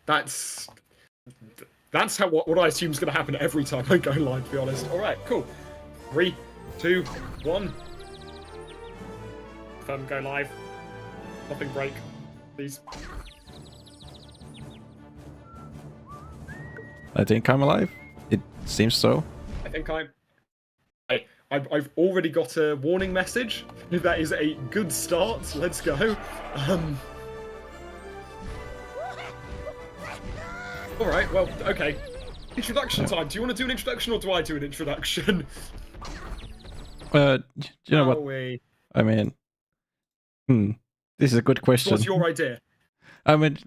that's how what I assume is going to happen every time I go live, to be honest. All right, cool. 3, 2, 1. Confirm go live. Nothing break, please. I think I'm alive. It seems so. I think I've already got a warning message. That is a good start. Let's go. All right. Well, okay. Introduction time. Do you want to do an introduction or do I do an introduction? You know what? We? I mean, this is a good question. What's your idea? I mean,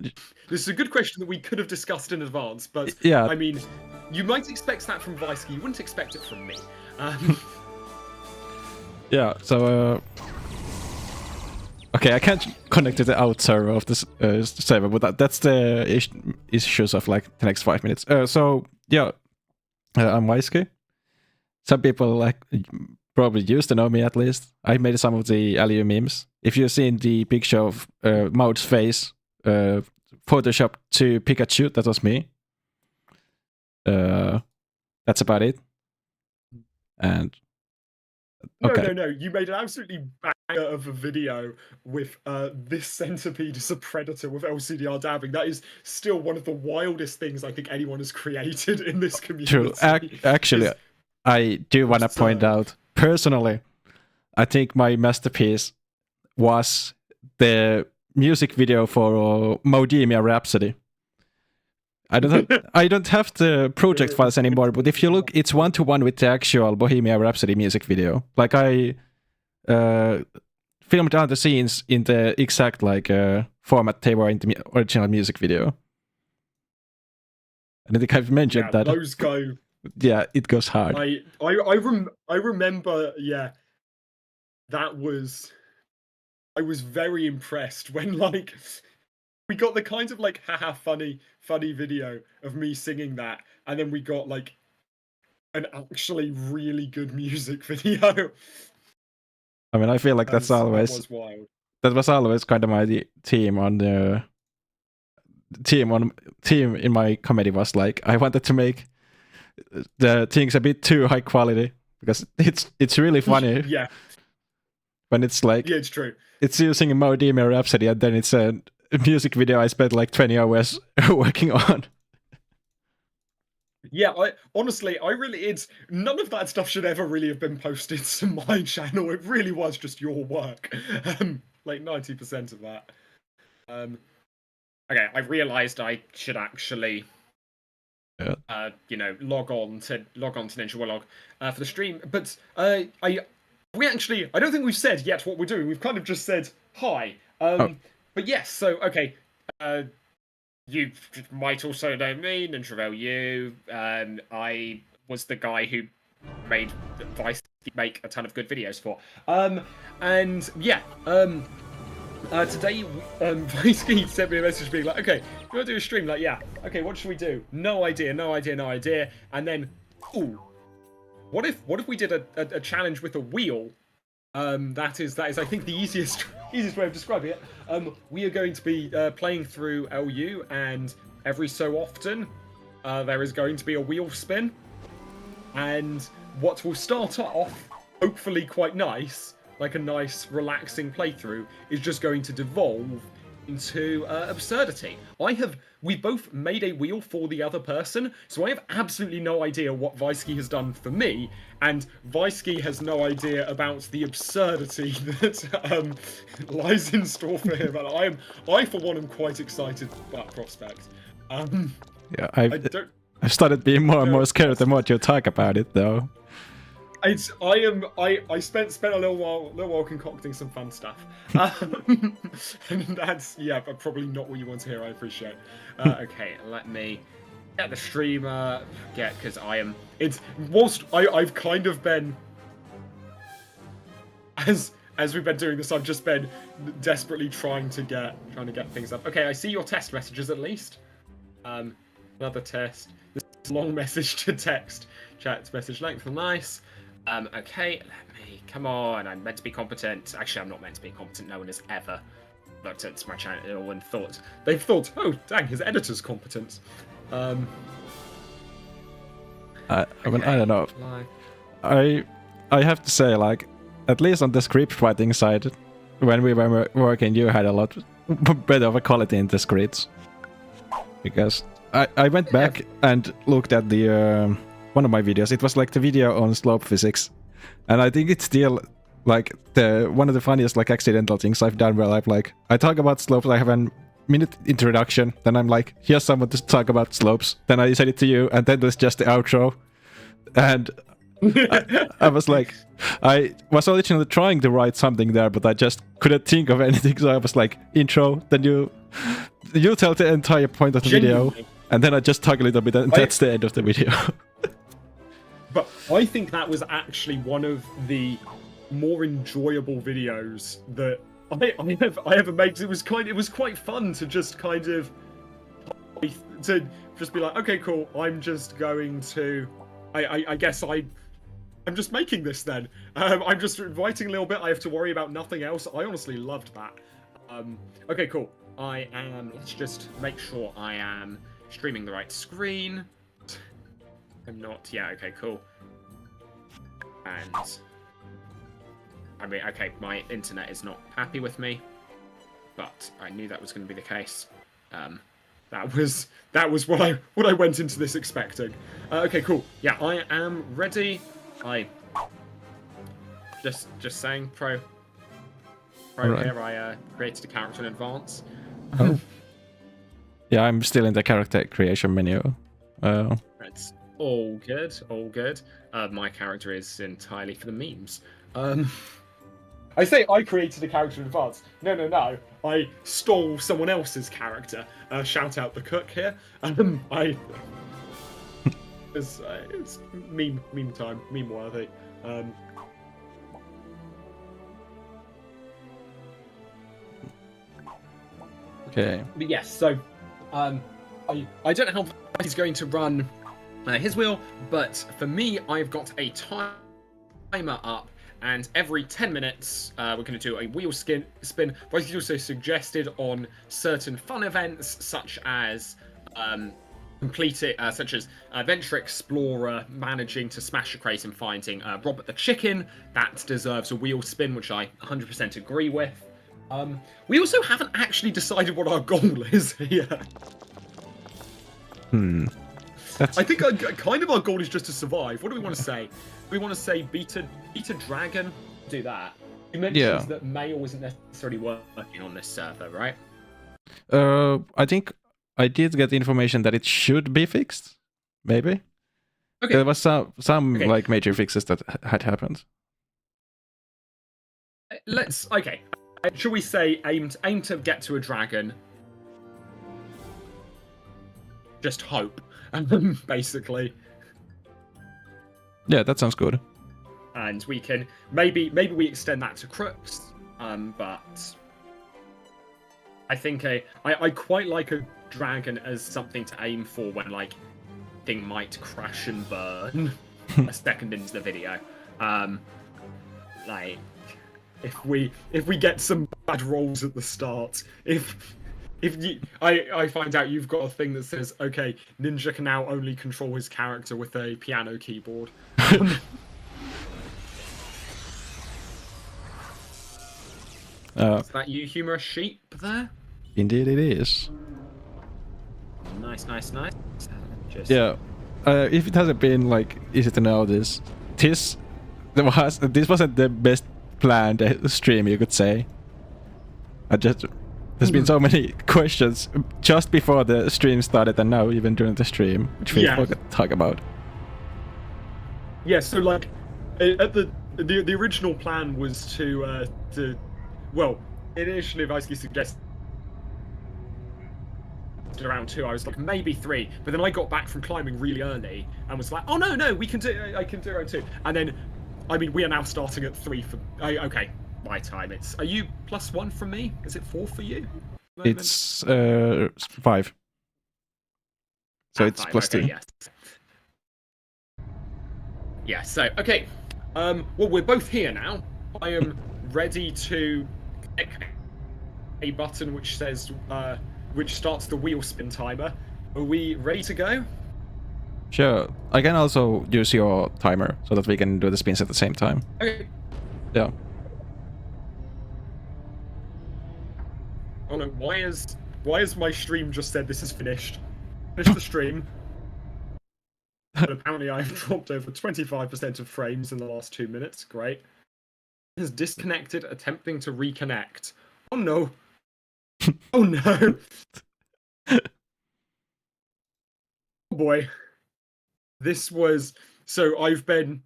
this is a good question that we could have discussed in advance, but yeah. I mean, you might expect that from Vaiski. You wouldn't expect it from me. Yeah. So, okay, I can't connect to the out server of this server, but that's the issues of like the next 5 minutes. So yeah, I'm Vaiski. Some people like probably used to know me at least. I made some of the Aliu memes. If you've seen the picture of Maud's face, Photoshop to Pikachu, that was me. That's about it. And okay. No. You made an absolutely banger of a video with this centipede as a predator with LCDR dabbing. That is still one of the wildest things I think anyone has created in this community. True. Actually, I do want to point out, personally, I think my masterpiece was the music video for Bohemian Rhapsody. I don't have the project files anymore, but if you look, it's 1-to-1 with the actual Bohemian Rhapsody music video. Like I filmed down the scenes in the exact like format they were in the original music video. And I think I've mentioned that. Those go. Yeah, it goes hard. I remember. Yeah, that was. I was very impressed when like we got the kind of like haha funny video of me singing that, and then we got like an actually really good music video. I mean, I feel like that was wild. That was always kind of my team on the team in my comedy was like I wanted to make the things a bit too high quality because it's really funny. Yeah. When it's like it's true. It's using Bohemian Rhapsody and then it's a music video I spent like 20 hours working on. Yeah, it's none of that stuff should ever really have been posted to my channel. It really was just your work. Like 90% of that. Okay, I realized I should actually log on to Ninja Warlog for the stream, but I don't think we've said yet what we're doing. We've kind of just said hi. But yes, so okay. You might also know me, Ninja you. I was the guy who made Vice make a ton of good videos for. And yeah, today Vaiski sent me a message being like, okay, you want to do a stream? Like, yeah. Okay, what should we do? No idea. And then, ooh, what if we did a challenge with a wheel? That is I think the easiest way of describing it. We are going to be playing through LU, and every so often there is going to be a wheel spin, and what will start off hopefully quite nice, like a nice relaxing playthrough, is just going to devolve into absurdity. We both made a wheel for the other person, so I have absolutely no idea what Vaiski has done for me, and Vaiski has no idea about the absurdity that lies in store for him. And I for one am quite excited about that prospect. Yeah, I've started being more and more scared the more you talk about it, though. I spent a little while concocting some fun stuff, and that's probably not what you want to hear. I appreciate. Okay, let me get the streamer. Because I've kind of been as we've been doing this, I've just been desperately trying to get things up. Okay, I see your test messages at least. Another test. This long message to text. Chat message length. Nice. Okay, come on, I'm meant to be competent. Actually, I'm not meant to be competent, no one has ever looked at my channel and they've thought, oh dang, his editor's competent. I mean, I don't know. I have to say, like, at least on the script writing side, when we were working, you had a lot better of a quality in the scripts. Because I went back and looked at the one of my videos. It was like the video on slope physics, and I think it's still like one of the funniest like accidental things I've done, where I talk about slopes. I have a minute introduction, then I'm like, here's someone to talk about slopes. Then I send it to you, and then there's just the outro, and I was like, I was originally trying to write something there, but I just couldn't think of anything. So I was like, intro, then you tell the entire point of the video, and then I just talk a little bit, and that's the end of the video. But I think that was actually one of the more enjoyable videos that I ever made. It was quite fun to just kind of be like, okay, cool. I'm just going to. I guess I'm just making this then. I'm just writing a little bit. I have to worry about nothing else. I honestly loved that. Okay, cool. I am. Let's just make sure I am streaming the right screen. I'm not. Yeah. Okay. Cool. And I mean, okay, my internet is not happy with me, but I knew that was going to be the case. That was what I went into this expecting. Okay, cool. Yeah, I am ready. I just saying, pro right. Here. I created a character in advance. Oh. Yeah, I'm still in the character creation menu. It's all good, all good. My character is entirely for the memes. I say I created a character in advance. No. I stole someone else's character. Shout out the cook here. It's meme time, meme worthy. Okay. But yes, so I don't know how he's going to run his wheel, but for me, I've got a timer up. And every 10 minutes, we're going to do a wheel spin. But he's also suggested on certain fun events, such as such as Adventure Explorer managing to smash a crate and finding Robert the Chicken. That deserves a wheel spin, which I 100% agree with. We also haven't actually decided what our goal is here. I think kind of our goal is just to survive. What do we want to say? We want to say beat a dragon. Do that. You mentioned that Mail isn't necessarily working on this server, right? I think I did get information that it should be fixed. Maybe. Okay. There was some like major fixes that had happened. Okay. Should we say aim to get to a dragon? Just hope, basically. Yeah, that sounds good. And we can maybe we extend that to crooks, but I think I quite like a dragon as something to aim for when like thing might crash and burn a second into the video. Like if we get some bad rolls at the start, I find out you've got a thing that says, okay, Ninja can now only control his character with a piano keyboard. Is that you, humorous sheep, there? Indeed it is. Nice. Yeah, if it hasn't been like easy to know this wasn't the best planned stream, you could say. There's been so many questions just before the stream started and now even during the stream, which we forgot to talk about. Yeah, so like, at the original plan was to well, initially Vaisky suggested around 2. I was like, maybe 3, but then I got back from climbing really early and was like, oh no, I can do around 2. And then, I mean, we are now starting at 3 for, okay. My time. Are you +1 from me? Is it 4 for you? It's 5. So it's 5. +2. Yes. Yeah. So okay. Well, we're both here now. I am ready to. a button which says, which starts the wheel spin timer. Are we ready to go? Sure. I can also use your timer so that we can do the spins at the same time. Okay. Yeah. Oh no, why has my stream just said this is finished? Finish the stream. But apparently I've dropped over 25% of frames in the last 2 minutes. Great. It has disconnected, attempting to reconnect. Oh no. Oh no. Oh boy. This was... So I've been...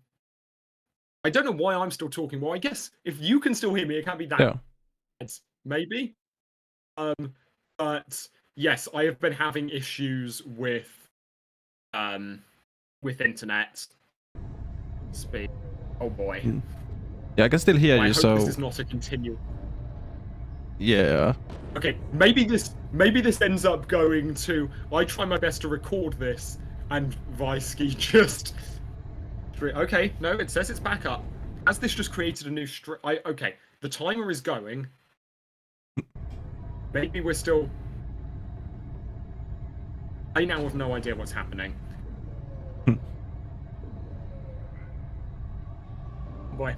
I don't know why I'm still talking. Well, I guess if you can still hear me, it can't be that. Yeah. Maybe. But yes, I have been having issues with internet speed. Oh boy. Yeah, I can still hear I you, hope so... this is not a continue. Yeah. Okay, maybe this ends up going to... I try my best to record this, and Vaisky just... Okay, no, it says it's back up. Has this just created a new stream? Okay, the timer is going. Maybe we're still... I now have no idea what's happening. Boy.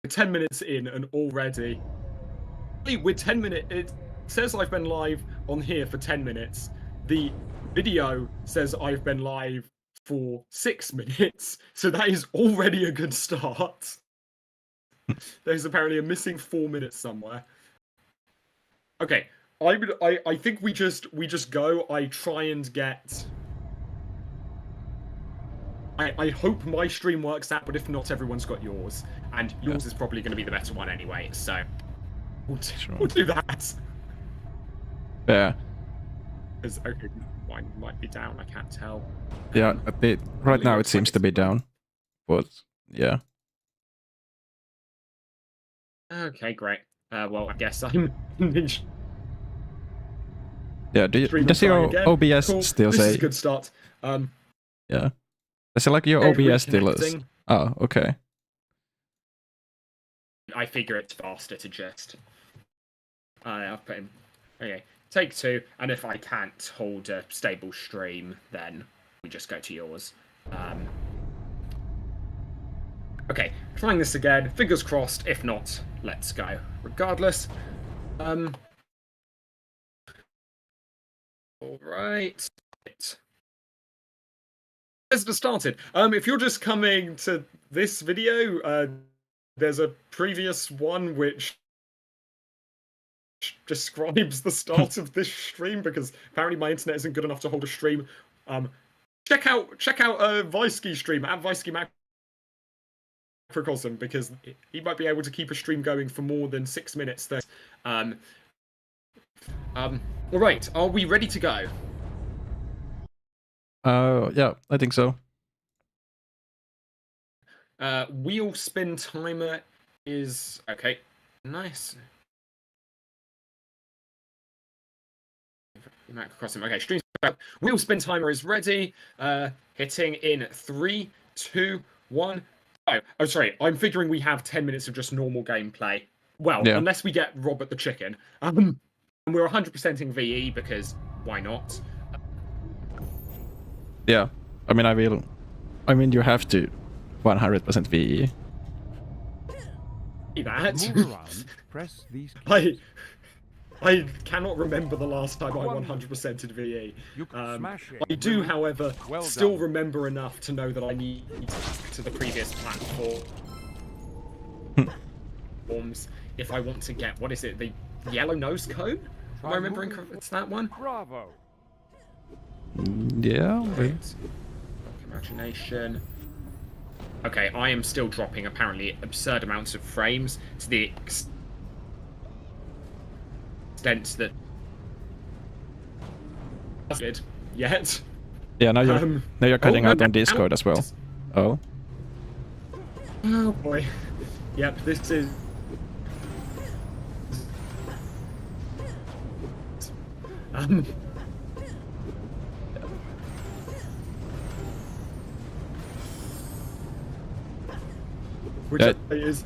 We're 10 minutes in and already... We're 10 minutes... It says I've been live on here for 10 minutes. The video says I've been live for 6 minutes. So that is already a good start. There's apparently a missing 4 minutes somewhere. Okay. I think we just go. I try and get... I hope my stream works out, but if not, everyone's got yours. And yours is probably going to be the better one anyway, so... We'll do that. Yeah. Okay, mine might be down, I can't tell. Yeah, right now it seems to be down. But, yeah. Okay, great. Well, I guess I'm... Yeah, does your OBS cool. still this say... This is a good start. Yeah. Does it like your OBS still is? Oh, okay. I figure it's faster to just... I'll put in... Okay, take 2, and if I can't hold a stable stream, then we just go to yours. Okay, trying this again. Fingers crossed. If not, let's go. Regardless. Alright. Let's get started. If you're just coming to this video, there's a previous one which describes the start of this stream because apparently my internet isn't good enough to hold a stream. Check out Vaisky's stream at VaiskiMacrocosm because he might be able to keep a stream going for more than 6 minutes. All right, are we ready to go? Yeah, I think so. Wheel spin timer is okay. Nice. Macrocosm. Okay, stream. Wheel spin timer is ready. Hitting in 3, 2, 1. Oh, sorry. I'm figuring we have 10 minutes of just normal gameplay. Well, yeah. Unless we get Robert the Chicken. And we're 100%ing VE because why not? Yeah. I mean, you have to 100% VE. That. Press these I cannot remember the last time I 100%ed VE. I do, however, still remember enough to know that I need to the previous platforms if I want to get, what is it, the yellow nose cone? Am I remembering it's that one? Bravo. Yeah. Right. Imagination. Okay, I am still dropping apparently absurd amounts of frames to the extent that good yet. Yeah, now you're cutting out on Discord as well. Oh. Oh boy. Yep, this is which is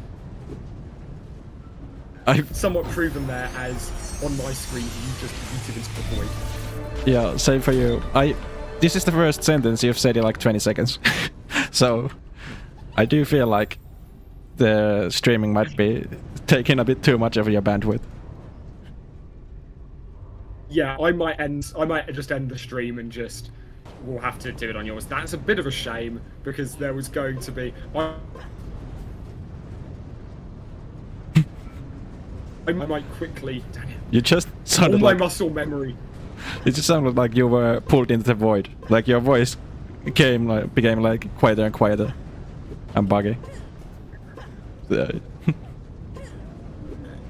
somewhat proven there as on my screen you just yeeted into the void. Yeah, same for you. This is the first sentence you've said in like 20 seconds. So I do feel like the streaming might be taking a bit too much of your bandwidth. Yeah, I might just end the stream and just we'll have to do it on yours. That's a bit of a shame because there was going to be I might quickly. Dang it. You just sounded all my like muscle memory. it just sounded like you were pulled into the void. Like your voice became like quieter and quieter and buggy. Yeah.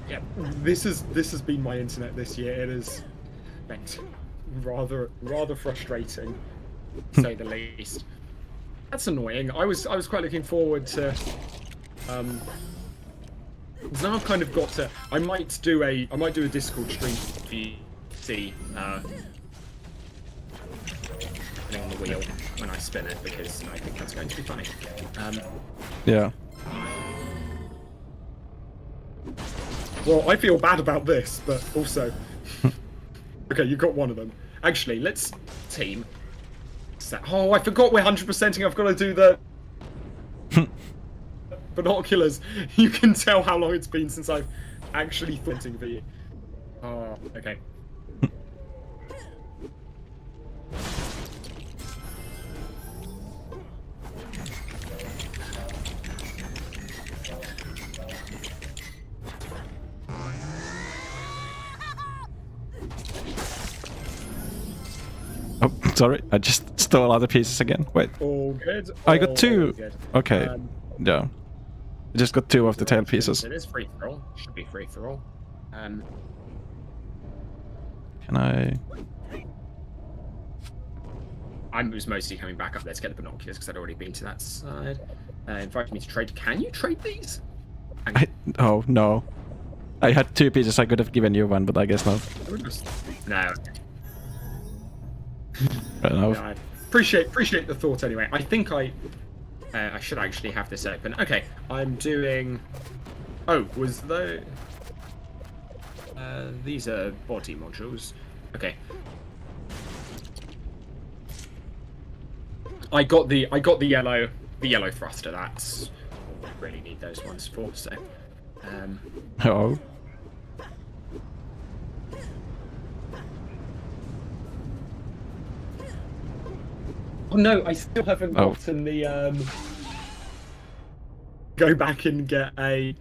Yeah, this has been my internet this year. It has been rather frustrating, to say the least. That's annoying. I was quite looking forward to. Now I've kind of got to. I might do a Discord stream for you to see on the wheel when I spin it because I think that's going to be funny. Yeah. Well, I feel bad about this, but also. Okay, you got one of them. Actually, let's team. Oh, I forgot we're 100%ing. I've got to do the binoculars. You can tell how long it's been since I've actually thought of you. Oh, okay. Oh, sorry. I just stole other pieces again. Wait. All good. I got two. Good. Okay. Yeah. I just got two of the tail pieces. It is free for all. Should be free for all. Can I? I was mostly coming back up there to get the binoculars because I'd already been to that side. Invited me to trade. Can you trade these? Oh no. I had two pieces. I could have given you one, but I guess not. No. Right now. No, I appreciate the thought anyway. I think I should actually have this open. Okay, I'm doing. Oh, was the. These are body modules. Okay. I got the yellow thruster. That's what I really need those ones for. So. Oh. Oh no, I still haven't gotten the go back and get a.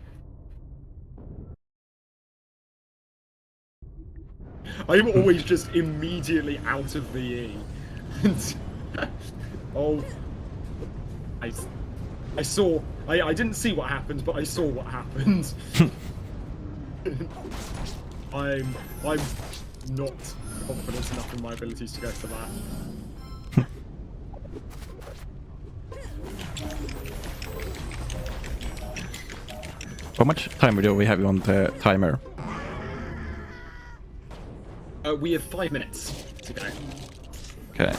I'm always just immediately out of VE. Oh, I saw. I didn't see what happened, but I saw what happened. I'm not confident enough in my abilities to go for that. How much time do we have on the timer? We have 5 minutes to go. Okay.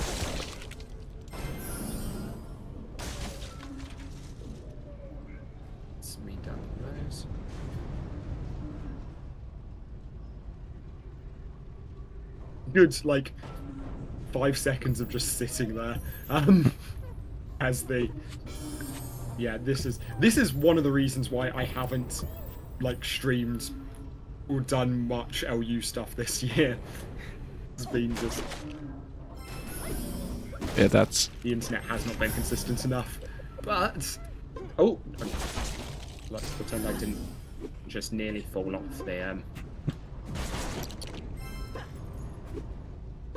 Let's meet down those. Good, like 5 seconds of just sitting there. As the. Yeah, this is one of the reasons why I haven't like streamed or done much LU stuff this year. It's been just that's the internet has not been consistent enough. But oh, let's pretend I didn't just nearly fall off the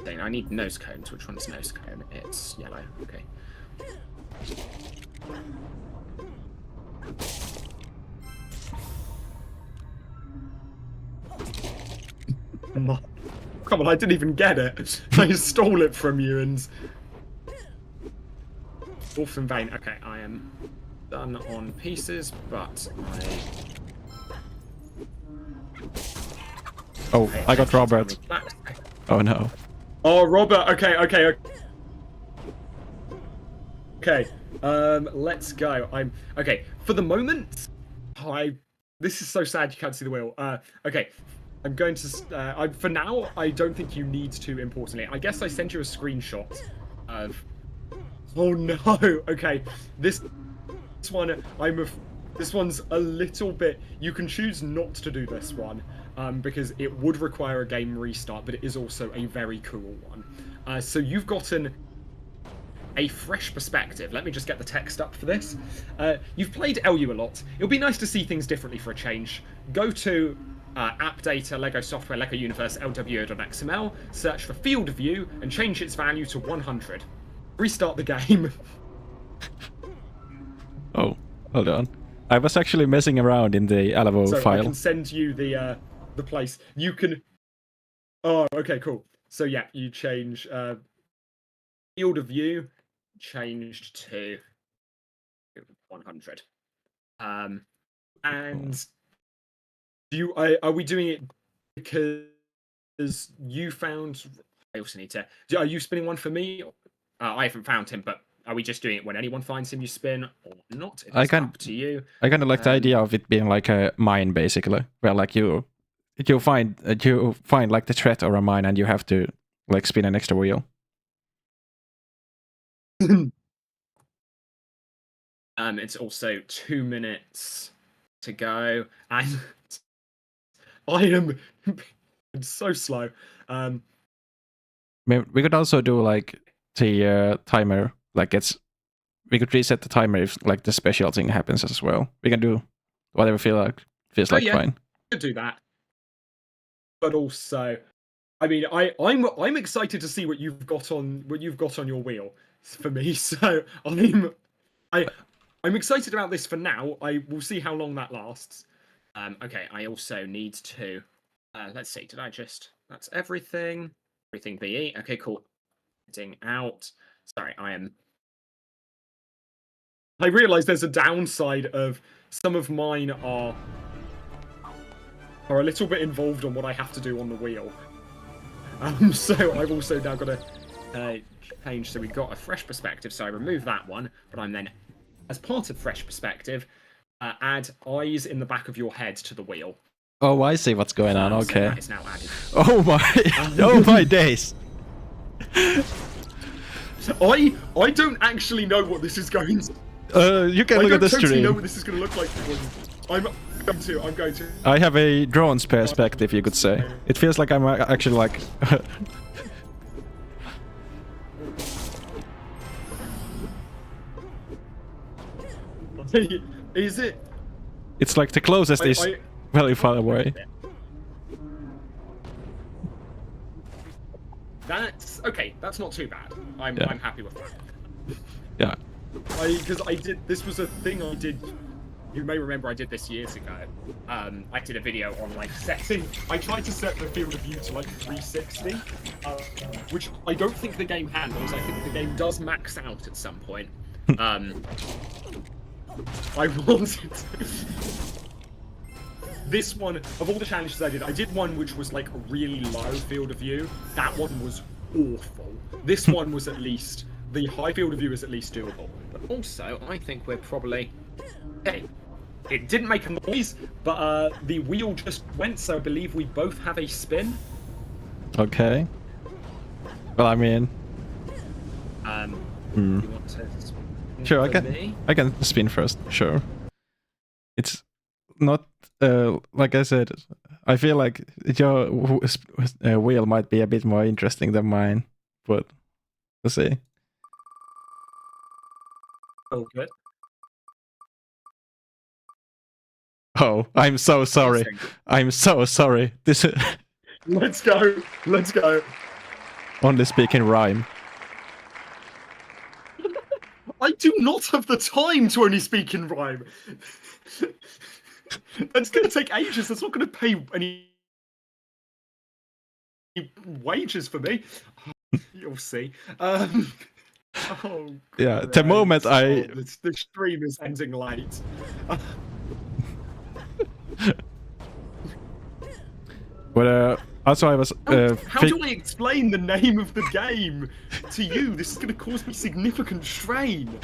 thing. I need nose cones. Which one's nose cone? It's yellow. Okay. Come on, I didn't even get it. I stole it from you and... Wolf in vain. Okay, I am done on pieces, but Oh, I got Robert. Oh no. Oh, Robert. Okay. Okay. Let's go. Okay. For the moment, This is so sad you can't see the wheel. Okay. I'm going to. For now, I don't think you need to. Importantly, I guess I sent you a screenshot of. Oh no. Okay. This one. This one's a little bit. You can choose not to do this one, because it would require a game restart, but it is also a very cool one. So you've gotten a fresh perspective. Let me just get the text up for this. You've played LU a lot. It'll be nice to see things differently for a change. Go to app data, Lego software, Lego universe, lwo.xml, search for field of view, and change its value to 100. Restart the game. Oh, hold on. I was actually messing around in the Alavo so file. I can send you the place. You can. Oh, okay, cool. So yeah, you change field of view changed to 100. And are we doing it because you found? I also need to. Are you spinning one for me? I haven't found him, but are we just doing it when anyone finds him? You spin or not? It's up to you. I kind of like the idea of it being like a mine, basically, where like you find like the threat or a mine, and you have to like spin an extra wheel. It's also 2 minutes to go, and I am so slow. We could also do like the timer, like we could reset the timer if like the special thing happens as well. We can do whatever feels like fine. Could do that, but also, I mean, I'm excited to see what you've got on your wheel for me. So I'm excited about this for now. I will see how long that lasts. Okay, I also need to. Let's see. Did I just? That's everything. Everything VE. Okay, cool. Getting out. Sorry, I realise there's a downside of some of mine are a little bit involved on what I have to do on the wheel. So I've also now got to change. So we've got a fresh perspective. So I remove that one, but I'm then, as part of fresh perspective, add eyes in the back of your head to the wheel. Oh, I see what's going on. Okay. So that is now added. Oh my! Oh my days! I don't actually know what this is going to. You can look at the stream. I don't totally know what this is going to look like. I'm going to. I have a drone's perspective, you could say. It feels like I'm actually like. Is it? It's like the closest is very far away. That's okay. That's not too bad. I'm happy with that. Yeah. Because I did. This was a thing I did. You may remember I did this years ago. I did a video on like setting. I tried to set the field of view to like 360, which I don't think the game handles. I think the game does max out at some point. I wanted this one of all the challenges I did one which was like a really low field of view. That one was awful. This one was at least the high field of view is at least doable. But also, I think we're probably hey. It didn't make a noise, but the wheel just went, so I believe we both have a spin. Okay. Well, I mean, you want to? Sure, I can spin first. Sure. It's not like I said. I feel like your wheel might be a bit more interesting than mine, but we'll see. Oh, good. Oh, I'm so sorry. I'm so sorry. This. Let's go. Let's go. Only speak in rhyme. I do not have the time to only speak in rhyme. That's going to take ages. That's not going to pay any wages for me. You'll see. Oh, yeah, the moment the stream is ending late. But also I was. How do I explain the name of the game to you? This is going to cause me significant strain.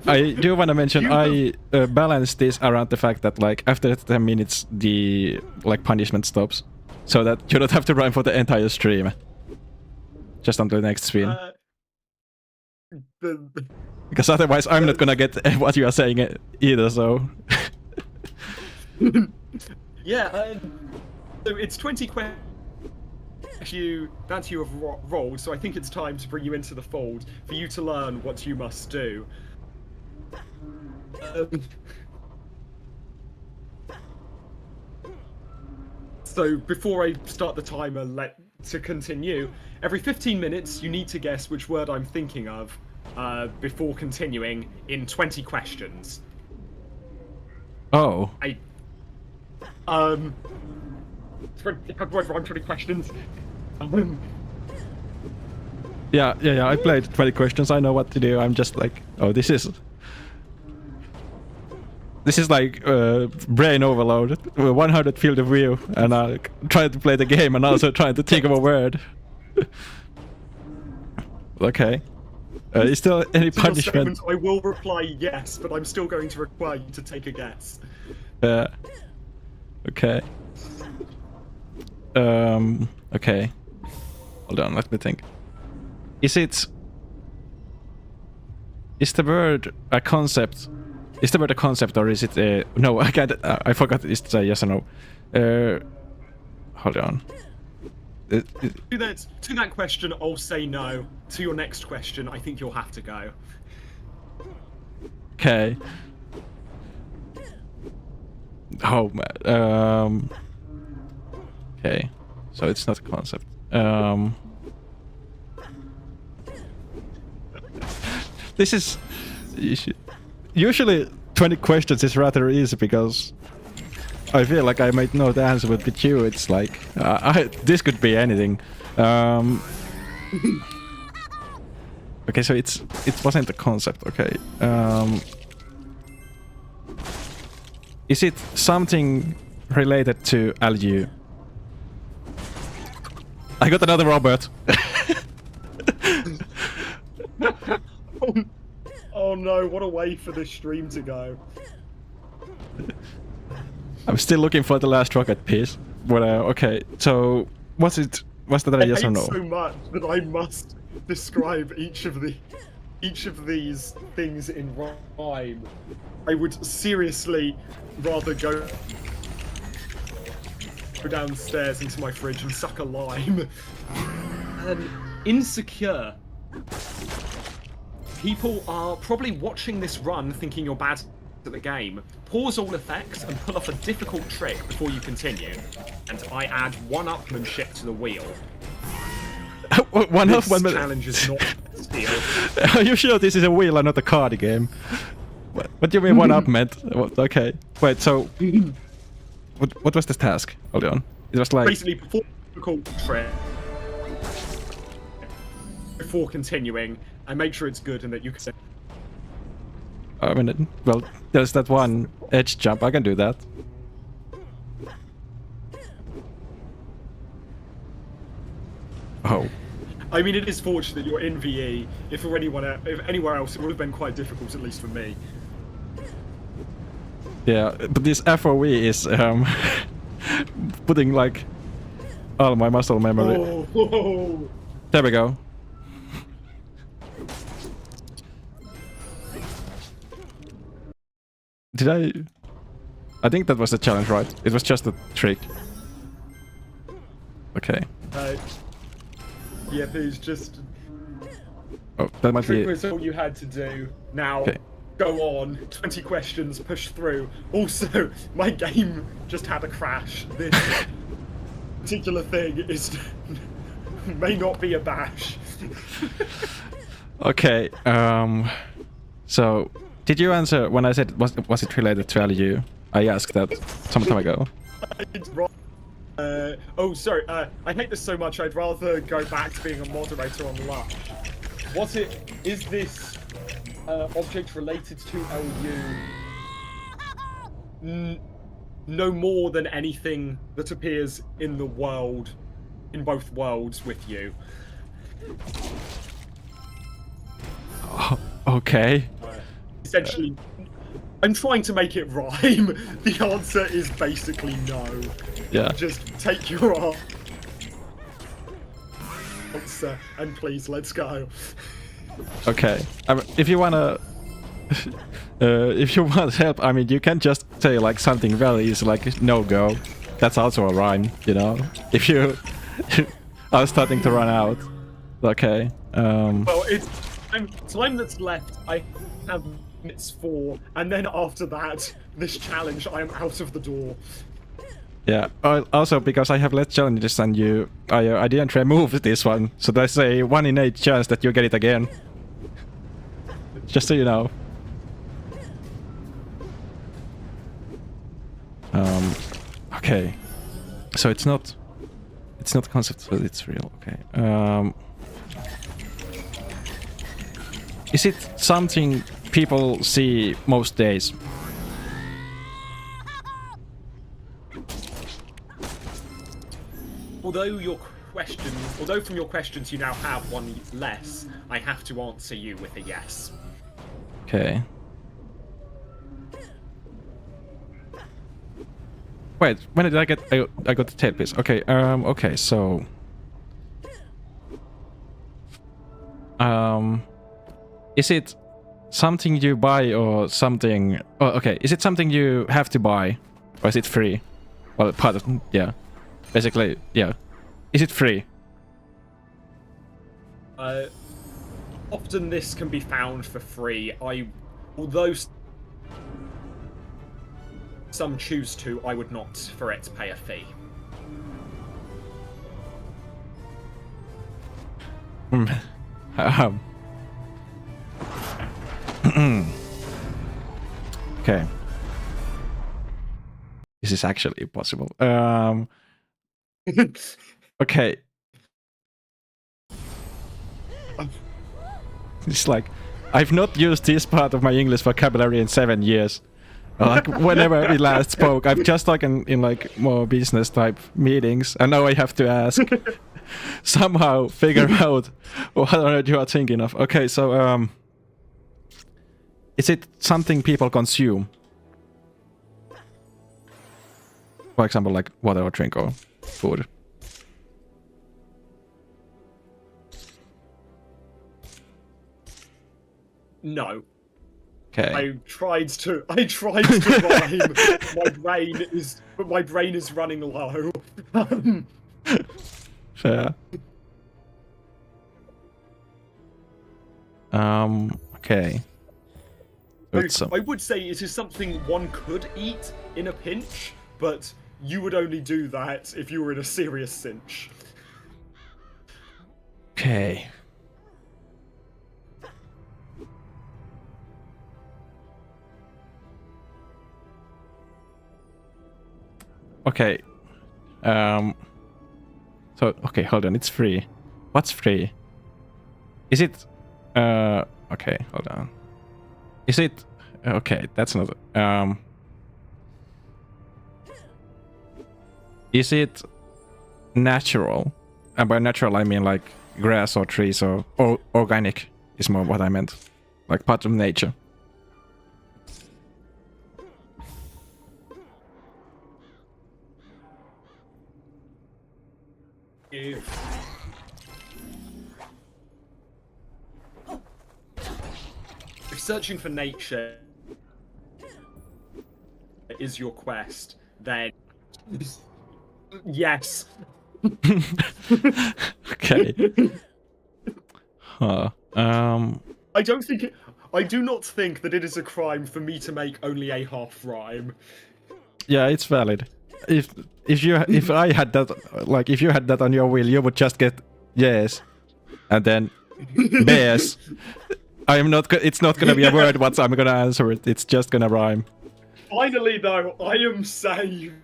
I do want to mention I balanced this around the fact that like after 10 minutes the like punishment stops, so that you don't have to run for the entire stream. Just until the next spin. Because otherwise I'm not gonna get what you are saying either, so... Yeah, so it's 20 questions that you have rolled, so I think it's time to bring you into the fold for you to learn what you must do. So before I start the timer to continue, every 15 minutes you need to guess which word I'm thinking of before continuing in 20 questions. Oh. How do I rhyme 20 questions? Yeah, I played 20 questions, I know what to do, I'm just like, oh, this is like brain overload, 100 field of view, and I trying to play the game and also trying to think of a word. Okay. Is there any punishment? I will reply yes, but I'm still going to require you to take a guess. Okay. Okay. Hold on, let me think. Is the word a concept? Is the word a concept or is it a... No, I can't... I forgot to say yes or no. Hold on. To that question, I'll say no. To your next question, I think you'll have to go. Okay. Oh, man. Okay. So it's not a concept. This is... Usually 20 questions is rather easy because I feel like I might know the answer, but with you it's like this could be anything. Okay, so it wasn't a concept. Okay. Is it something related to Aliu? I got another Robert. Oh no, what a way for this stream to go. I'm still looking for the last rocket piece. But okay, so was that a yes or no? So much that I must describe each of these things in rhyme. I would seriously rather go downstairs into my fridge and suck a lime. Insecure. People are probably watching this run thinking you're bad at the game. Pause all effects and pull off a difficult trick before you continue. And I add one-upmanship to the wheel. This challenge is not steal. Are you sure this is a wheel and not a card game? What do you mean one-upment? Okay, wait, so... What was this task? Hold on. It was like... Basically, perform a difficult trick before continuing, and make sure it's good and that you can... I mean, well, there's that one edge jump. I can do that. Oh. I mean, it is fortunate you're in VE. If anywhere else, it would have been quite difficult, at least for me. Yeah, but this FOE is putting like all my muscle memory. Oh, whoa. There we go. Did I think that was the challenge, right? It was just a trick. Okay. Yeah, there's just... Oh, that might be... Trick was all you had to do. Now, okay. Go on. 20 questions, push through. Also, my game just had a crash. This particular thing is... may not be a bash. Okay, so... Did you answer when I said, was it related to Aliu? I asked that some time ago. Oh, sorry. I hate this so much, I'd rather go back to being a moderator on Lush. Is this object related to LU? No more than anything that appears in the world, in both worlds with you. Oh, okay. Essentially, I'm trying to make it rhyme. The answer is basically no. Yeah. Just take your answer and please let's go. Okay. If you wanna, if you want help, I mean, you can just say like something very easy, like no go. That's also a rhyme, you know. If you are starting to run out. Okay. Well, it's time that's left. I have minutes 4, and then after that, this challenge, I am out of the door. Yeah. Also, because I have less challenges than you, I didn't remove this one, so there's a 1 in 8 chance that you get it again. Just so you know. Okay. So it's not concept, but it's real. Okay. Is it something people see most days? Although from your questions you now have one less, I have to answer you with a yes. Okay. Wait, when did I get? I got the tail piece. Okay. Okay. So. Is it something you buy or something? Oh, okay. Is it something you have to buy, or is it free? Well, part of yeah. Basically, yeah. Is it free? Often this can be found for free. Although some choose to, I would not for it to pay a fee. Okay. This is actually possible. Okay. It's like I've not used this part of my English vocabulary in 7 years. Like whenever we last spoke, I've just like in like more business type meetings, and now I have to ask somehow figure out what you are thinking of. Okay, so is it something people consume? For example, like water or drink or food. No. Okay. I tried to rhyme. My brain is running low. Fair. Okay. I would say it is something one could eat in a pinch, but you would only do that if you were in a serious cinch. Okay. Okay. So okay, hold on. It's free. What's free? Is it? Okay, hold on. Is it? Okay, that's not. Is it natural? And by natural, I mean like grass or trees or organic is more what I meant, like part of nature. If searching for nature is your quest, then yes. Okay. Huh. I do not think that it is a crime for me to make only a half rhyme. Yeah, it's valid. If I had that, like if you had that on your wheel, you would just get yes, and then bears. It's not gonna be a word. What I'm gonna answer it. It's just gonna rhyme. Finally, though, I am saved.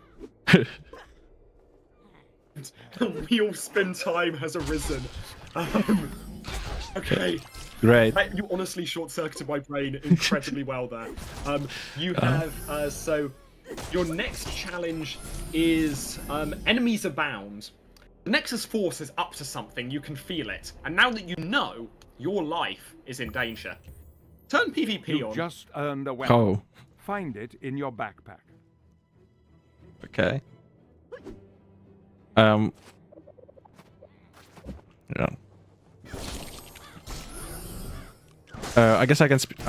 The wheel spin time has arisen. Okay. Great. You honestly short-circuited my brain incredibly well there. You have so your next challenge is enemies abound. The Nexus Force is up to something. You can feel it, and now that you know, your life is in danger. Turn PvP You on. just earned a weapon. Oh, Find it in your backpack. okay. Yeah. I guess I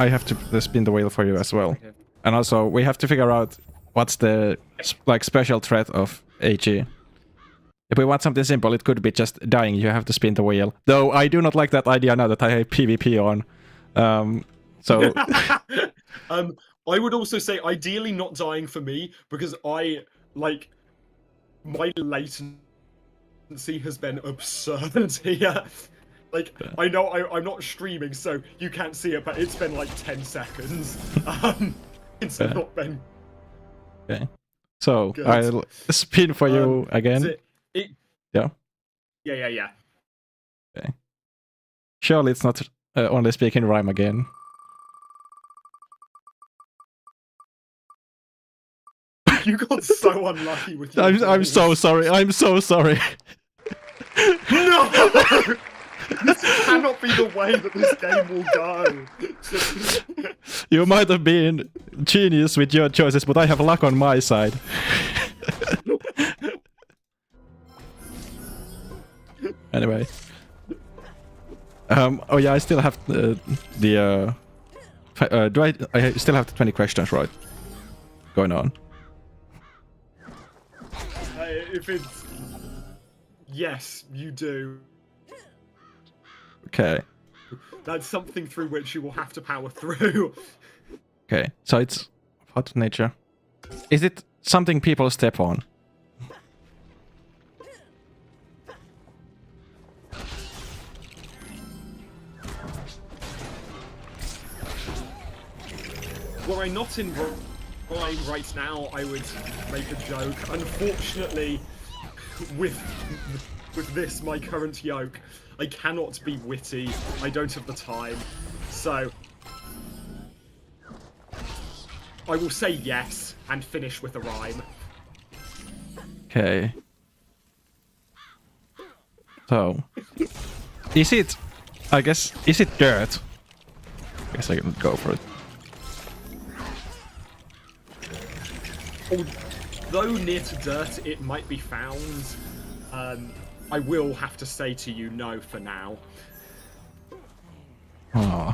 have to spin the wheel for you as well. Okay. And also, we have to figure out what's the like special threat of AG. If we want something simple, it could be just dying. You have to spin the wheel. Though I do not like that idea now that I have PvP on. So I would also say ideally not dying for me because my latency has been absurd here. Like, I know I'm not streaming, so you can't see it, but it's been like 10 seconds. It's not been okay. So good. I'll spin for you again. Yeah. Yeah. Okay. Surely it's not only speaking rhyme again. You got so unlucky with your I'm so sorry. I'm so sorry. No! This cannot be the way that this game will go. You might have been genius with your choices, but I have luck on my side. Anyway. Oh yeah, I still have do I still have the 20 questions, right? Going on. If it's... Yes, you do. Okay. That's something through which you will have to power through. Okay, so it's what nature? Is it something people step on? Were I not in rhyme right now, I would make a joke. Unfortunately, with this, my current yoke, I cannot be witty. I don't have the time. So, I will say yes and finish with a rhyme. Okay. So, is it? I guess is it dirt? I guess I can go for it. Although near to dirt, it might be found. I will have to say to you no for now. Oh.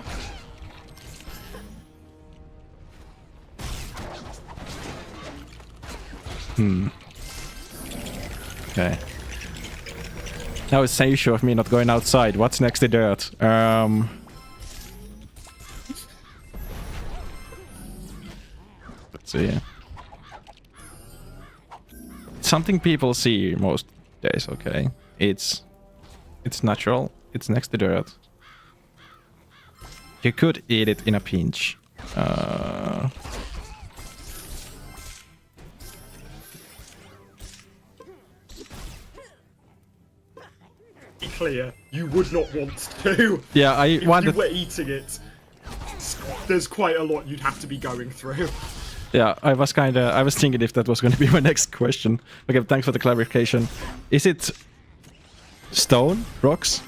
Okay. Now it's an issue of me not going outside. What's next to dirt? Let's see. Something people see most days, okay. It's natural. It's next to dirt. You could eat it in a pinch. Be clear, you would not want to. Yeah, If wanted. you were eating it, there's quite a lot you'd have to be going through. Yeah, I was thinking if that was going to be my next question. Okay, thanks for the clarification. Is it stone, rocks?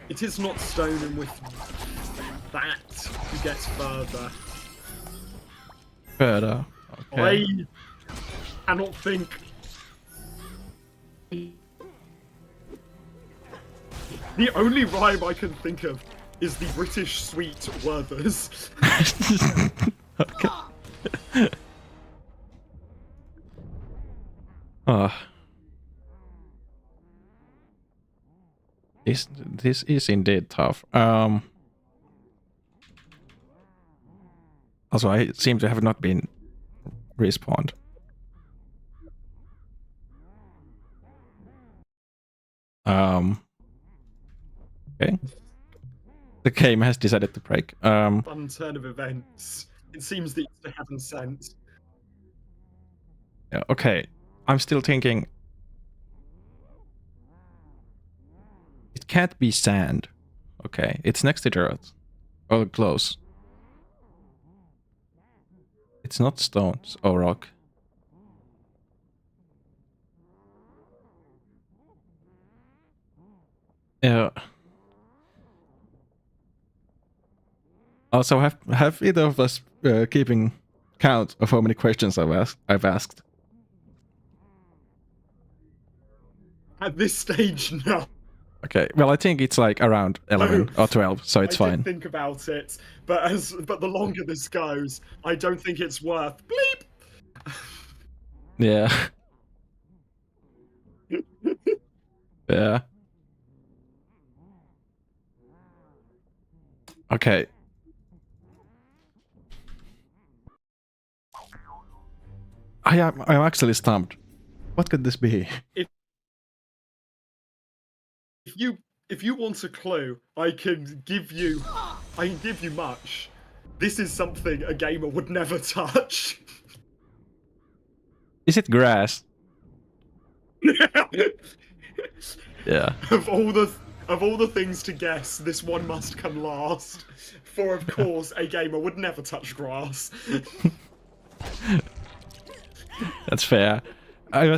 It is not stone, and with that, you get further. Further. Okay. I cannot think. The only rhyme I can think of is the British sweet Werther's. Okay. This is indeed tough. Also, I seem to have not been respawned. Okay. The game has decided to break. Fun turn of events. It seems that you haven't sent. Yeah, okay. I'm still thinking. It can't be sand. Okay, it's next to dirt. Or close. It's not stones or rock. Yeah. Also, have either of us keeping count of how many questions I've asked? At this stage, no. Okay, well, I think it's like around 11 or 12, so it's I fine. did think about it, but the longer this goes, I don't think it's worth. Bleep. Yeah. Yeah. Okay. I'm actually stumped. What could this be? If you want a clue, I can give you much. This is something a gamer would never touch. Is it grass? Yeah. Of all the things to guess, this one must come last. For of course, a gamer would never touch grass. That's fair. I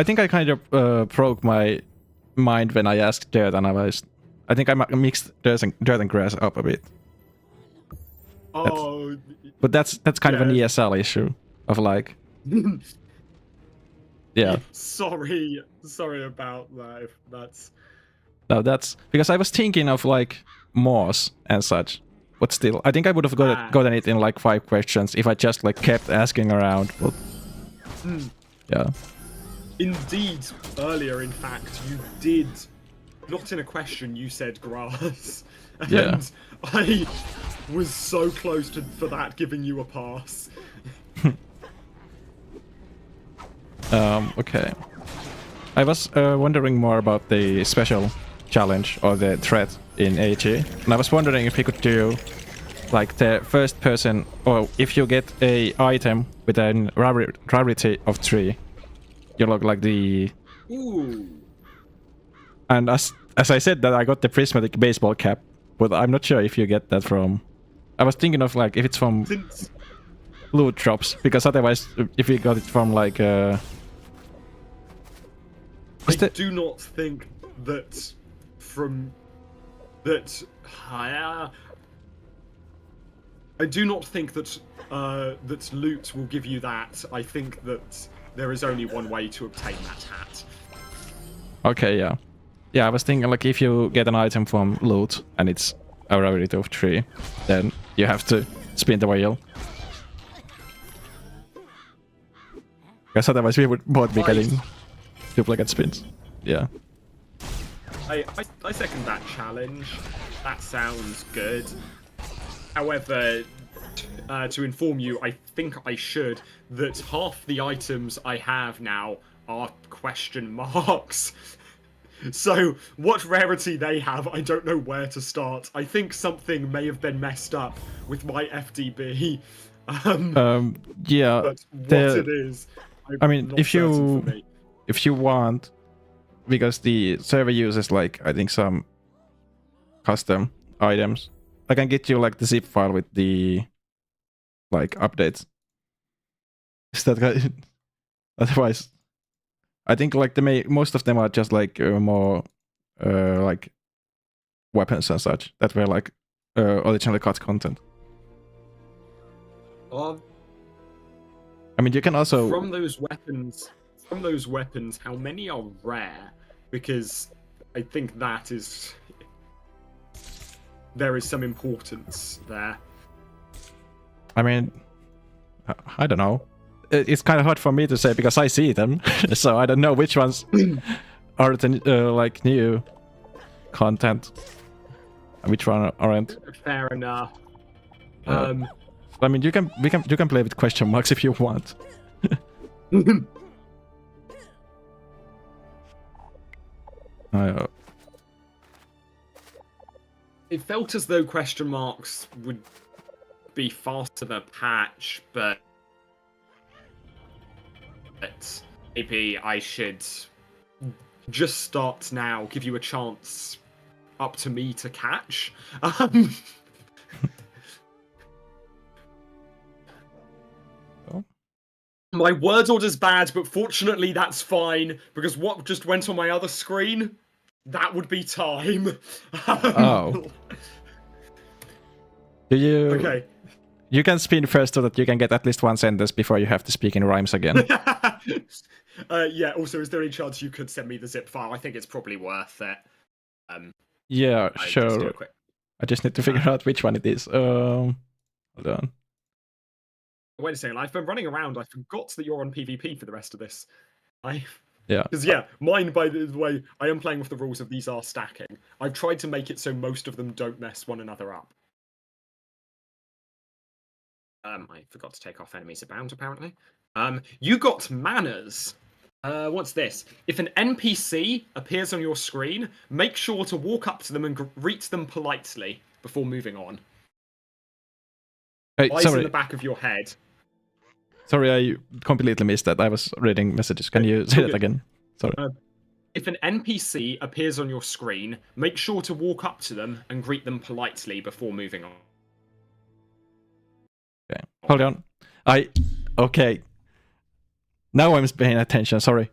think I kind of broke my mind when I asked dirt, and I think I mixed dirt and grass up a bit. Oh, But that's kind of an yeah. ESL issue of like, yeah. Sorry about that. If that's No, that's because I was thinking of like Morse and such. But still, I think I would have gotten it in like 5 questions if I just like kept asking around. But yeah. indeed earlier. In fact, you did. Not in a question, you said grass. And Yeah. I was so close to for that giving you a pass. Okay. I was wondering more about the special challenge or the threat in AG, and I was wondering if you could do like the first person, or if you get a item with a rarity of 3, you look like the. Ooh. And as I said that I got the prismatic baseball cap, but I'm not sure if you get that from. I was thinking of like if it's from Since loot drops, because otherwise if you got it from like I do not think that from that I do not think that that loot will give you that. I think that there is only one way to obtain that hat. Okay, yeah. Yeah, I was thinking like if you get an item from loot and it's a rarity of 3, then you have to spin the wheel. Because otherwise we would both be getting duplicate spins. Yeah. I second that challenge. That sounds good. However, to inform you, I think I should, that half the items I have now are question marks. So, what rarity they have, I don't know where to start. I think something may have been messed up with my FDB. Yeah. But what it is, I mean, not if certain for me. you want, because the server uses like I think some custom items, I can get you like the zip file with the like updates. Is that good? Otherwise, I think like most of them are just like more like weapons and such that were like originally cut content. I mean, you can also From those weapons, how many are rare? Because I think that is there is some importance there. I mean, I don't know. It's kind of hard for me to say because I see them, so I don't know which ones are the like new content, and which one aren't. Fair enough. I mean, you can play with question marks if you want. It felt as though question marks would be faster than a patch, but maybe I should just start now, give you a chance up to me to catch. My word order's bad, but fortunately that's fine, because what just went on my other screen, that would be time. Oh. Do you? Okay. You can spin first so that you can get at least one sentence before you have to speak in rhymes again. Yeah. Also, is there any chance you could send me the zip file? I think it's probably worth it. Yeah, I just do sure. a quick. I just need to figure out which one it is. Hold on. Wait a second. I've been running around. I forgot that you're on PvP for the rest of this. Yeah. Because yeah, mine, by the way, I am playing with the rules of these are stacking. I've tried to make it so most of them don't mess one another up. I forgot to take off enemies abound, apparently. You got manners. What's this? If an NPC appears on your screen, make sure to walk up to them and greet them politely before moving on. Hey, Eyes sorry. in the back of your head. Sorry, I completely missed that. I was reading messages. Can you say that again? Sorry. If an NPC appears on your screen, make sure to walk up to them and greet them politely before moving on. Okay. Hold on. Okay. Now I'm paying attention. Sorry,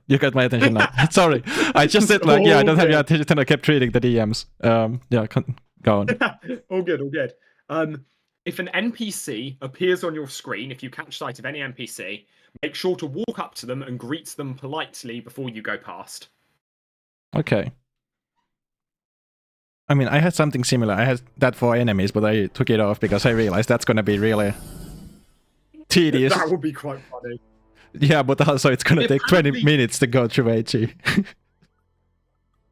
you got my attention now. Sorry, I just said like, yeah, I don't have your attention, and I kept reading the DMs. Yeah, go on. All good, all good. If an NPC appears on your screen, if you catch sight of any NPC, make sure to walk up to them and greet them politely before you go past. Okay. I mean, I had something similar. I had that for enemies, but I took it off because I realized that's gonna be really tedious. That would be quite funny. Yeah, but also it's gonna take 20 minutes to go through HE.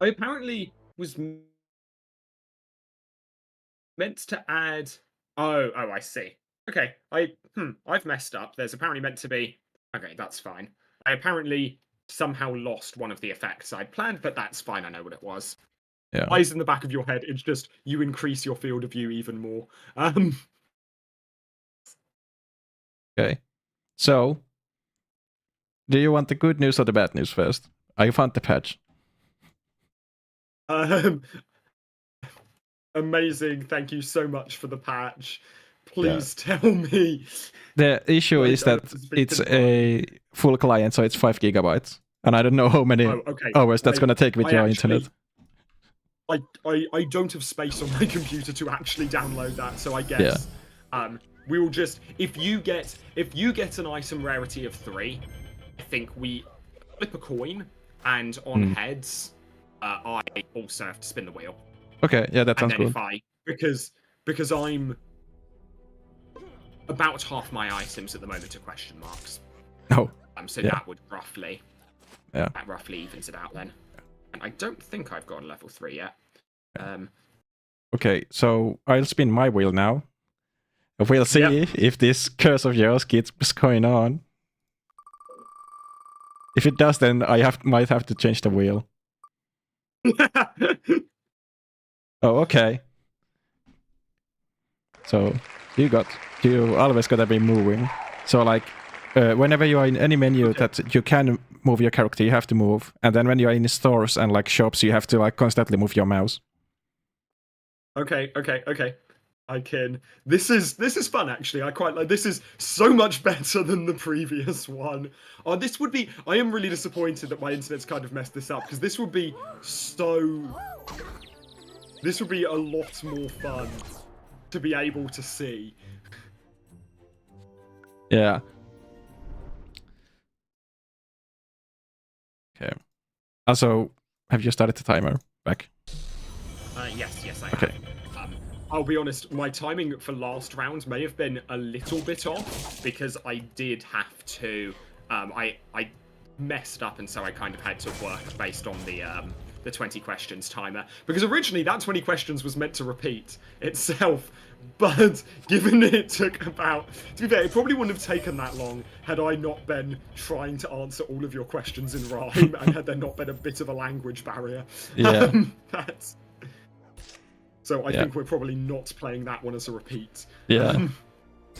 I apparently was meant to add. Oh, I see. Okay, I've messed up. There's apparently meant to be. Okay, that's fine. I apparently somehow lost one of the effects I'd planned, but that's fine. I know what it was. Yeah. Eyes in the back of your head. It's just you increase your field of view even more. Okay. So, do you want the good news or the bad news first? I found the patch. Amazing. Thank you so much for the patch. Please tell me. The issue is that it's a full client, so it's 5 gigabytes. And I don't know how many hours that's going to take with your internet. I don't have space on my computer to actually download that, so I guess we will just if you get an item rarity of 3, I think we flip a coin, and on heads, I also have to spin the wheel. Okay, yeah, that sounds good. Because I'm about half my items at the moment are question marks. Oh. So that would roughly that roughly evens it out then. And I don't think I've got a level 3 yet. Okay, so I'll spin my wheel now. We'll see if this curse of yours keeps going on. If it does, then I might have to change the wheel. Oh, okay. So you always gotta be moving. So like, whenever you are in any menu that you can move your character, you have to move. And then when you are in stores and like shops, you have to like constantly move your mouse. Okay. I can. This is fun actually. I quite like. This is so much better than the previous one. Oh, this would be. I am really disappointed that my internet's kind of messed this up because this would be so. This would be a lot more fun to be able to see. Yeah. Okay. Also, have you started the timer back? Yes, I have. I'll be honest, my timing for last round may have been a little bit off because I did have to. I messed up, and so I kind of had to work based on the 20 questions timer. Because originally that 20 questions was meant to repeat itself, but given it took about, to be fair, it probably wouldn't have taken that long had I not been trying to answer all of your questions in rhyme and had there not been a bit of a language barrier. Yeah. So I think we're probably not playing that one as a repeat. Yeah.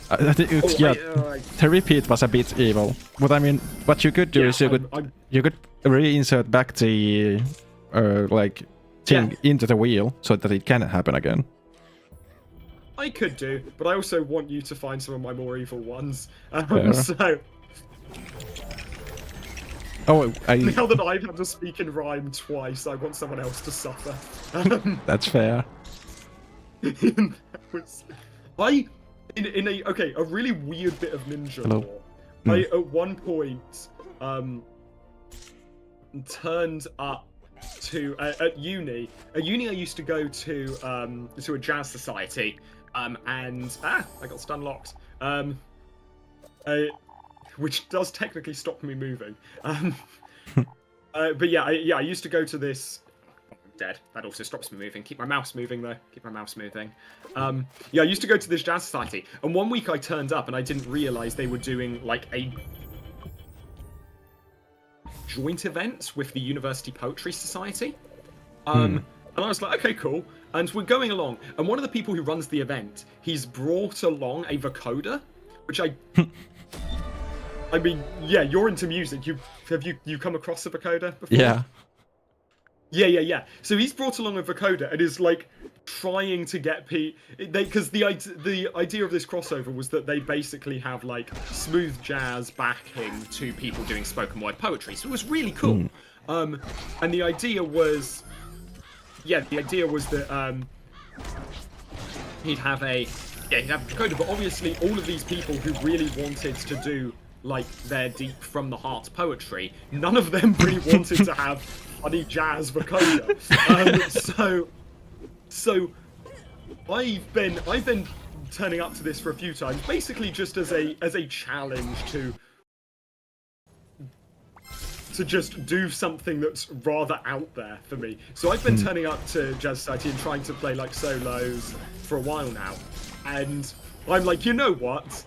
I think the repeat was a bit evil. But I mean, what you could do is you could reinsert back the thing into the wheel so that it can happen again. I could do, but I also want you to find some of my more evil ones. So. Oh, now that I've had to speak in rhyme twice, I want someone else to suffer. That's fair. that was in a really weird bit of ninja Hello. lore. I at one point turned up to at uni. At uni, I used to go to a jazz society, and I got stun locked. Which does technically stop me moving. But yeah, I used to go to this. Dead. That also stops me moving. Keep my mouse moving though. Keep my mouse moving. Yeah, I used to go to this jazz society, and one week I turned up and I didn't realize they were doing like a joint event with the University Poetry Society. And I was like, okay, cool. And we're going along, and one of the people who runs the event, he's brought along a vocoder, which I mean, yeah, you're into music. Have you come across a vocoder before? Yeah. Yeah. So he's brought along a vocoder and is like trying to get because the idea of this crossover was that they basically have like smooth jazz backing to people doing spoken word poetry. So it was really cool. And the idea was that he'd have a vocoder, but obviously all of these people who really wanted to do like their deep from the heart poetry, none of them really wanted to have funny jazz vocoder. So I've been turning up to this for a few times, basically just as a challenge to just do something that's rather out there for me. So I've been turning up to Jazz Society and trying to play like solos for a while now, and I'm like, you know what?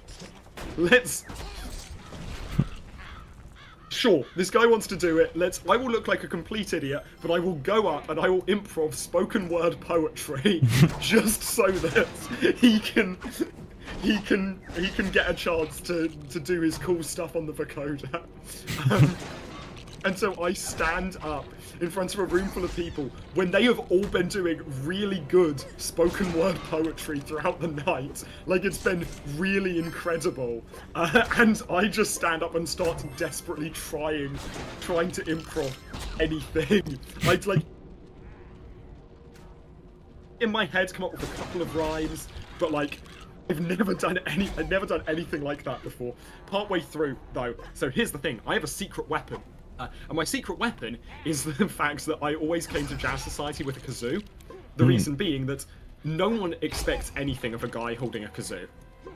Sure, this guy wants to do it. I will look like a complete idiot, but I will go up and I will improv spoken word poetry just so that he can get a chance to do his cool stuff on the vocoder. And so I stand up in front of a room full of people when they have all been doing really good spoken word poetry throughout the night. Like, it's been really incredible. And I just stand up and start desperately trying to improv anything. I'd like in my head come up with a couple of rhymes, but like I've never done anything like that before. Partway through though, so here's the thing, I have a secret weapon. And my secret weapon is the fact that I always came to Jazz Society with a kazoo. The reason being that no one expects anything of a guy holding a kazoo.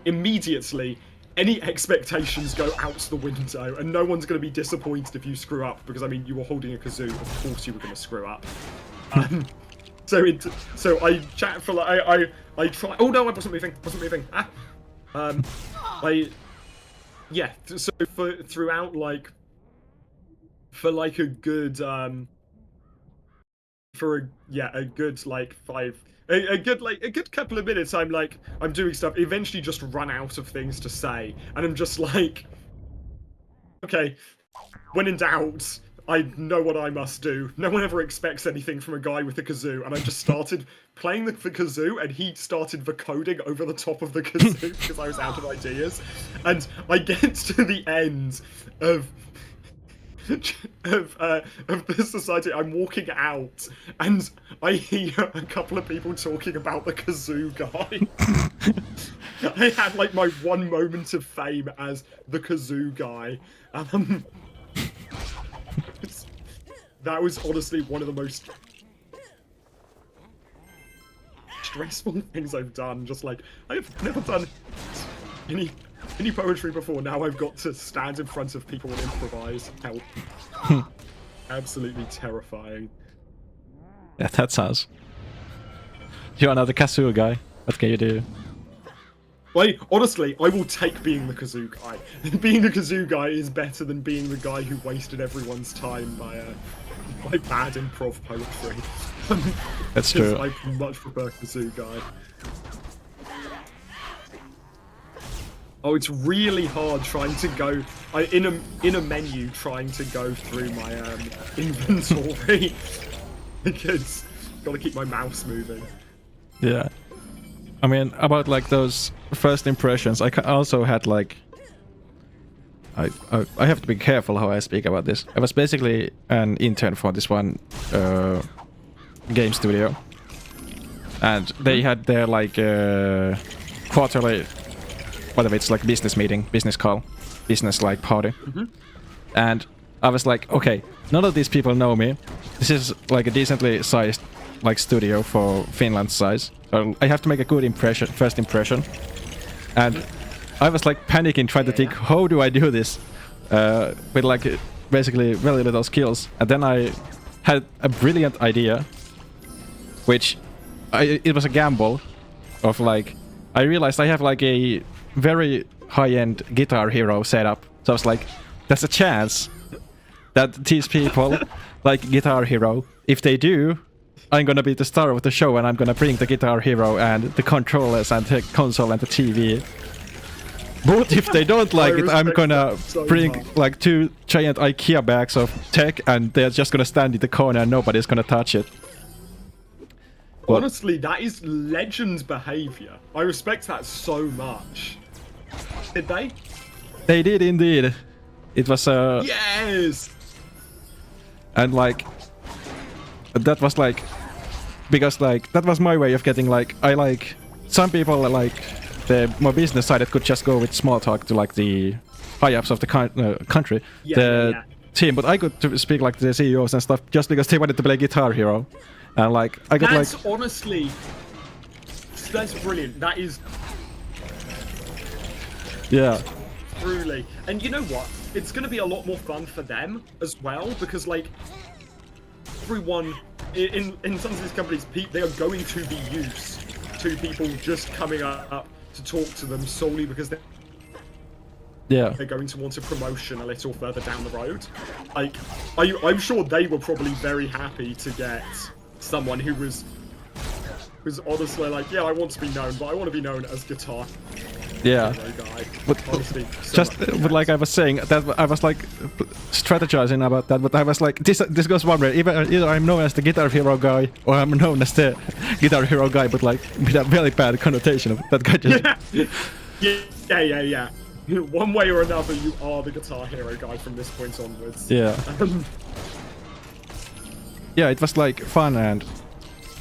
Immediately, any expectations go out the window, and no one's going to be disappointed if you screw up, because, I mean, you were holding a kazoo, of course you were going to screw up. So I chat for like, I try, oh no, I wasn't moving. So throughout like, for like a good a good couple of minutes, I'm doing stuff, eventually just run out of things to say, and I'm just like, okay, when in doubt, I know what I must do. No one ever expects anything from a guy with a kazoo, and I just started playing the kazoo, and he started vocoding over the top of the kazoo because I was out of ideas. And I get to the end of this society, I'm walking out, and I hear a couple of people talking about the kazoo guy. I had like my one moment of fame as the kazoo guy. That was honestly one of the most stressful things I've done. Just like, I've never done any poetry before. Now I've got to stand in front of people and improvise. Help. Absolutely terrifying. Yeah, that sounds. You are now the kazoo guy. What can you do? Like, honestly, I will take being the kazoo guy. Being the kazoo guy is better than being the guy who wasted everyone's time by bad improv poetry. That's true. I much prefer kazoo guy. Oh, it's really hard trying to go in a menu, trying to go through my inventory because gotta keep my mouse moving. Yeah, I mean, about like those first impressions, I also had like, I have to be careful how I speak about this. I was basically an intern for this one game studio, and they had their like quarterly, whatever it's like business meeting, business call, business like party, and I was like, okay, none of these people know me. This is like a decently sized like studio for Finland's size, so I have to make a good impression, first impression, and I was like panicking, trying to think, how do I do this with like basically very little skills, and then I had a brilliant idea, which it was a gamble of like, I realized I have like a very high-end Guitar Hero setup, so I was like, there's a chance that these people like Guitar Hero. If they do, I'm gonna be the star of the show, and I'm gonna bring the Guitar Hero and the controllers and the console and the TV. But if they don't like it, I'm gonna bring like 2 giant IKEA bags of tech, and they're just gonna stand in the corner and nobody's gonna touch it. But honestly, that is Legends behavior. I respect that so much. Did they? they did indeed. It was Yes! and like that was like, because like that was my way of getting like, I like some people like the more business side that could just go with small talk to like the high ups of the country, team, but I could speak like to the CEOs and stuff just because they wanted to play Guitar Hero, and like I got That's like honestly, that's brilliant. That is yeah. truly, and you know what? It's going to be a lot more fun for them as well, because like everyone in some of these companies, they are going to be used to people just coming up to talk to them solely because they're going to want a promotion a little further down the road. Like, I'm sure they were probably very happy to get someone who was honestly like, yeah, I want to be known, but I want to be known as Guitar Yeah, guy. but Honestly, so just but like I was saying, that I was like strategizing about that, but I was like, this goes one way. Either I'm known as the Guitar Hero guy, or I'm known as the Guitar Hero guy, but like with a very bad connotation of that guy. Just yeah. One way or another, you are the Guitar Hero guy from this point onwards. Yeah. Yeah, it was like fun, and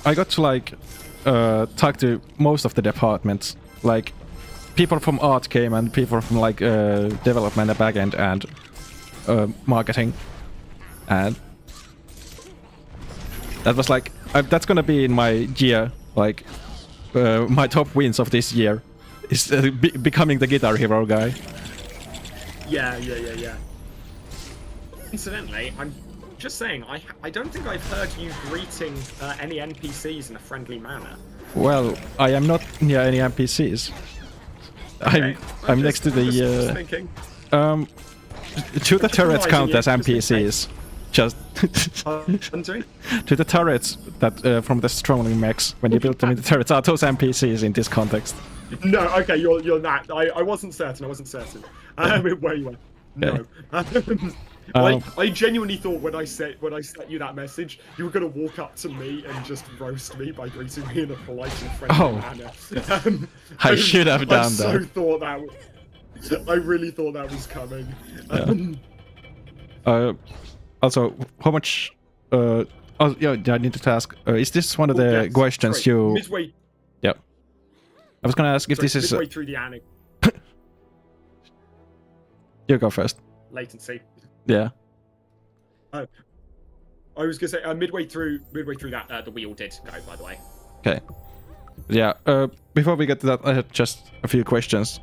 I got to like talk to most of the departments, like. People from art came, and people from like development and backend and marketing, and that was like that's gonna be in my year, like my top wins of this year is becoming the Guitar Hero guy. Yeah. Incidentally, I'm just saying, I don't think I've heard you greeting any NPCs in a friendly manner. Well, I am not near any NPCs. Okay. I'm next to the just thinking. to the turrets count as NPCs. Just to the turrets that from the strongly mechs, when you build them in the turrets, are those NPCs in this context? No, okay, you're not. I wasn't certain. Where you went. No. I genuinely thought when I sent you that message, you were gonna walk up to me and just roast me by greeting me in a polite and friendly manner. I should have done that. I really thought that was coming. Also, how much? I need to ask. Is this one of the questions you? Midway. Yeah. I was gonna ask if this is. Midway through the annex. You go first. Latency. Yeah. I was gonna say midway through that the wheel did go, by the way. Okay. Yeah. Before we get to that, I had just a few questions.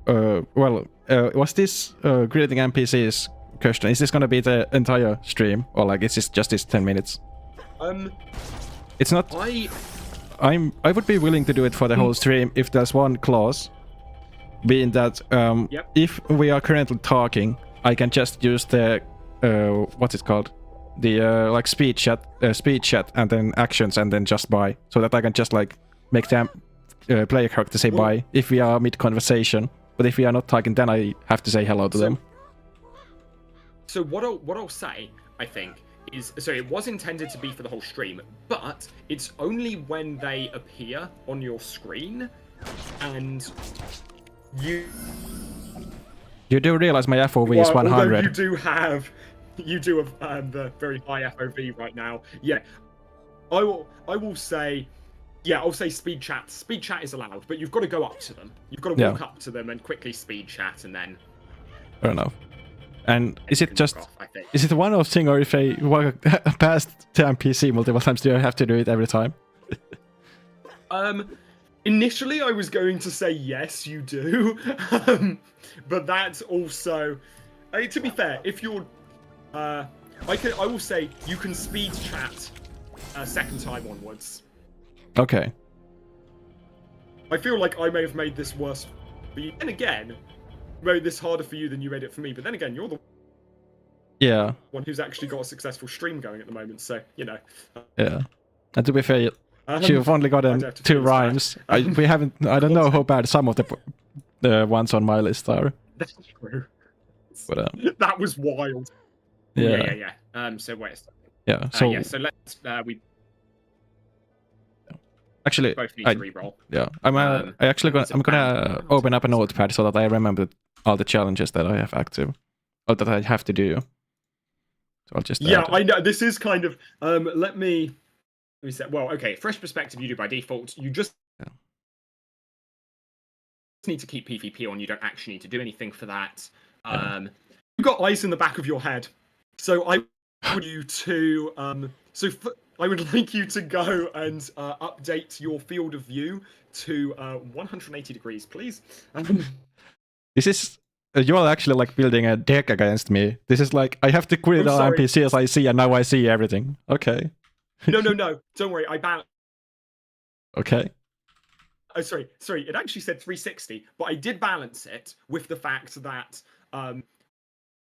Was this greeting NPCs question? Is this gonna be the entire stream, or like is this just this 10 minutes? It's not. I would be willing to do it for the whole stream if there's one clause, being that if we are currently talking, I can just use the what's it called, the like speed chat, and then actions, and then just bye, so that I can just like make them player character say bye if we are mid conversation. But if we are not talking, then I have to say hello to them. So what I'll say, I think, is so it was intended to be for the whole stream, but it's only when they appear on your screen, and you do realize my FOV is 100. You do have the very high FOV right now. Yeah, I will say Yeah, I'll say speed chat. Speed chat is allowed, but you've got to go up to them. You've got to walk up to them and quickly speed chat, and then. Fair enough. And is you it can just knock off, I think. is it a one-off thing, or if I walk past the NPC multiple times, do I have to do it every time? Initially, I was going to say yes, you do, but that's also. To be fair, if you're, I will say you can speed chat second time onwards. Okay. I feel like I may have made this worse for you. And again, made this harder for you than you made it for me. But then again, you're the one who's actually got a successful stream going at the moment. So, you know. Yeah. And to be fair, you've only gotten 2 rhymes. We haven't. I don't know how bad some of the ones on my list are. That's true. But, that was wild. Yeah. So wait a second. Yeah. So so let's we actually both need to re-roll. Yeah. I'm gonna open up a notepad so that I remember all the challenges that I have active, or that I have to do. So I'll just I know this is kind of let me say, well, okay, fresh perspective you do by default. You just need to keep PvP on. You don't actually need to do anything for that. You've got eyes in the back of your head, so I want you to I would like you to go and update your field of view to 180 degrees, please. This is you're actually like building a deck against me. This is like I have to quit all NPCs I see, and now I see everything. Okay. No. Don't worry. I balanced. Okay. Oh, sorry. It actually said 360, but I did balance it with the fact that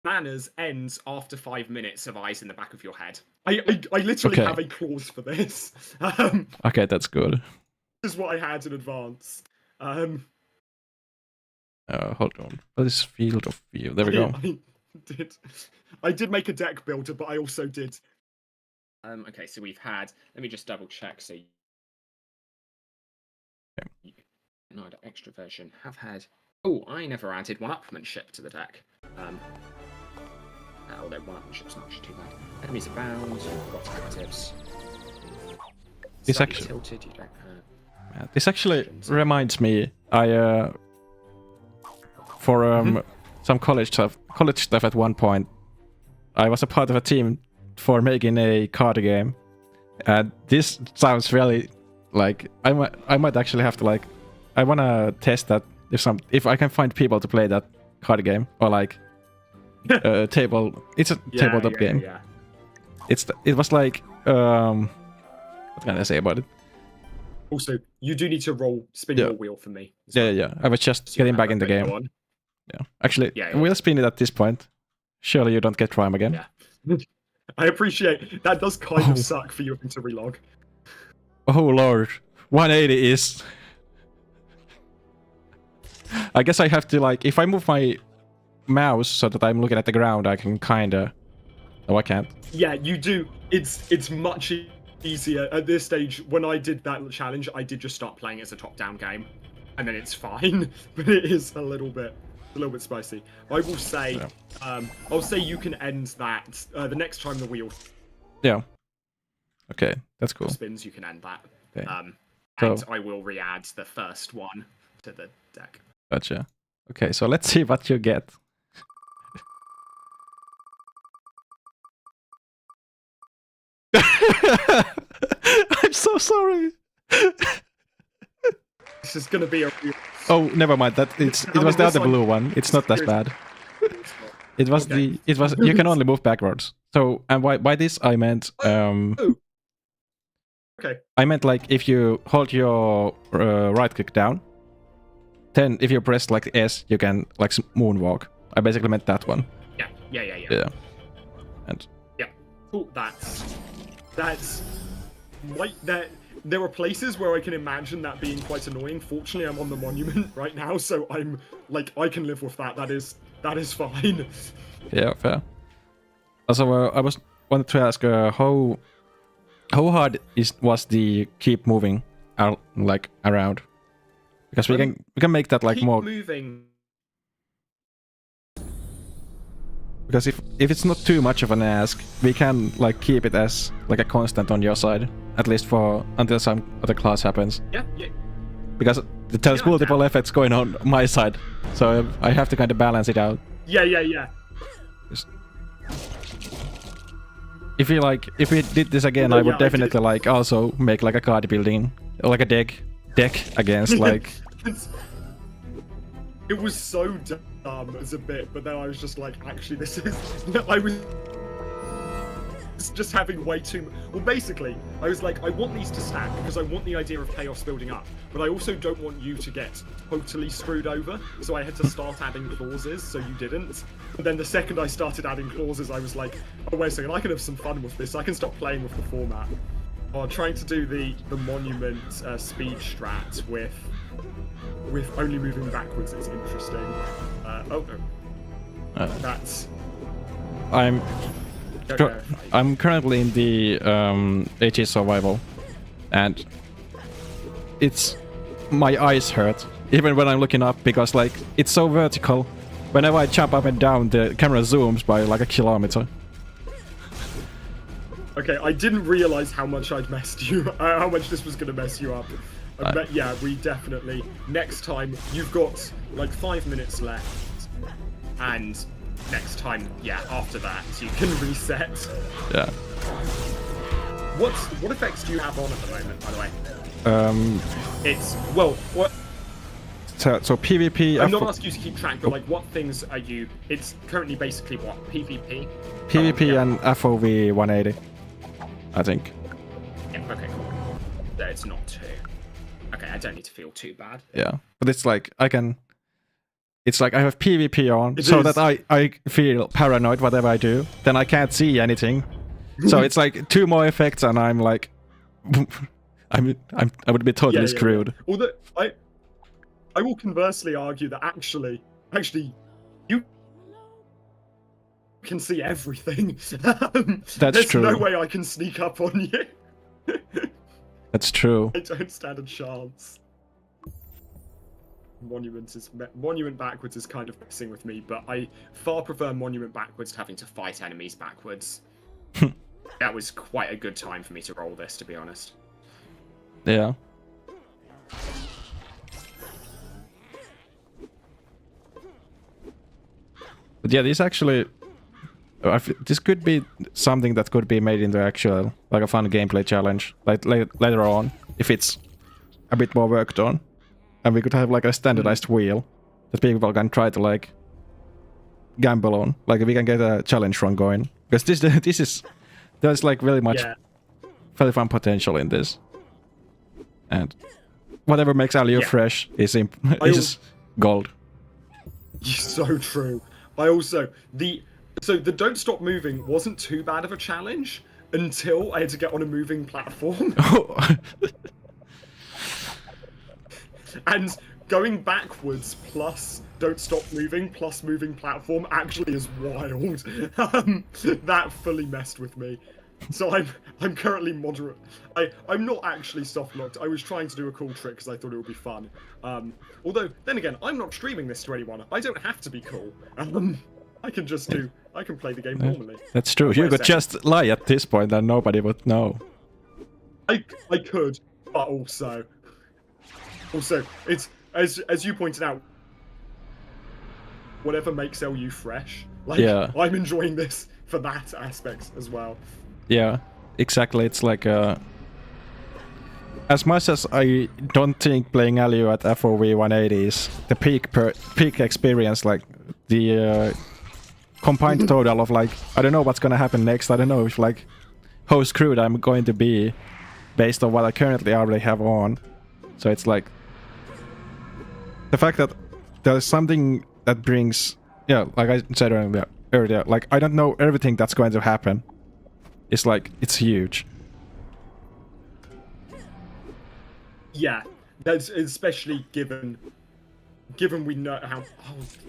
manners ends after 5 minutes of eyes in the back of your head. I literally have a clause for this. Okay, that's good. This is what I had in advance. Hold on. What is field of view? There we go. I did make a deck builder, but I also did. Okay, so we've had. Let me just double check. So, no, extroversion have had. Oh, I never added one-upmanship to the deck. Although one-upmanship's not actually too bad. Enemies abound. Got actives. It's actually tilted. You don't have. This actually reminds me. For some college stuff at one point, I was a part of a team for making a card game, and this sounds really like I might actually have to like I wanna test that if I can find people to play that card game, or like table. It's a tabletop game. Yeah. It was like what can I say about it? Also, you do need to spin your wheel for me. Yeah. I was just getting back in the game. Yeah. Actually, we'll spin it at this point. Surely you don't get Prime again. Yeah. I appreciate that. Does kind of suck for you having to relog. Oh lord, 180 is. I guess I have to like if I move my mouse so that I'm looking at the ground, I can kinda. No, I can't. Yeah, you do. It's much easier at this stage. When I did that challenge, I did just start playing as a top-down game, and then it's fine. But it is a little bit spicy. I will say, I'll say you can end that the next time the wheel. Yeah. Okay, that's cool. Spins, you can end that. Okay. And I will re-add the first one to the deck. Gotcha. Okay, so let's see what you get. I'm so sorry. This is gonna be a. Oh, never mind. It was the other blue one. It's not that bad. It was you can only move backwards. So and by this I meant Okay. I meant like if you hold your right click down, then if you press like S, you can like moonwalk. I basically meant that one. Yeah. And cool. That's right. There are places where I can imagine that being quite annoying. Fortunately, I'm on the monument right now, so I'm like I can live with that. That is fine. Yeah, fair. Also, I wanted to ask how hard was the keep moving like around, because we can make that like keep more moving. Because if it's not too much of an ask, we can like keep it as like a constant on your side, at least for until some other class happens. Yeah, yeah. Because there's Yeah, multiple effects going on my side, so I have to kind of balance it out. Yeah. If we did this again, I would definitely like also make like a card building, like a deck against like. It was so dumb as a bit, but then I was just like, actually, this is. I was just having way too much. Well, basically, I was like, I want these to stack because I want the idea of chaos building up, but I also don't want you to get totally screwed over. So I had to start adding clauses, so you didn't. And then the second I started adding clauses, I was like, oh wait a second, I can have some fun with this. I can stop playing with the format. Trying to do the monument speed strat with only moving backwards is interesting. That's. I'm currently in the AG survival, and my eyes hurt even when I'm looking up because like it's so vertical. Whenever I jump up and down, the camera zooms by like a kilometer. Okay, I didn't realize how much I'd messed you. How much this was gonna mess you up. But yeah, we definitely. Next time, you've got like 5 minutes left, and next time, yeah, after that, you can reset. Yeah. What effects do you have on at the moment, by the way? It's well, what? So PvP. I'm not asking you to keep track, but like, what things are you? It's currently basically what PvP. PvP and FOV 180. I think. Yeah, okay, cool. No, it's not too. Okay, I don't need to feel too bad. Yeah, but it's like it's like I have PvP on that I feel paranoid whatever I do. Then I can't see anything. So it's like 2 more effects, and I'm like, I would be totally screwed. Yeah. Although I will conversely argue that actually you can see everything. That's true. There's no way I can sneak up on you. That's true. I don't stand a chance. Monument backwards is kind of messing with me, but I far prefer monument backwards to having to fight enemies backwards. That was quite a good time for me to roll this, to be honest. Yeah. But yeah, this actually, this could be something that could be made into actual, like a fun gameplay challenge, like later on, if it's a bit more worked on, and we could have like a standardized wheel that people can try to like gamble on. Like we can get a challenge run going, because there's like very much very fun potential in this, and whatever makes Alio fresh is gold. So true. The don't stop moving wasn't too bad of a challenge until I had to get on a moving platform. And going backwards plus don't stop moving plus moving platform actually is wild. That fully messed with me. So I'm currently moderate. I'm not actually soft locked. I was trying to do a cool trick because I thought it would be fun. Although then again, I'm not streaming this to anyone. I don't have to be cool. I can just I can play the game normally. That's true. You could just lie at this point and nobody would know. I could, but also it's as you pointed out, whatever makes LU fresh. Like I'm enjoying this for that aspect as well. Yeah, exactly. It's like as much as I don't think playing LU at FOV 180 is the peak experience, like the combined total of like, I don't know what's gonna happen next. I don't know if like how screwed I'm going to be based on what I currently already have on. So it's like the fact that there's something that brings, like I said earlier, like I don't know everything that's going to happen. It's like, it's huge. Yeah, that's especially given we know how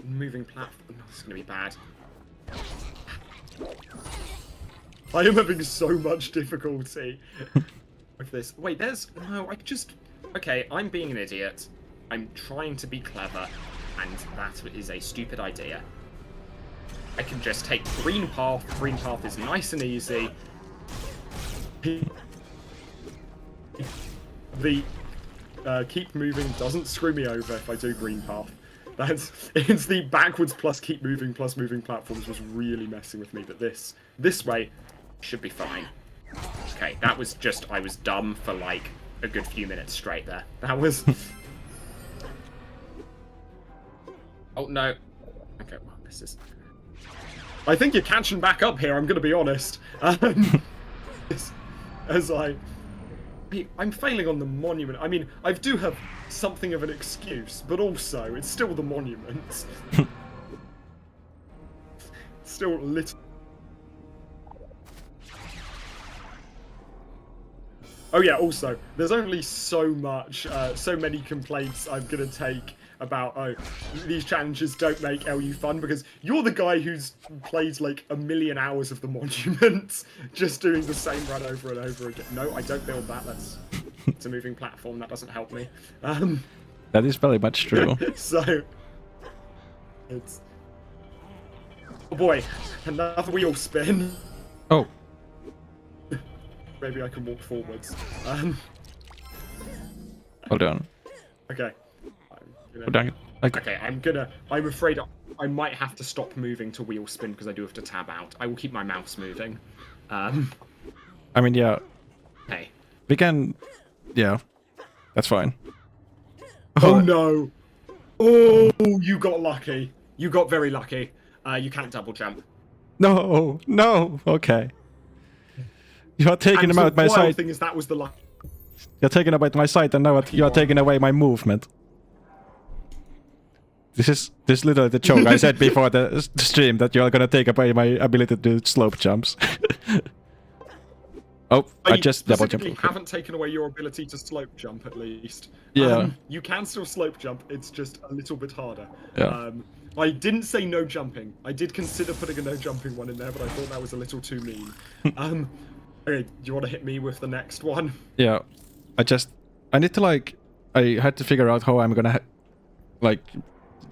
moving platform. This is gonna be bad. I am having so much difficulty with this. Wait, okay, I'm being an idiot. I'm trying to be clever, and that is a stupid idea. I can just take green path. Green path is nice and easy. The keep moving doesn't screw me over if I do green path. It's the backwards plus keep moving plus moving platforms was really messing with me, but this way should be fine. Okay, that was just, I was dumb for like a good few minutes straight there. That was... Oh no. Okay, well, this is... I think you're catching back up here, I'm gonna be honest. As I'm failing on the monument. I mean, I do have something of an excuse, but also, it's still the monument. Still little... Oh yeah, also, there's only so many complaints I'm gonna take about, oh, these challenges don't make LU fun, because you're the guy who's played like a million hours of the monument, just doing the same run over and over again. No, I don't build that, it's a moving platform, that doesn't help me. That is very much true. So, it's... Oh boy, another wheel spin. Oh. Maybe I can walk forwards. Hold on. Okay. Hold on. Okay, I'm afraid I might have to stop moving to wheel spin because I do have to tab out. I will keep my mouse moving. I mean, yeah. Hey. We can... Yeah. That's fine. Oh no! Oh, you got lucky. You got very lucky. You can't double jump. No! No! Okay. You are taking him out my sight. The thing is, that was the luck. You're taking away my sight, and now you are taking away my movement. This is literally the joke I said before the stream, that you are gonna take away my ability to do slope jumps. Oh, I just double jumped. You haven't taken away your ability to slope jump, at least. Yeah. You can still slope jump, it's just a little bit harder. Yeah. I didn't say no jumping. I did consider putting a no jumping one in there, but I thought that was a little too mean. Okay, do you want to hit me with the next one? Yeah. I need to like... I had to figure out how I'm gonna like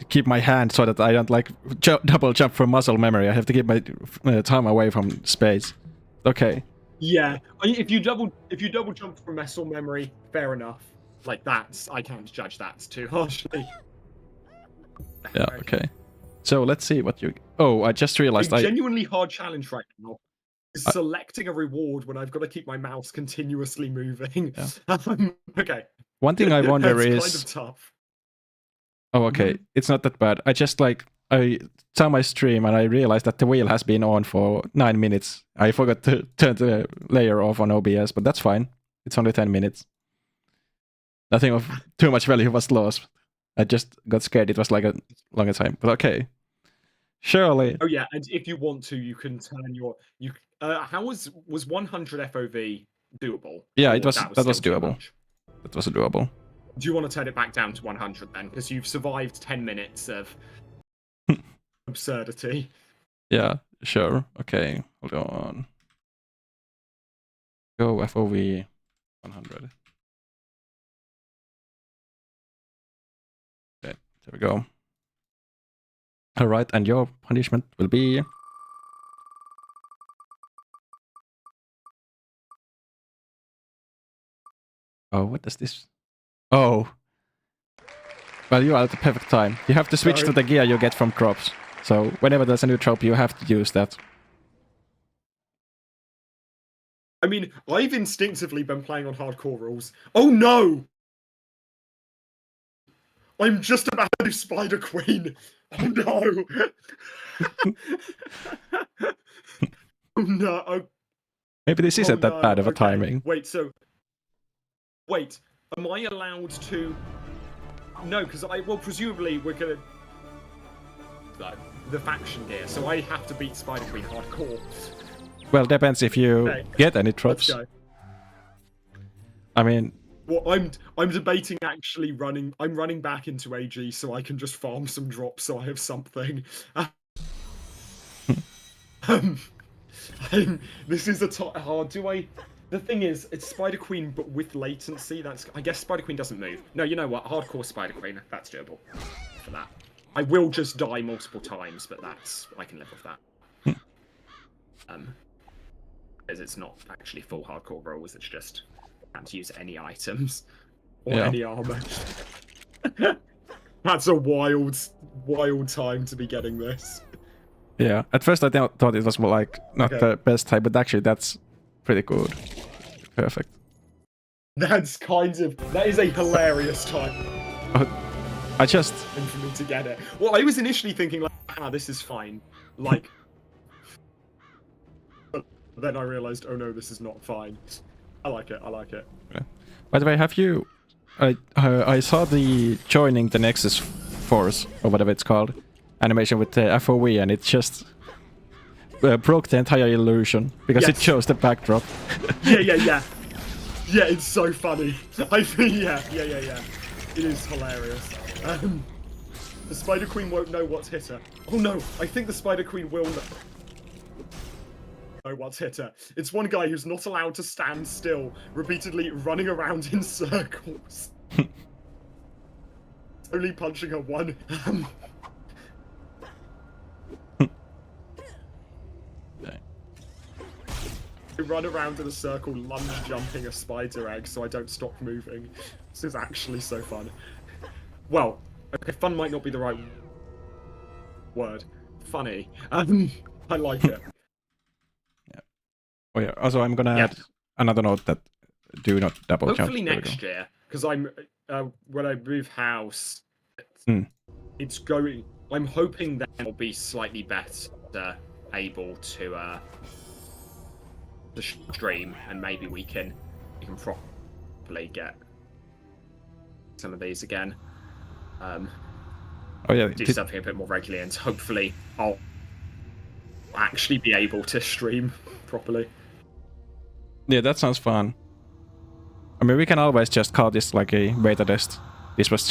keep my hand so that I don't like double jump from muscle memory. I have to keep my time away from space. Okay. Yeah, if you double jump from muscle memory, fair enough. Like I can't judge that too harshly. Yeah. Okay. So let's see what you... Oh, I just realized a genuinely hard challenge right now is selecting a reward when I've got to keep my mouse continuously moving. Yeah. Okay. One thing I wonder is... kind of tough. Oh, okay. It's not that bad. I just like... I saw my stream and I realized that the wheel has been on for 9 minutes. I forgot to turn the layer off on OBS, but that's fine. It's only 10 minutes. Nothing of too much value was lost. I just got scared it was like a longer time. But okay. Surely. Oh yeah, and if you want to, you can turn your... how was 100 FOV doable? Yeah, that was doable. That was doable. Do you want to turn it back down to 100 then? Because you've survived 10 minutes of absurdity. Yeah, sure. Okay, hold on. Go FOV 100. Okay, there we go. Alright, and your punishment will be... Oh, what is this? Oh. Well, you are at the perfect time. You have to switch to the gear you get from drops. So whenever there's a new drop, you have to use that. I mean, I've instinctively been playing on hardcore rules. Oh no! I'm just about to do Spider Queen. Oh no! Oh no! Oh. Maybe this isn't that bad of a timing. Wait, am I allowed to... No, because well, presumably we're gonna... the faction gear, so I have to beat Spider Queen hardcore. Well, depends if you get any drops. Let's go. I mean... Well, I'm debating actually running... I'm running back into AG so I can just farm some drops so I have something. This is hard. Do I... The thing is, it's Spider Queen, but with latency. I guess Spider Queen doesn't move. No, you know what? Hardcore Spider Queen. That's doable. For that. I will just die multiple times, but I can live with that. Because it's not actually full hardcore rules, it's just can't use any items or any armor. That's a wild time to be getting this. Yeah, at first I thought it was more like not the best type, but actually that's pretty good. Perfect. That is a hilarious time. I just for me to get it. Well, I was initially thinking like, this is fine. Like, but then I realized, oh no, this is not fine. I like it. Yeah. By the way, have you? I saw the joining the Nexus Force or whatever it's called animation with the FOV, and it just broke the entire illusion because it shows the backdrop. Yeah, it's so funny. I think, yeah. It is hilarious. The Spider Queen won't know what's hit her. Oh no, I think the Spider Queen will know what's hit her. It's one guy who's not allowed to stand still, repeatedly running around in circles. Only punching her one. I run around in a circle, lunge jumping a spider egg so I don't stop moving. This is actually so fun. Well, okay, fun might not be the right word. Funny. I like it. Yeah. Oh yeah. Also, I'm gonna add another note that do not double jump. Hopefully next year, because I'm when I move house, it's going. I'm hoping that I'll be slightly better able to stream, and maybe we can properly get some of these again. Oh yeah, do something a bit more regularly, and hopefully I'll actually be able to stream properly. Yeah, that sounds fun. I mean, we can always just call this like a beta test. This was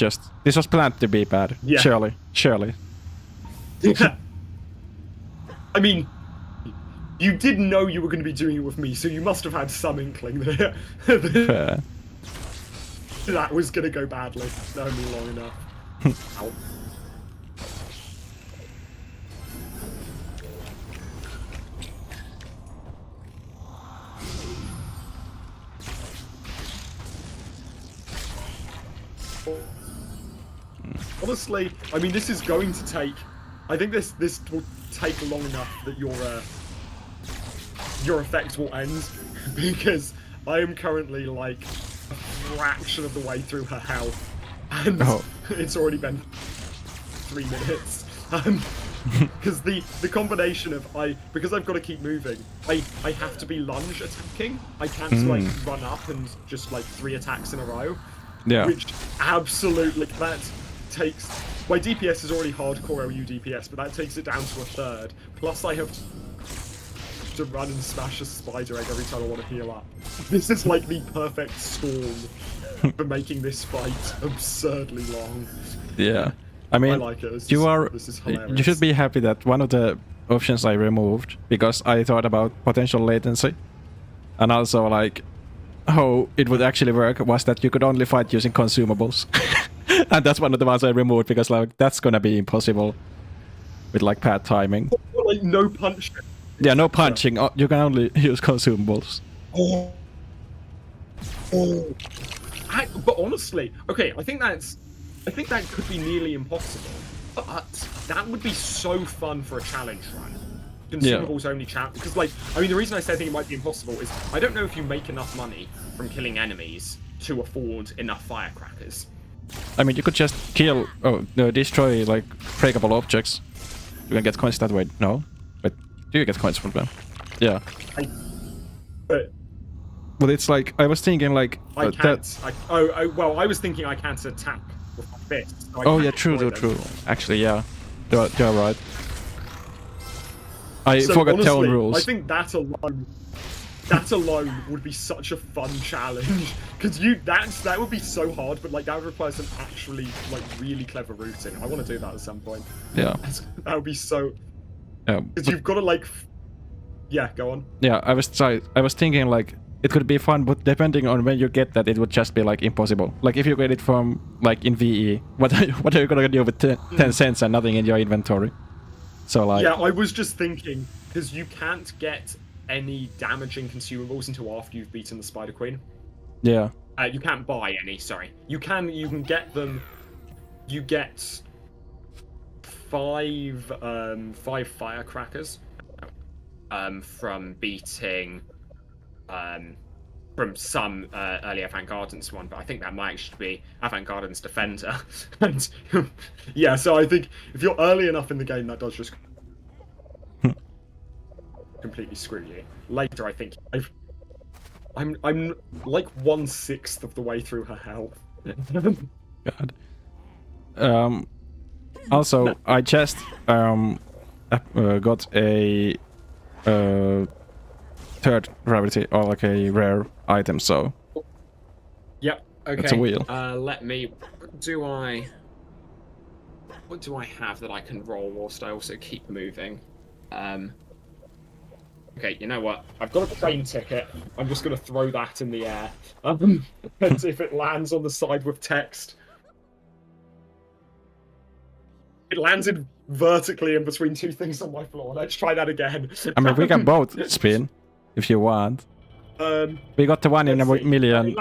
planned to be bad. Yeah. Surely. I mean, you did know you were going to be doing it with me, so you must have had some inkling that that was going to go badly. Known me long enough. Ow. Honestly, I mean, this is going to take. I think this will take long enough that your effect will end, because I am currently like a fraction of the way through her health, and it's already been 3 minutes. Because the combination of because I've got to keep moving, I have to be lunge attacking. I can't like run up and just like 3 attacks in a row. Yeah. Which absolutely that takes. My DPS is already hardcore LU DPS, but that takes it down to a third. Plus I have to run and smash a spider egg every time I want to heal up. This is like the perfect storm for making this fight absurdly long. Yeah. I mean, I like it. This is hilarious. You should be happy that one of the options I removed, because I thought about potential latency, and also like how it would actually work, was that you could only fight using consumables. And that's one of the ones I removed, because like that's gonna be impossible with like bad timing. Like no punching. Yeah, no punching. You can only use consumables. But honestly, okay, I think that could be nearly impossible. But that would be so fun for a challenge run. Consumables only challenge, because like, I mean, the reason I say I think it might be impossible is I don't know if you make enough money from killing enemies to afford enough firecrackers. I mean, you could just destroy like breakable objects. You can get coins that way. No, but do you get coins from them? Yeah. But it's like I was thinking like I can't. Well, I was thinking I can't attack with my fists. So yeah, true. Actually, yeah, you're right. I forgot honestly, town rules. I think that alone would be such a fun challenge, because that would be so hard, but like that would require some actually like really clever routing. I want to do that at some point. Yeah, that would be so. Yeah, because you've got to like. Yeah, go on. Yeah, I was thinking like it could be fun, but depending on when you get that, it would just be like impossible. Like if you get it from like in VE, what are you gonna do with 10 cents and nothing in your inventory? So like Yeah, I was just thinking because you can't get any damaging consumables until after you've beaten the Spider Queen. yeah. You can't buy any. Sorry, you can get them. You get five firecrackers from beating from some early Avant-Garden's one, but I think that might actually be Avant-Garden's Defender. And yeah, so I think if you're early enough in the game, that does just completely screw you. Later, I think I'm like 1/6 of the way through her health. God. Also, I just got a third rarity or like a rare item, so Yep. Okay. it's a wheel. Let me. What do I have that I can roll whilst I also keep moving? Okay, you know what? I've got a train ticket. I'm just gonna throw that in the air. And if it lands on the side with text, it landed vertically in between two things on my floor. Let's try that again. I mean, we can both spin if you want. We got the one in a Let's see. million. It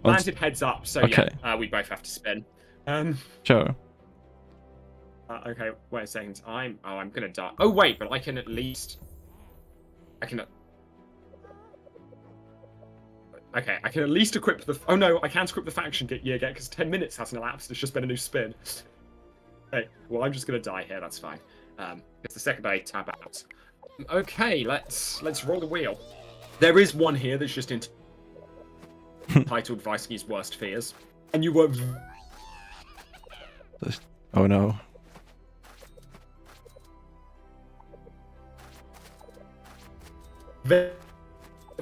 landed heads up, so Okay. yeah, we both have to spin. Sure. Okay, wait a second. I'm gonna die. Oh wait, but I can at least. Okay, I can at least equip the. Oh no, I can't equip the faction gear yet because 10 minutes hasn't elapsed. It's just been a new spin. Okay, well I'm just gonna die here. That's fine. It's the second I tab out. Okay, let's roll the wheel. There is one here that's just entitled Vaiski's Worst Fears, and you were. Oh no.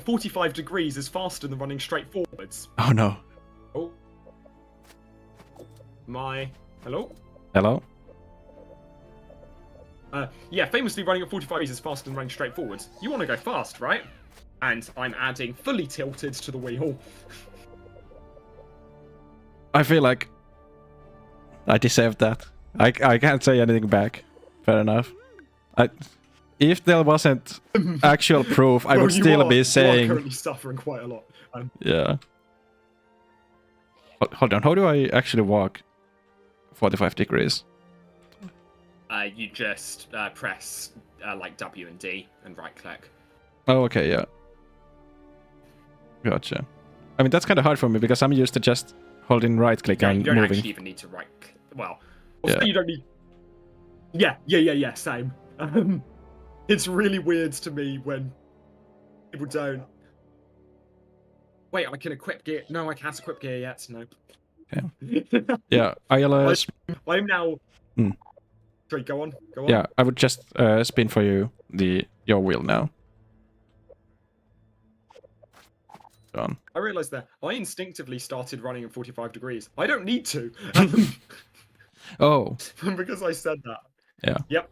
45 degrees is faster than running straight forwards. Oh no. Oh. Hello? Hello? Yeah, famously running at 45 degrees is faster than running straight forwards. You want to go fast, right? And I'm adding fully tilted to the wheel. I feel like I deserve that. I can't say anything back. Fair enough. If there wasn't actual proof, I would still be saying. You are currently suffering quite a lot. Yeah. Hold on. How do I actually walk 45 degrees? You just press like W and D and right click. Oh, okay, yeah. Gotcha. I mean, that's kind of hard for me because I'm used to just holding right click Yeah, and you don't moving. actually even need to right click. Well, also Yeah. you don't need. Yeah, same. It's really weird to me when people don't. Wait, I can equip gear. No, I can't equip gear yet. No. Yeah. Yeah, I'm now. Hmm. Sorry, go on. Yeah, I would just spin for you your wheel now. Go on. I realised that I instinctively started running at 45 degrees. I don't need to. Oh. Because I said that. Yeah. Yep.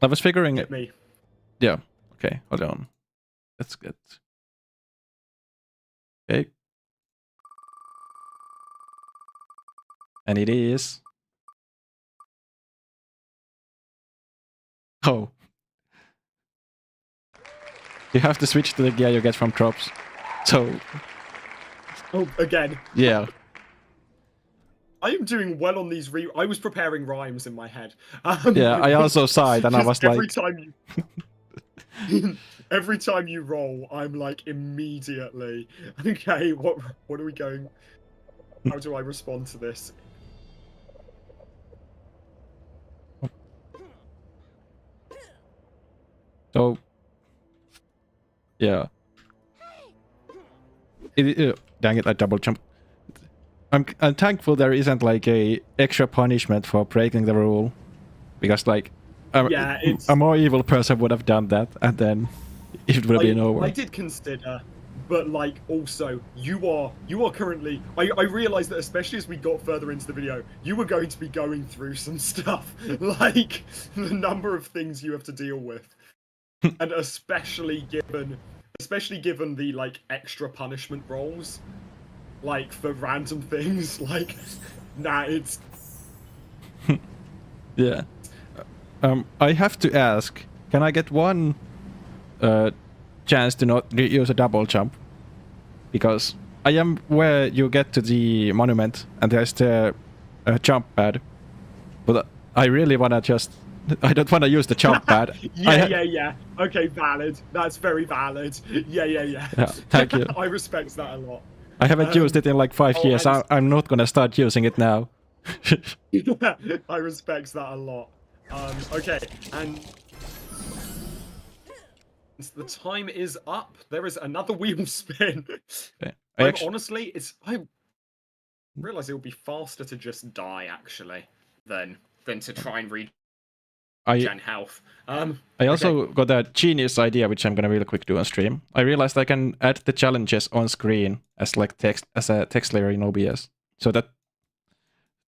I was figuring it. Me. Yeah. Okay, hold on. That's good. Okay. And it is. Oh. You have to switch to the gear you get from drops. So. Oh, again. Yeah. I am doing well on these I was preparing rhymes in my head. Yeah, I also saw it and I was every like... every time you roll, I'm like immediately, okay, what are we going? How do I respond to this? So, yeah. Dang it, I double jumped. I'm thankful there isn't like a extra punishment for breaking the rule. Because like, a more evil person would have done that and then it would have been over. I did consider, but like also, you are currently, I realized that especially as we got further into the video, you were going to be going through some stuff. Like, the number of things you have to deal with. And especially especially given the like extra punishment rolls, like for random things. Like, nah, it's Yeah. I have to ask, can I get one chance to not use a double jump? Because I am where you get to the monument and there's the jump pad. But I really wanna just... I don't wanna use the jump pad. yeah. Okay, valid. That's very valid. Yeah. Yeah, thank you. I respect that a lot. I haven't used it in like 5 oh, years. I'm not gonna start using it now. I respect that a lot. Okay, and the time is up. There is another wheel spin. Okay. Honestly, I realize it would be faster to just die actually than to try and regen health. I also got a genius idea, which I'm gonna really quick do on stream. I realized I can add the challenges on screen as like text, as a text layer in OBS, so that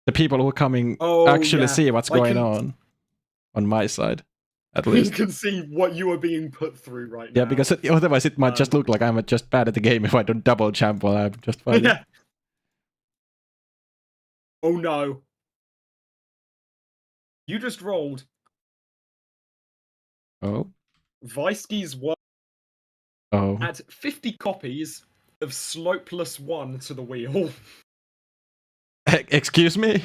the people who are coming actually see what's going on my side, at least. You can see what you are being put through right now. Yeah, because otherwise it might just look like I'm just bad at the game if I don't double jump while I'm just fighting. Yeah. Oh no. You just rolled Oh. Vaiski's work at 50 copies of Slopeless 1 to the wheel. Excuse me?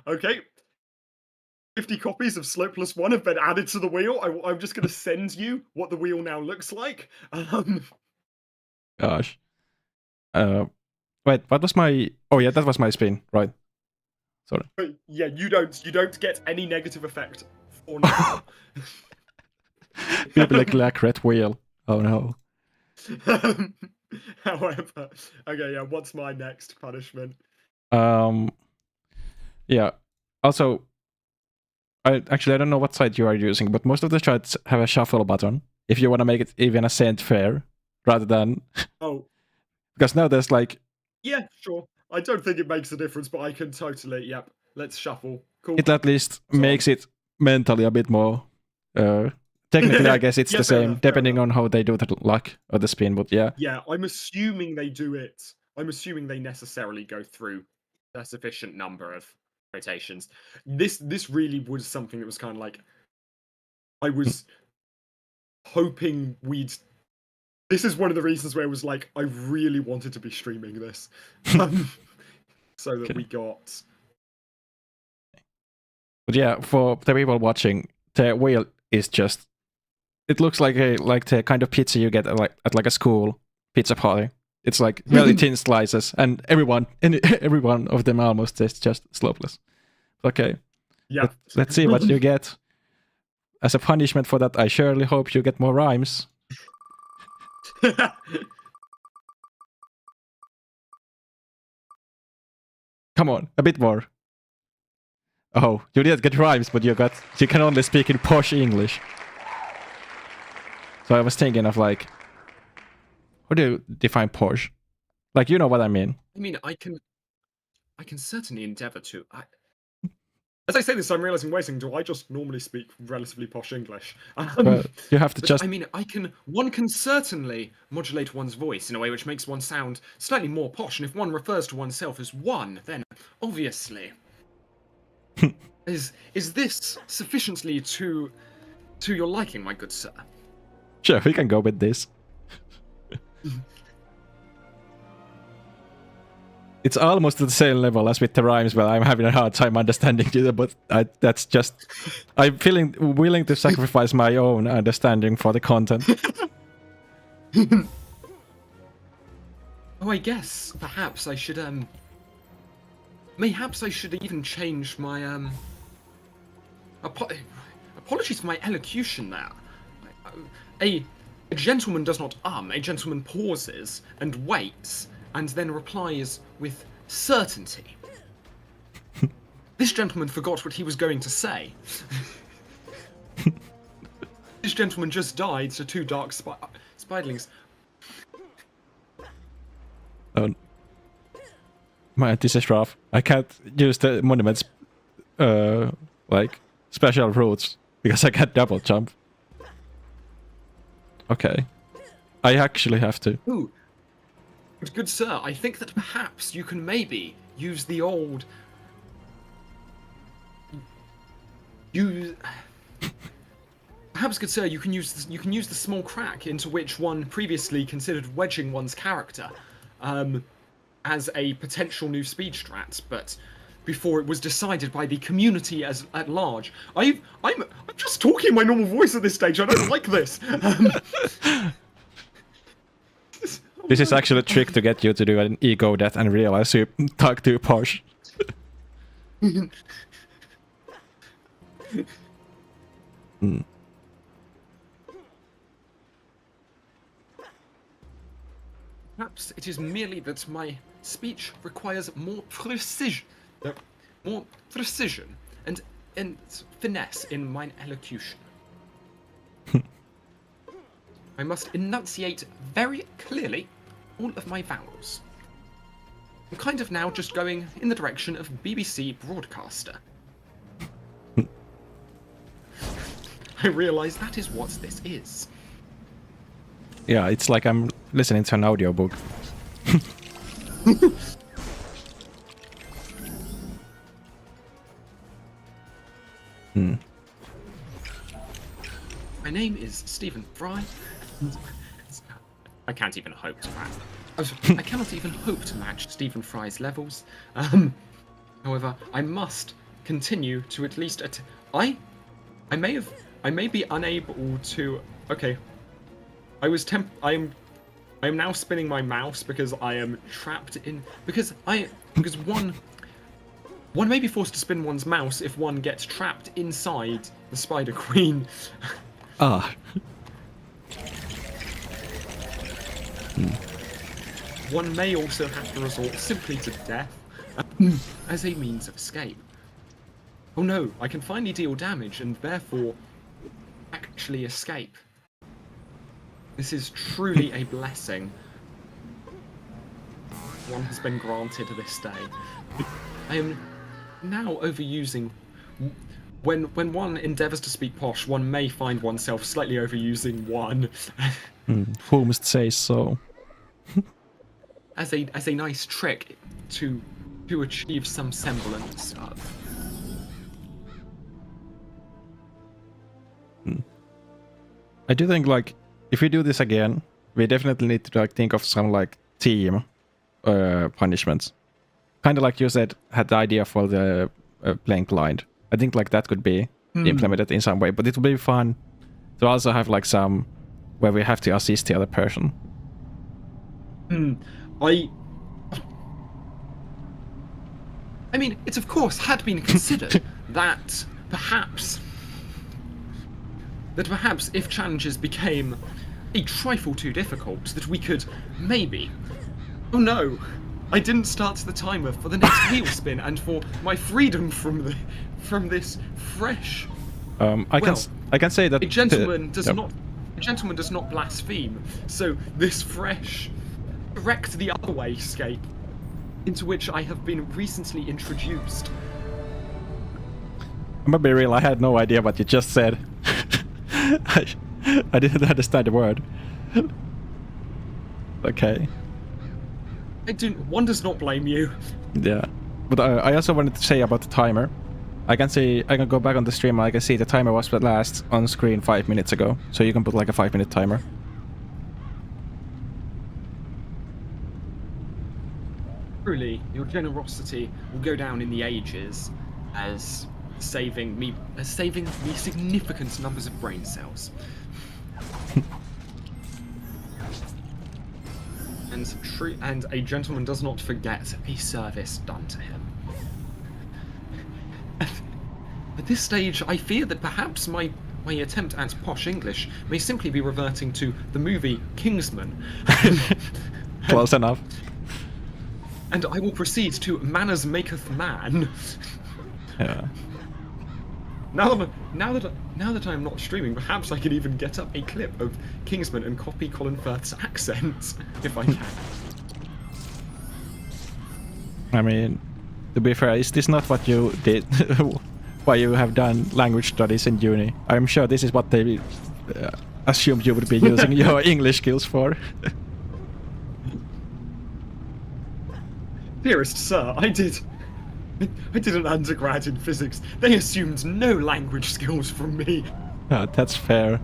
Okay. 50 copies of Slopeless 1 have been added to the wheel. I'm just going to send you what the wheel now looks like. Gosh. Wait, what was my... Oh yeah, that was my spin, right. Sorry. But yeah, you don't get any negative effect for now. People like red wheel. Oh no. However, okay, yeah, what's my next punishment? Yeah. Also, I don't know what side you are using, but most of the charts have a shuffle button if you want to make it even a cent fair, rather than... Oh. Because now there's like... Yeah, sure. I don't think it makes a difference, but I can totally, yep. Let's shuffle. Cool. It at least makes it mentally a bit more... technically, I guess it's the same, enough, depending on how they do the luck or the spin, but yeah. Yeah, I'm assuming they do it. I'm assuming they necessarily go through a sufficient number of rotations. This really was something that was kind of like... I was hoping we'd... This is one of the reasons where it was like, I really wanted to be streaming this. So that we got... But yeah, for the people watching, the wheel is just... It looks like the kind of pizza you get at like a school pizza party. It's like really thin slices, and every one of them almost is just slopeless. Okay. Yeah. Let's see what you get. As a punishment for that, I surely hope you get more rhymes. Come on, a bit more. Oh, you didn't get rhymes, but you can only speak in posh English. So I was thinking of like, how do you define posh? Like, you know what I mean. I mean, I can certainly endeavour to. As I say this, I'm realizing, do I just normally speak relatively posh English? You have to just... I mean, one can certainly modulate one's voice in a way which makes one sound slightly more posh, and if one refers to oneself as one, then obviously... is this sufficiently to your liking, my good sir? Sure, we can go with this. It's almost at the same level as with the rhymes, but I'm having a hard time understanding it, but that's just... I'm feeling willing to sacrifice my own understanding for the content. Oh, I guess perhaps I should mayhaps I should even change my apologies for my elocution there. A gentleman does not a gentleman pauses and waits and then replies with certainty. This gentleman forgot what he was going to say. This gentleman just died to two dark spiderlings. Oh. Man, this is rough. I can't use the monuments, like, special routes because I got double jump. Okay. I actually have to. Ooh. But good sir, I think that perhaps you can maybe use the old... Perhaps, good sir, you can use the small crack into which one previously considered wedging one's character, as a potential new speed strat, but before it was decided by the community at large. I'm just talking my normal voice at this stage. I don't like this. This is actually a trick to get you to do an ego death and realize you talk too posh. Perhaps it is merely that my speech requires more precision and finesse in mine elocution. I must enunciate very clearly all of my vowels. I'm kind of now just going in the direction of BBC broadcaster. I realise that is what this is. Yeah, it's like I'm listening to an audiobook. My name is Stephen Fry. I can't even hope to match. I cannot even hope to match Stephen Fry's levels. However, I must continue to at least. I may be unable to. Okay. I am now spinning my mouse because I am trapped in because one may be forced to spin one's mouse if one gets trapped inside the Spider Queen. Ah. One may also have to resort simply to death as a means of escape. Oh no, I can finally deal damage and therefore actually escape. This is truly a blessing. One has been granted this day. I am now overusing... When one endeavours to speak posh, one may find oneself slightly overusing one. Who must say so? as a nice trick to achieve some semblance of... I do think, like, if we do this again, we definitely need to, like, think of some, like, team punishments. Kind of like you said, had the idea for the playing blind. I think, like, that could be implemented in some way, but it would be fun to also have, like, some where we have to assist the other person. I mean, it of course had been considered that perhaps if challenges became a trifle too difficult, that we could maybe... Oh no! I didn't start the timer for the next wheel spin and for my freedom from this fresh... I can say that... A gentleman does not blaspheme, so this fresh, direct the other way escape into which I have been recently introduced. I'm gonna be real, I had no idea what you just said. I didn't understand the word. Okay. One does not blame you. Yeah. But I also wanted to say about the timer. I can go back on the stream and I can see the timer was last on screen 5 minutes ago. So you can put like a 5-minute timer. Truly, your generosity will go down in the ages as saving me significant numbers of brain cells. And a gentleman does not forget a service done to him. At this stage, I fear that perhaps my attempt at posh English may simply be reverting to the movie Kingsman. Close enough. And I will proceed to manners maketh man. Yeah. Now that I'm not streaming, perhaps I could even get up a clip of Kingsman and copy Colin Firth's accent, if I can. I mean, to be fair, is this not what you did why you have done language studies in uni. I'm sure this is what they assumed you would be using your English skills for. Dearest sir, I did an undergrad in physics. They assumed no language skills from me. That's fair.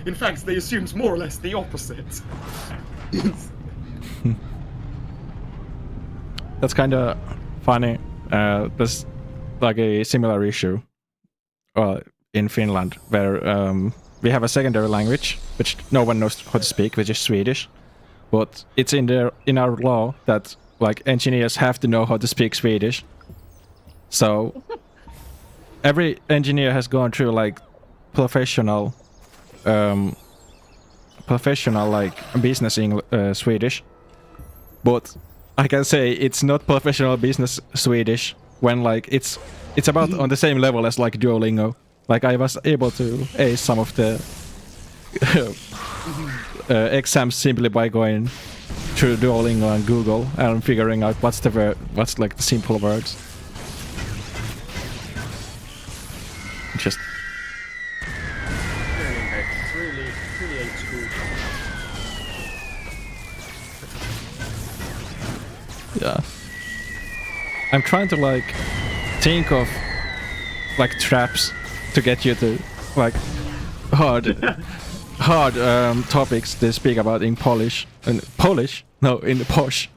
In fact, they assumed more or less the opposite. That's kind of funny. There's like a similar issue in Finland where we have a secondary language which no one knows how to speak, which is Swedish. But it's in our law that like engineers have to know how to speak Swedish. So every engineer has gone through like professional like business Swedish. But I can say it's not professional business Swedish when like it's about on the same level as like Duolingo. Like I was able to ace some of the exams simply by going through Duolingo and Google and figuring out what's like the simple words. Just Truly a school. yeah. I'm trying to like think of like traps to get you to like hard topics to speak about in Polish. In Polish? No, in Posh.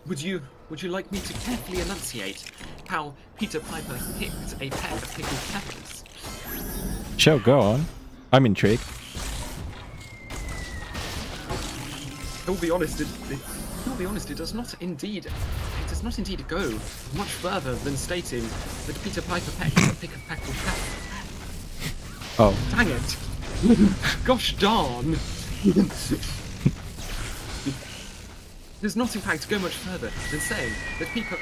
Would you like me to carefully enunciate how Peter Piper picked a peck of pickled peppers? Sure, go on. I'm intrigued. I will be honest. It does not indeed go much further than stating that Peter Piper picked a pick of pickled peppers. Oh. Dang it! Gosh darn! Does not in fact go much further than saying that Peter...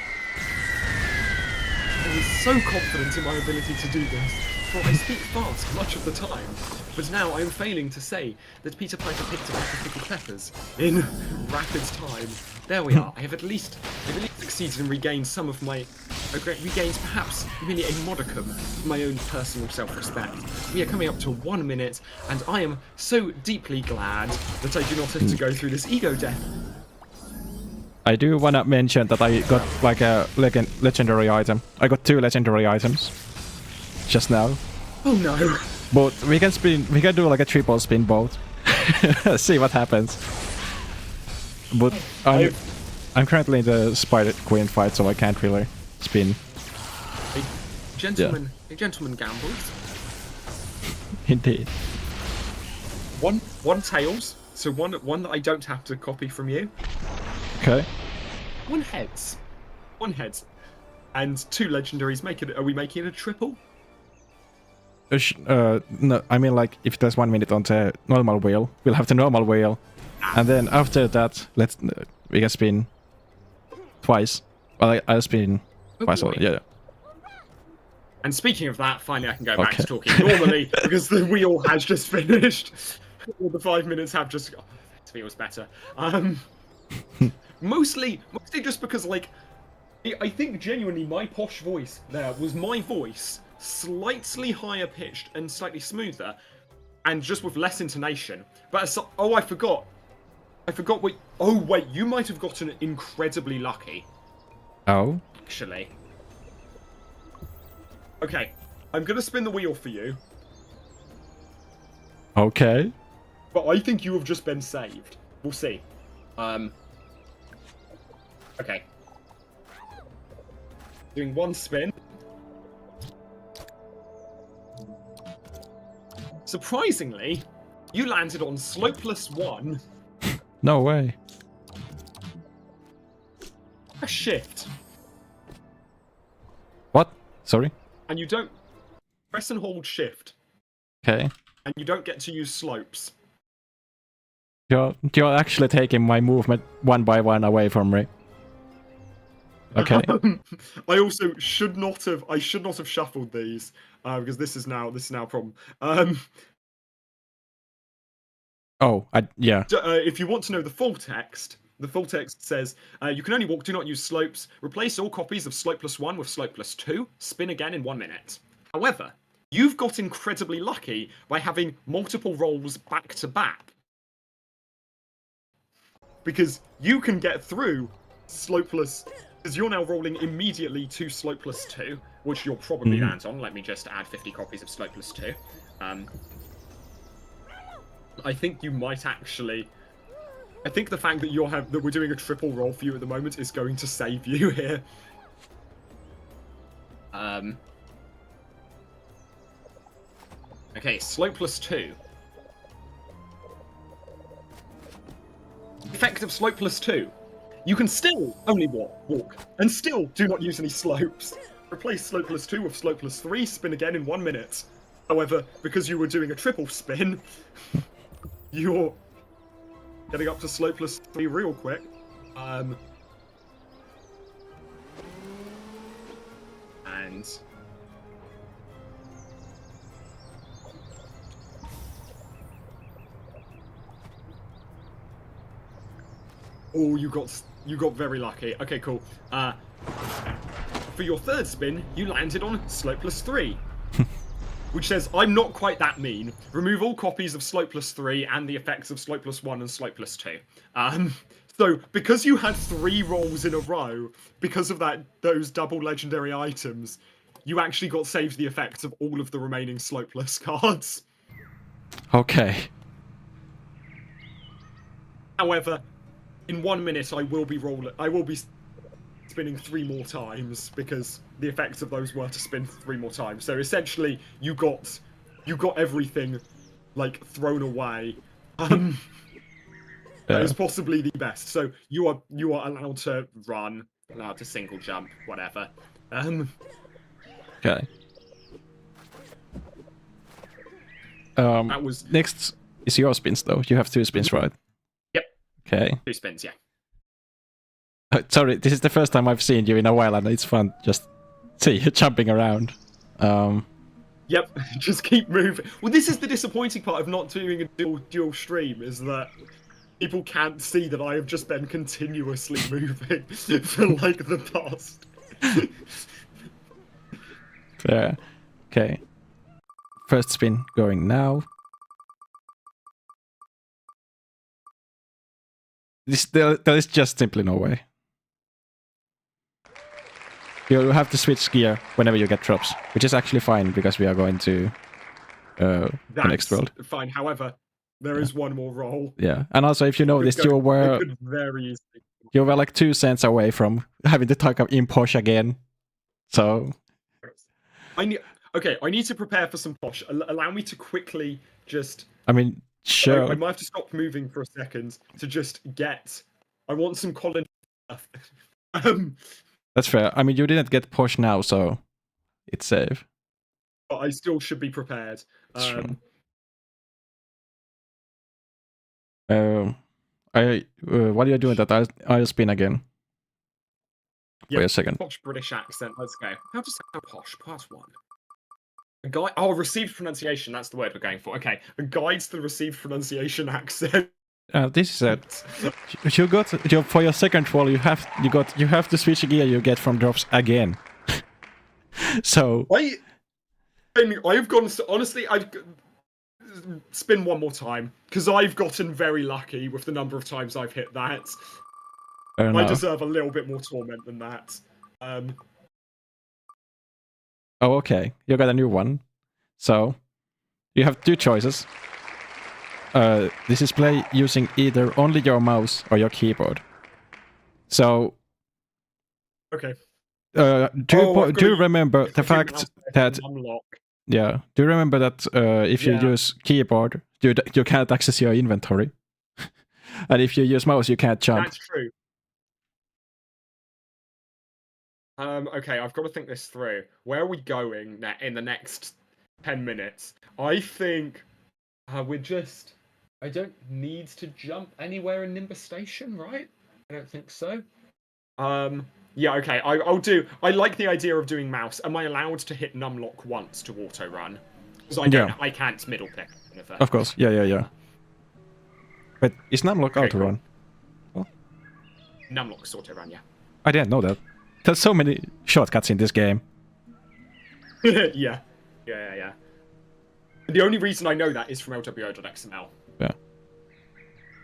I was so confident in my ability to do this, for I speak fast much of the time, but now I am failing to say that Peter Piper picked a pack of pickled peppers in rapid time. There we are. I have at least succeeded in regained some of my... regained perhaps merely a modicum of my own personal self-respect. We are coming up to 1 minute, and I am so deeply glad that I do not have to go through this ego death. I do wanna mention that I got like a legendary item. I got 2 legendary items just now. Oh no! But we can do like a triple spin both. See what happens. But I'm currently in the Spider Queen fight, so I can't really spin. A gentleman gambles. Indeed. One tails, so one that I don't have to copy from you. Okay. One heads, and 2 legendaries. Are we making it a triple? No, I mean like if there's 1 minute on the normal wheel, we'll have the normal wheel, and then after that, we can spin twice. Well, I'll spin twice. boy. Yeah. And speaking of that, finally I can go back to talking normally because the wheel has just finished. All the 5 minutes have just. Oh, it feels better. Mostly just because like, I think genuinely my posh voice there was my voice, slightly higher pitched and slightly smoother, and just with less intonation. But I forgot what. Oh wait, you might have gotten incredibly lucky. Oh. Actually. Okay, I'm gonna spin the wheel for you. Okay. But I think you have just been saved. We'll see. Okay. Doing 1 spin. Surprisingly, you landed on slopeless 1. No way. A shift. What? Sorry? And you don't press and hold shift. Okay. And you don't get to use slopes. You're actually taking my movement one by one away from me. Okay. I also should not have shuffled these because this is now a problem. Oh, yeah. If you want to know the full text, The full text says, you can only walk, do not use slopes. Replace all copies of slope +1 with slope +2. Spin again in 1 minute. However, you've got incredibly lucky by having multiple rolls back to back. Because you can get through slopeless, because you're now rolling immediately to slope +2, which you'll probably land on. Let me just add 50 copies of slope +2. I think you might actually. I think the fact that that we're doing a triple roll for you at the moment is going to save you here. Okay, slope +2. Effect of slope +2. You can still only walk, and still do not use any slopes. Replace slope +2 with slope +3. Spin again in 1 minute. However, because you were doing a triple spin, you're getting up to slope +3 real quick. And oh, you got very lucky. Okay, cool. For your third spin, you landed on slope +3. Which says, I'm not quite that mean. Remove all copies of slope +3 and the effects of slope +1 and slope +2. So, because you had 3 rolls in a row, because of those double legendary items, you actually got saved the effects of all of the remaining slopeless cards. Okay. However, in 1 minute, I will be spinning 3 more times because the effects of those were to spin 3 more times. So essentially, you got everything like thrown away. That is possibly the best. So you are allowed to run, allowed to single jump, whatever. Okay. That was next is your spins though. You have 2 spins, right? Yep. Okay. 2 spins, yeah. Sorry, this is the first time I've seen you in a while, and it's fun just see you jumping around. Yep, just keep moving. Well, this is the disappointing part of not doing a dual stream, is that people can't see that I have just been continuously moving for like the past. Fair. Okay. First spin going now. There is just simply no way. You have to switch gear whenever you get drops, which is actually fine because we are going to the next world. Fine. However, there is one more roll. Yeah, and also if you noticed, you were like 2 cents away from having to talk up in posh again. So I need to prepare for some posh. Allow me to quickly just. I mean, sure. I might have to stop moving for a second to just get. I want some Colin stuff. That's fair. I mean, you didn't get posh now, so it's safe. But I still should be prepared. While you're doing that, I'll spin again. Wait a second. Posh British accent. Let's go. How to sound posh? Part 1. A guide. Oh, received pronunciation. That's the word we're going for. Okay. A guide to the received pronunciation accent. This is it. You got for your second roll. You have to switch gear. You get from drops again. So I've gone. Honestly, I've spin one more time because I've gotten very lucky with the number of times I've hit that. I deserve a little bit more torment than that. Oh, okay. You got a new one. So you have 2 choices. This is play using either only your mouse or your keyboard. So, okay. Do you remember the fact that? Yeah. Do you remember that if you use keyboard, you can't access your inventory, and if you use mouse, you can't jump. That's true. Okay, I've got to think this through. Where are we going in the next 10 minutes? I think we're just. I don't need to jump anywhere in Nimbus Station, right? I don't think so. Yeah, okay, I'll do. I like the idea of doing mouse. Am I allowed to hit numlock once to auto run? Because I can't middle pick. Of course, yeah. But is numlock auto run? Cool. Numlock's auto-run, yeah. I didn't know that. There's so many shortcuts in this game. Yeah. The only reason I know that is from lwo.xml. Yeah.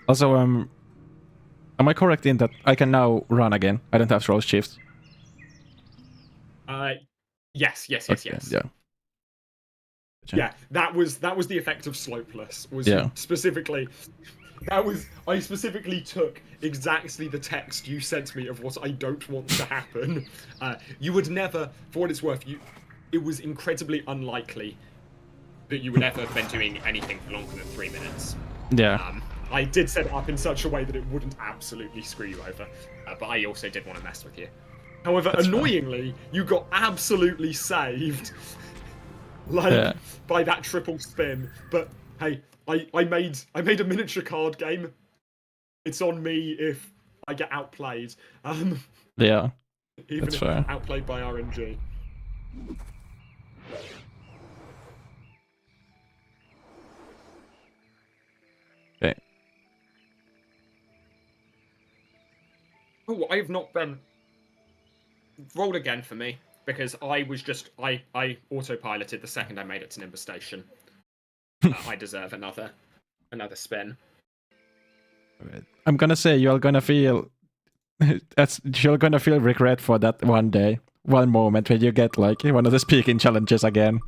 Also, am I correct in that I can now run again? I don't have throw shifts. Yes. Okay, yeah. Yeah, that was the effect of slopeless. Specifically, I specifically took exactly the text you sent me of what I don't want to happen. You would never, for what it's worth, it was incredibly unlikely that you would ever have been doing anything for longer than 3 minutes. Yeah. I did set it up in such a way that it wouldn't absolutely screw you over, but I also did want to mess with you. However, That's annoyingly, you got absolutely saved, by that triple spin. But hey, I made a miniature card game. It's on me if I get outplayed. Yeah. Even That's if fair. outplayed by RNG. Okay. Oh, I have not been rolled again for me because I was just I autopiloted the second I made it to Nimbus Station. I deserve another spin. I'm gonna say you're gonna feel regret for that one day, one moment when you get like one of the speaking challenges again.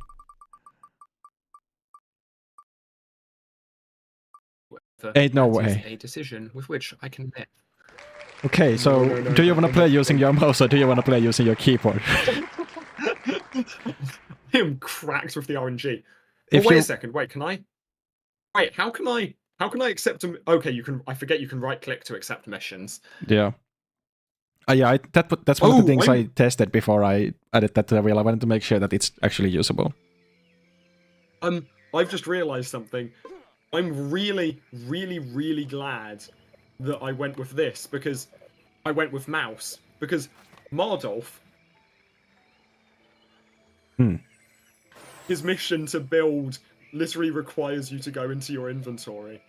Ain't no way. A decision with which I can live. Okay, so do you want to play using your mouse or do you want to play using your keyboard? I am cracked with the RNG. If Wait you- a second. Wait, can I? Wait, how can I accept them? Okay, you can. I forget you can right click to accept missions. Yeah. Yeah, that's one of the Oh, things I tested before I added that to the wheel. I wanted to make sure that it's actually usable. I've just realised something. I'm really, really, really glad that I went with this because I went with mouse because Mardolf. His mission to build literally requires you to go into your inventory.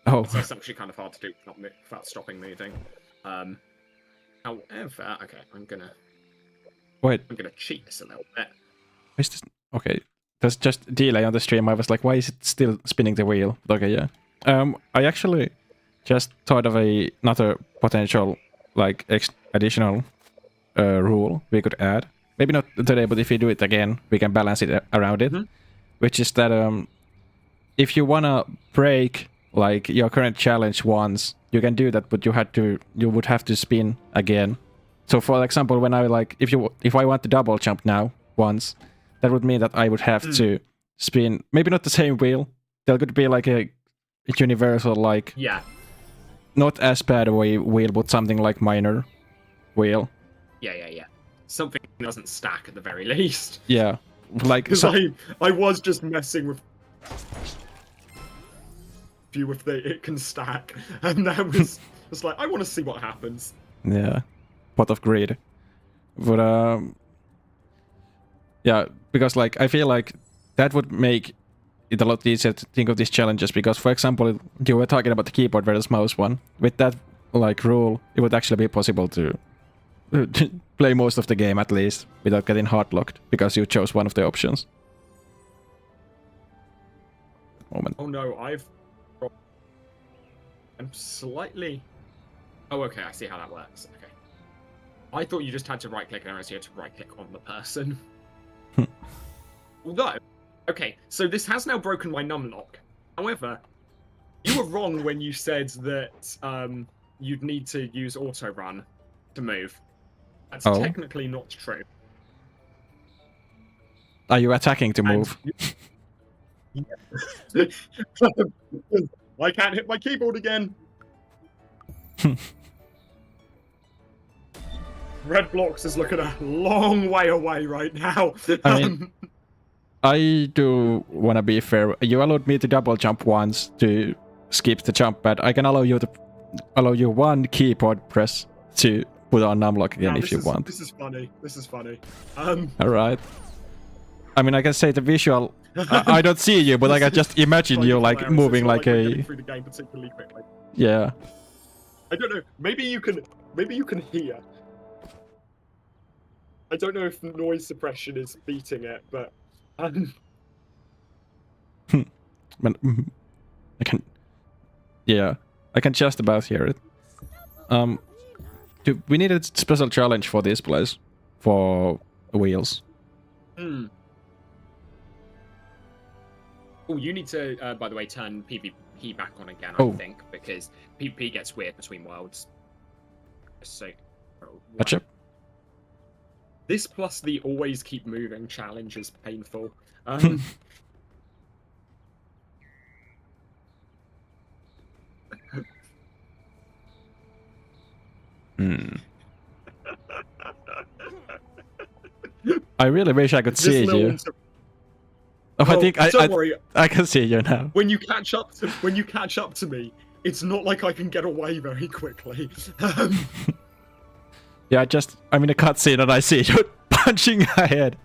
Oh. So it's actually kind of hard to do without stopping moving. However, okay, I'm gonna cheat this a little bit. Is this... Okay, there's just delay on the stream. I was like, why is it still spinning the wheel? Okay, yeah. I actually just thought of another potential, like, additional rule we could add. Maybe not today, but if we do it again, we can balance it around it. Which is that if you wanna break like your current challenge once, you can do that, but you would have to spin again. So for example, when I like if I want to double jump now once, that would mean that I would have to spin maybe not the same wheel. There could be like a universal like not as bad a wheel, but something like minor wheel. Yeah. Something doesn't stack at the very least. Yeah, like because I was just messing with you if it can stack, and that was just like I want to see what happens. Yeah, pot of greed. But yeah, because like I feel like that would make it a lot easier to think of these challenges. Because for example, you were talking about the keyboard versus mouse one. With that like rule, it would actually be possible to play most of the game at least without getting hard locked because you chose one of the options. Moment. Oh no, I'm slightly. Oh, okay, I see how that works. Okay, I thought you just had to right click and you had to right click on the person. Although, okay, so this has now broken my numlock. However, you were wrong when you said that you'd need to use auto run to move. That's technically not true. Are you attacking to move? I can't hit my keyboard again. Red Blocks is looking a long way away right now. I mean, I do want to be fair. You allowed me to double jump once to skip the jump pad. I can allow you one keyboard press to put on numlock again if you want. This is funny. All right. I mean, I can say the visual. I don't see you, but I can just imagine you like moving like a. Through the game particularly quickly. Yeah. I don't know. Maybe you can. maybe you can hear. I don't know if noise suppression is beating it, but But, I can. Yeah, I can just about hear it. We need a special challenge for this place, for wheels. Oh, you need to, by the way, turn PvP back on again, I think, because PvP gets weird between worlds. So, Gotcha. This plus the always keep moving challenge is painful. I really wish I could see you. Oh, I think don't worry. I can see you now. When you catch up to me, it's not like I can get away very quickly. Yeah, I'm in a cutscene and I see you punching ahead.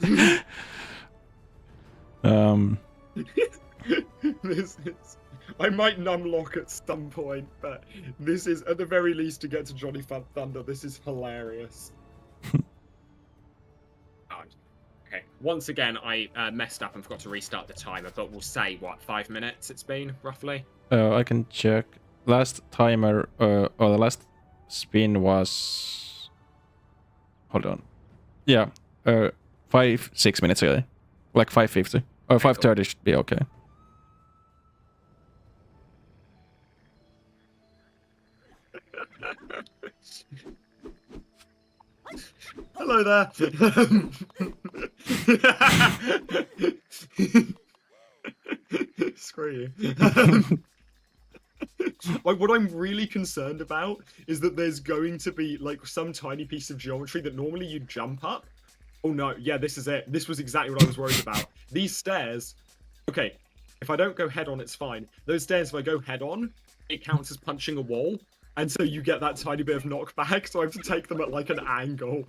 This is. I might numlock at some point, but this is at the very least to get to Johnny Thunder. This is hilarious. Okay. Once again, I messed up and forgot to restart the timer, but we'll say what 5 minutes it's been roughly. I can check. Last timer, or the last spin was. Hold on. Yeah, 6 minutes ago, like 5:50 or 5:30 should be okay. Hello there. Screw you. Like, what I'm really concerned about is that there's going to be like some tiny piece of geometry that normally you jump up. Oh no, yeah, this is it. This was exactly what I was worried about. These stairs. Okay, if I don't go head on, it's fine. Those stairs, if I go head on, it counts as punching a wall. And so you get that tiny bit of knockback, so I have to take them at like an angle.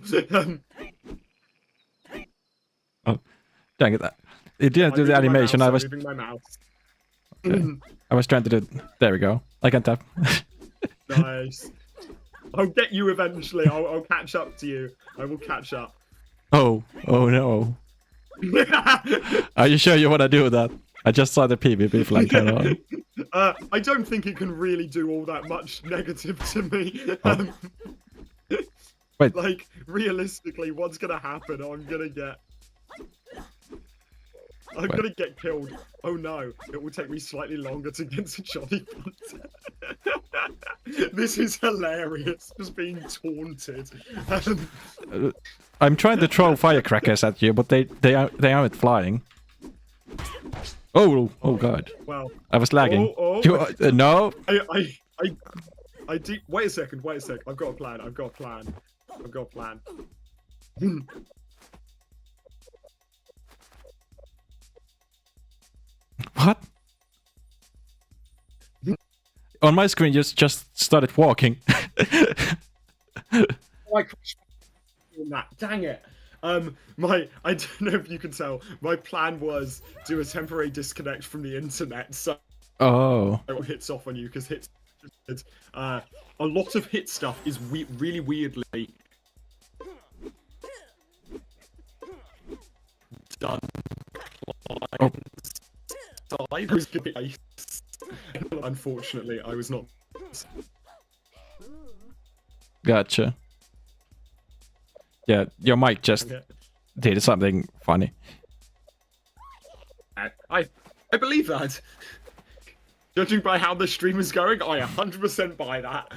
Oh, dang it! It didn't do the animation. I was moving my mouse. Okay. I was trying to do. There we go. I can tap. Nice. I'll get you eventually. I'll catch up to you. I will catch up. Oh no! Are you sure you want to do that? I just saw the PvP flag turn on. I don't think it can really do all that much negative to me. Oh. Wait. Like, realistically, what's gonna happen? I'm gonna get killed. Oh no, it will take me slightly longer to get to Johnny Thunder. This is hilarious, just being taunted. I'm trying to throw firecrackers at you, but they aren't flying. Oh god. Well, I was lagging. Oh. No. I do. Wait a second. I've got a plan. What? On my screen, you just started walking. Dang it. I don't know if you can tell. My plan was do a temporary disconnect from the internet, so hits off on you because hits. A lot of hit stuff is really weirdly done. Oh. Unfortunately, I was not. Gotcha. Yeah, your mic just did something funny. I believe that. Judging by how the stream is going, I 100% buy that.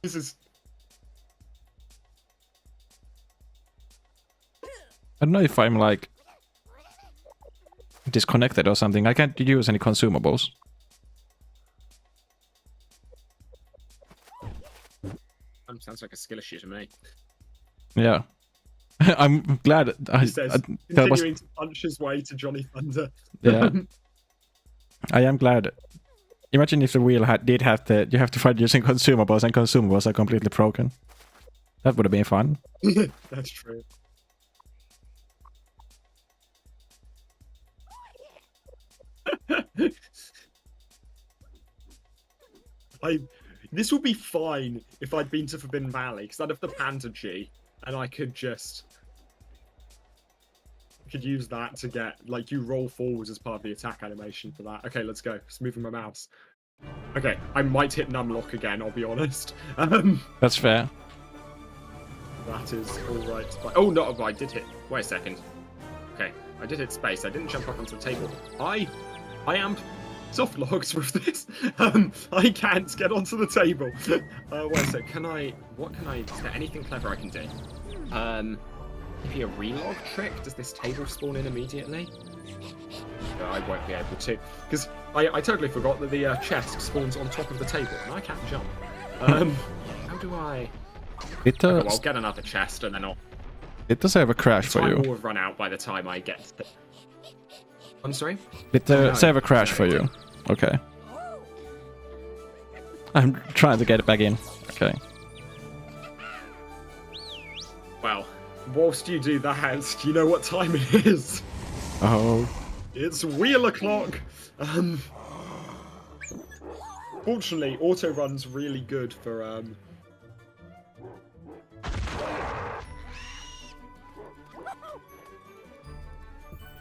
This is. I don't know if I'm like disconnected or something. I can't use any consumables. Sounds like a skill issue to me. Yeah. I'm glad continuing to punch his way to Johnny Thunder. Yeah. I am glad. Imagine if the wheel you have to fight using consumables and consumables are completely broken. That would have been fun. That's true. This would be fine if I'd been to Forbidden Valley, because I'd have the Panda G, and I could just... could use that to get, like, you roll forwards as part of the attack animation for that. Okay, let's go. Just moving my mouse. Okay, I might hit numlock again, I'll be honest. That's fair. That is alright. Oh, no, I did hit... Wait a second. Okay, I did hit space. I didn't jump up onto the table. I am soft locked with this. I can't get onto the table. Wait a sec. What can I... Is there anything clever I can do? Maybe a relog trick? Does this table spawn in immediately? No, I won't be able to. Because I totally forgot that the chest spawns on top of the table, and I can't jump. How do I... Okay, well, I'll get another chest, and then I'll... Did the server crash for you? Time will have run out by the time I get to... I'm sorry? Did the No, server crash no, for it you? Okay. I'm trying to get it back in. Okay. Well, whilst you do that, do you know what time it is? Oh. It's wheel o'clock. Fortunately, auto run's really good for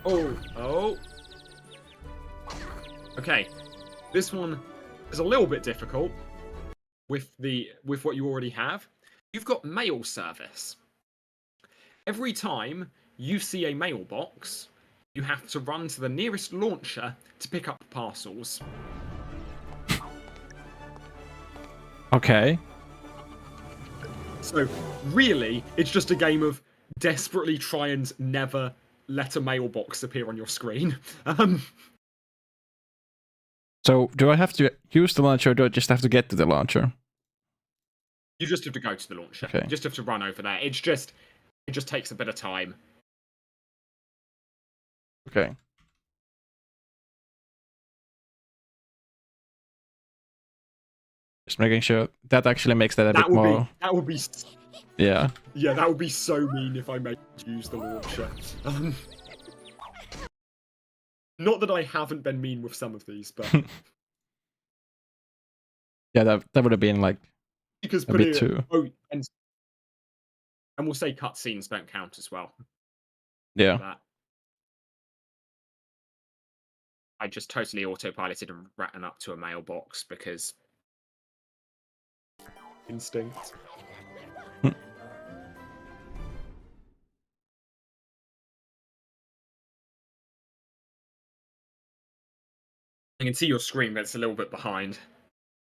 Oh. Okay. This one is a little bit difficult with what you already have. You've got mail service. Every time you see a mailbox, you have to run to the nearest launcher to pick up parcels. Okay. So, really, it's just a game of desperately try and never let a mailbox appear on your screen. So, do I have to use the launcher or do I just have to get to the launcher? You just have to go to the launcher. Okay. You just have to run over there. It just takes a bit of time. Okay. Just making sure that actually makes that a bit more... That would be... Yeah. Yeah, that would be so mean if I made you use the launcher. Not that I haven't been mean with some of these, but... Yeah, that would have been like because a bit too... Oh, and we'll say cutscenes don't count as well. Yeah. That. I just totally autopiloted and ran up to a mailbox because... Instinct. I can see your screen, but it's a little bit behind.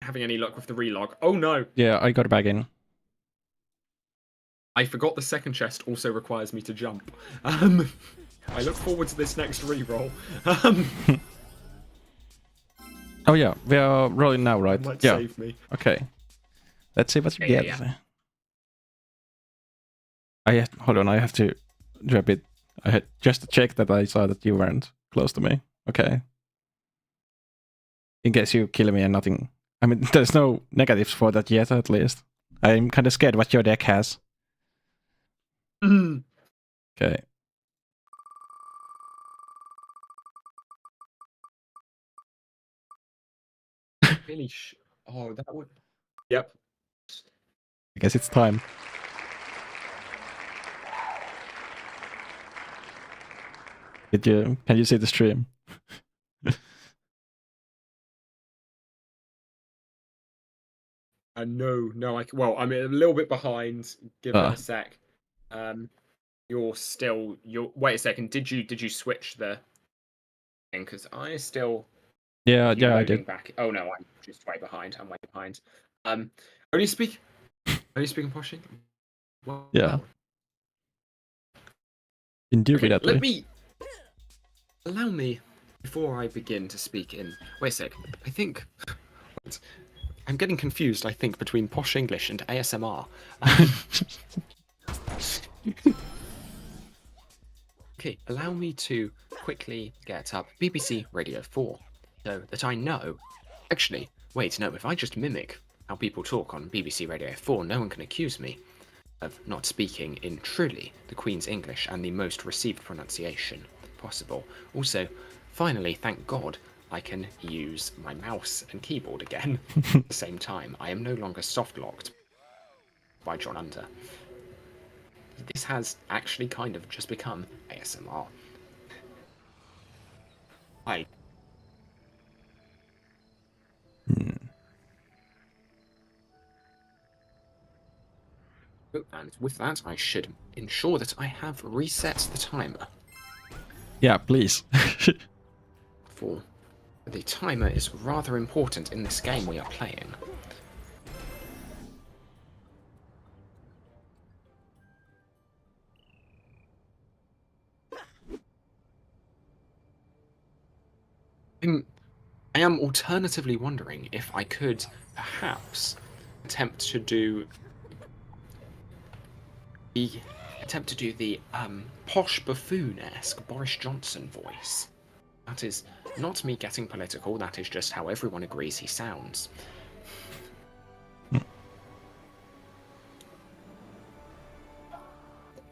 Having any luck with the relog? Oh no! Yeah, I got it back in. I forgot the second chest also requires me to jump. I look forward to this next reroll. Oh yeah, we are rolling now, right? Might Yeah. save me. Okay. Let's see what you Yeah, get. yeah. Hold on, I have to do a bit... I had just to check that I saw that you weren't close to me. Okay. In case you kill me and nothing... I mean, there's no negatives for that yet, at least. I'm kind of scared what your deck has. Okay. Really oh, that would... Yep. I guess it's time. Can you see the stream? No, well, I'm a little bit behind. Give it a sec. Wait a second. Did you switch the thing? Because I still... Yeah, I did. Back. Oh no, I'm just way behind. I'm way behind. Only speaking Poshing? Well, Yeah. Indubitably. Allow me, before I begin to speak in... Wait a sec. I think... I'm getting confused, I think, between posh English and ASMR. Okay, allow me to quickly get up BBC Radio 4, so that I know... Actually, wait, no, if I just mimic how people talk on BBC Radio 4, no one can accuse me of not speaking in truly the Queen's English and the most received pronunciation possible. Also, finally, thank God, I can use my mouse and keyboard again at the same time. I am no longer soft locked by John Under. This has actually kind of just become ASMR. I. And with that, I should ensure that I have reset the timer. Yeah, please. For the timer is rather important in this game we are playing. I am alternatively wondering if I could perhaps attempt to do the posh buffoon-esque Boris Johnson voice. That is not me getting political, that is just how everyone agrees he sounds.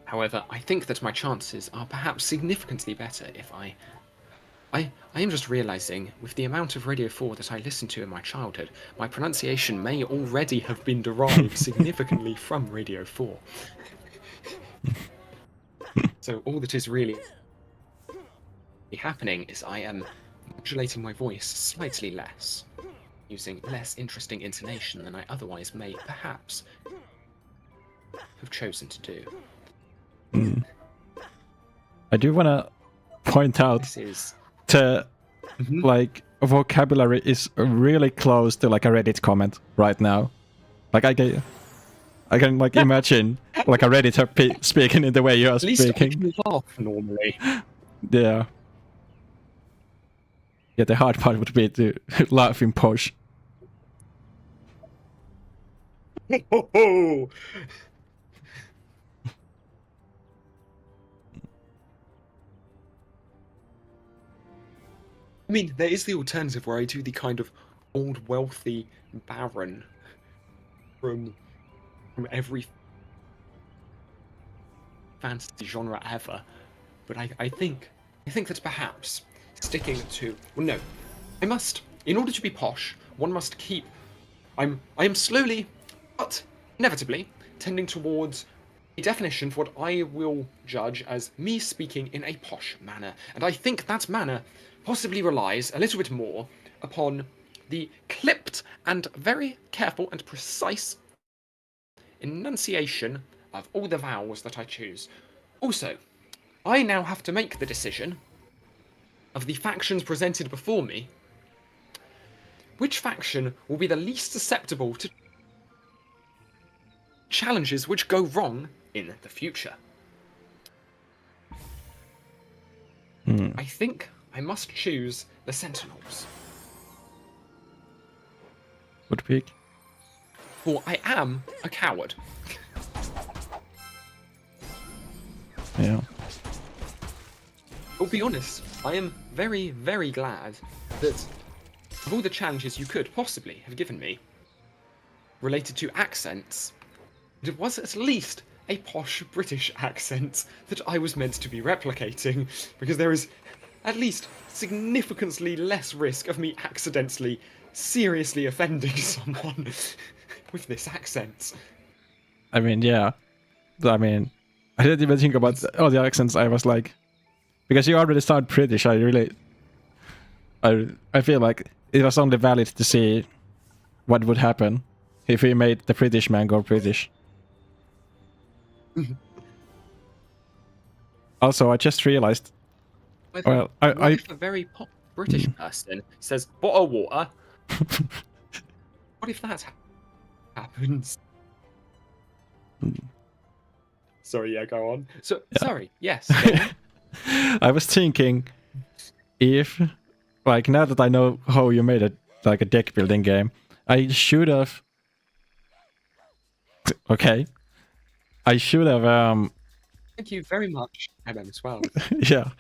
However, I think that my chances are perhaps significantly better if I am just realizing, with the amount of Radio 4 that I listened to in my childhood, my pronunciation may already have been derived significantly from Radio 4. So all that is really happening is I am modulating my voice slightly less, using less interesting intonation than I otherwise may perhaps have chosen to do. I do want to point out This is like vocabulary is really close to like a Reddit comment right now. Like I can like imagine like a Redditor speaking in the way you are at least I speaking. can laugh normally. Yeah. Yeah, the hard part would be to laugh in posh. Oh. I mean, there is the alternative where I do the kind of old wealthy baron from every fantasy genre ever, but I think that perhaps sticking to no, I must, in order to be posh, one must keep. I am slowly, but inevitably, tending towards a definition for what I will judge as me speaking in a posh manner, and I think that manner possibly relies a little bit more upon the clipped and very careful and precise enunciation of all the vowels that I choose. Also, I now have to make the decision of the factions presented before me, which faction will be the least susceptible to challenges which go wrong in the future. I think I must choose the Sentinels. Would pick. For I am a coward. Yeah. I'll be honest, I am very, very glad that of all the challenges you could possibly have given me related to accents, it was at least a posh British accent that I was meant to be replicating, because there is at least significantly less risk of me accidentally seriously offending someone with this accent. I mean, yeah. I mean, I didn't even think about all the accents. I was like, because you already sound British, I feel like it was only valid to see what would happen if we made the British man go British. Also, I just realized. Well, what if a very British person says bottle water? What if that happens? Sorry, yeah, go on. So, Yeah. sorry, yes. Go on. I was thinking if, like, now that I know how you made it, like a deck building game, I should have. Okay. I should have. Thank you very much, MM12. Yeah.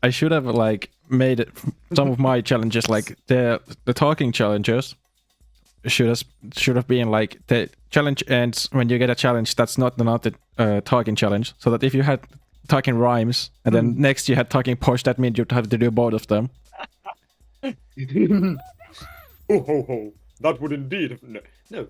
I should have like made it, some of my challenges, like the talking challenges, should have been like the challenge ends when you get a challenge that's not the talking challenge. So that if you had talking rhymes and then next you had talking posh, that means you'd have to do both of them. Ho ho ho! That would indeed have no.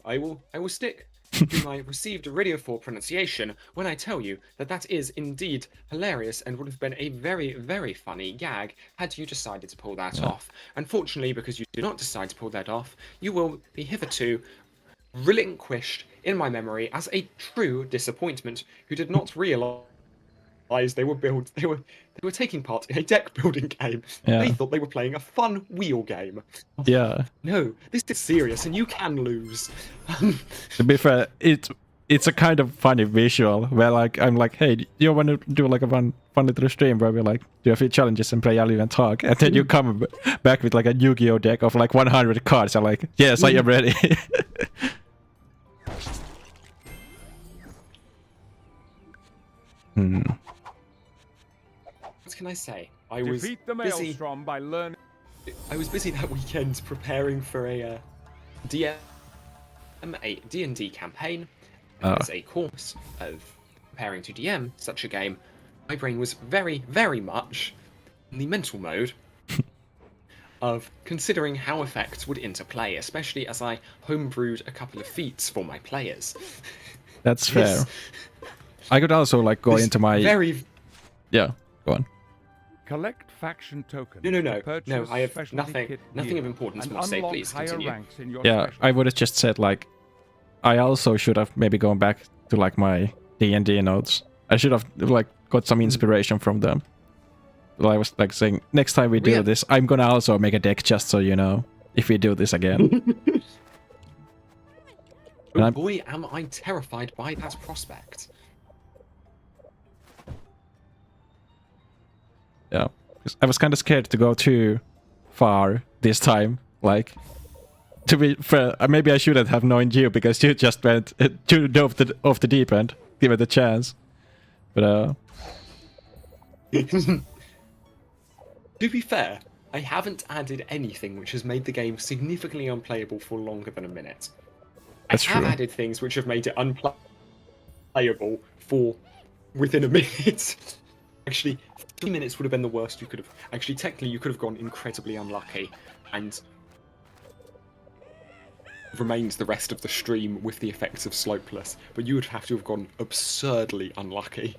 I will stick to my received Radio 4 pronunciation when I tell you that that is indeed hilarious and would have been a very, very funny gag had you decided to pull that off. Unfortunately, because you did not decide to pull that off, you will be hitherto relinquished in my memory as a true disappointment who did not realise they were taking part in a deck building game. Yeah. They thought they were playing a fun wheel game. Yeah. No, this is serious and you can lose. To be fair, it's a kind of funny visual where like I'm like, hey, do you want to do like a fun little stream where we like do a few challenges and play Alien and talk, and then you come back with like a Yu-Gi-Oh deck of like 100 cards. I'm like, yes, I am ready. What can I say? I was Defeat the busy. Maelstrom by learning. I was busy that weekend preparing for a D&D campaign. As a course of preparing to DM such a game, my brain was very, very much in the mental mode of considering how effects would interplay, especially as I homebrewed a couple of feats for my players. That's fair. I could also like go into my yeah. Go on. Collect faction tokens. No. to purchase No, I have specialty nothing kit of gear importance and more to say. unlock Please higher continue. ranks in your Yeah, specialty. I would have just said like, I also should have maybe gone back to like my D&D notes. I should have like got some inspiration from them. But I was like saying, next time we do this, I'm gonna also make a deck just so you know, if we do this again. Oh boy, am I terrified by that prospect. Yeah, 'cause I was kind of scared to go too far this time. Like, to be fair, maybe I shouldn't have known you because you just went too off the deep end. Give it a chance. But To be fair, I haven't added anything which has made the game significantly unplayable for longer than a minute. That's I have true. added things which have made it unplayable for within a minute. Actually, 3 minutes would have been the worst you could have. Actually, technically, you could have gone incredibly unlucky and remains the rest of the stream with the effects of Slopeless, but you would have to have gone absurdly unlucky.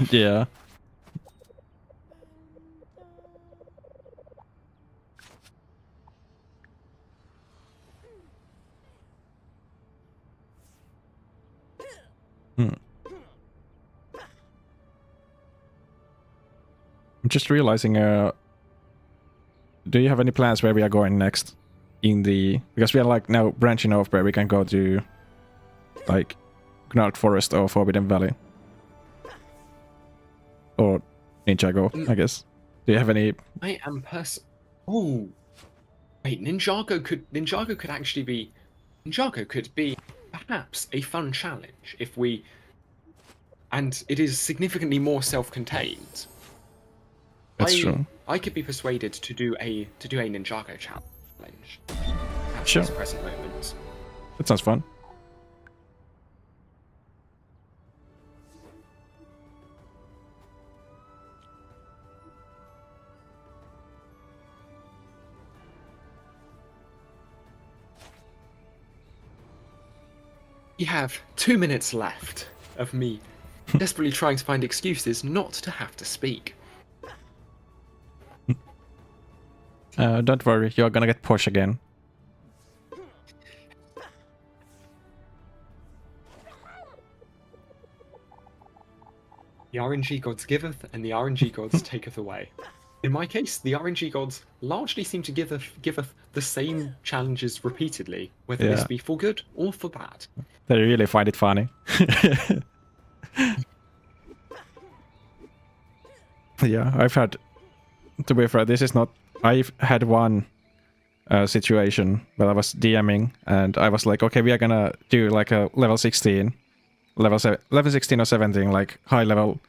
yeah. I'm just realizing, do you have any plans where we are going next? Because we are like now branching off where we can go to like Gnarled Forest or Forbidden Valley. Or Ninjago, I guess. Do you have any... I am Oh, wait, Ninjago could actually be... Ninjago could be perhaps a fun challenge if we... And it is significantly more self-contained. That's true. I could be persuaded to do a Ninjago challenge. At Sure. this present moment. That sounds fun. We have 2 minutes left of me desperately trying to find excuses not to have to speak. Don't worry, you're gonna get posh again. The RNG gods giveth, and the RNG gods taketh away. In my case, the RNG gods largely seem to giveth the same challenges repeatedly, whether this Yeah. be for good or for bad. They really find it funny. Yeah, I've had... To be fair, this is not... I've had one situation where I was DMing, and I was like, okay, we are gonna do like a level 16, level 16 or 17, like high level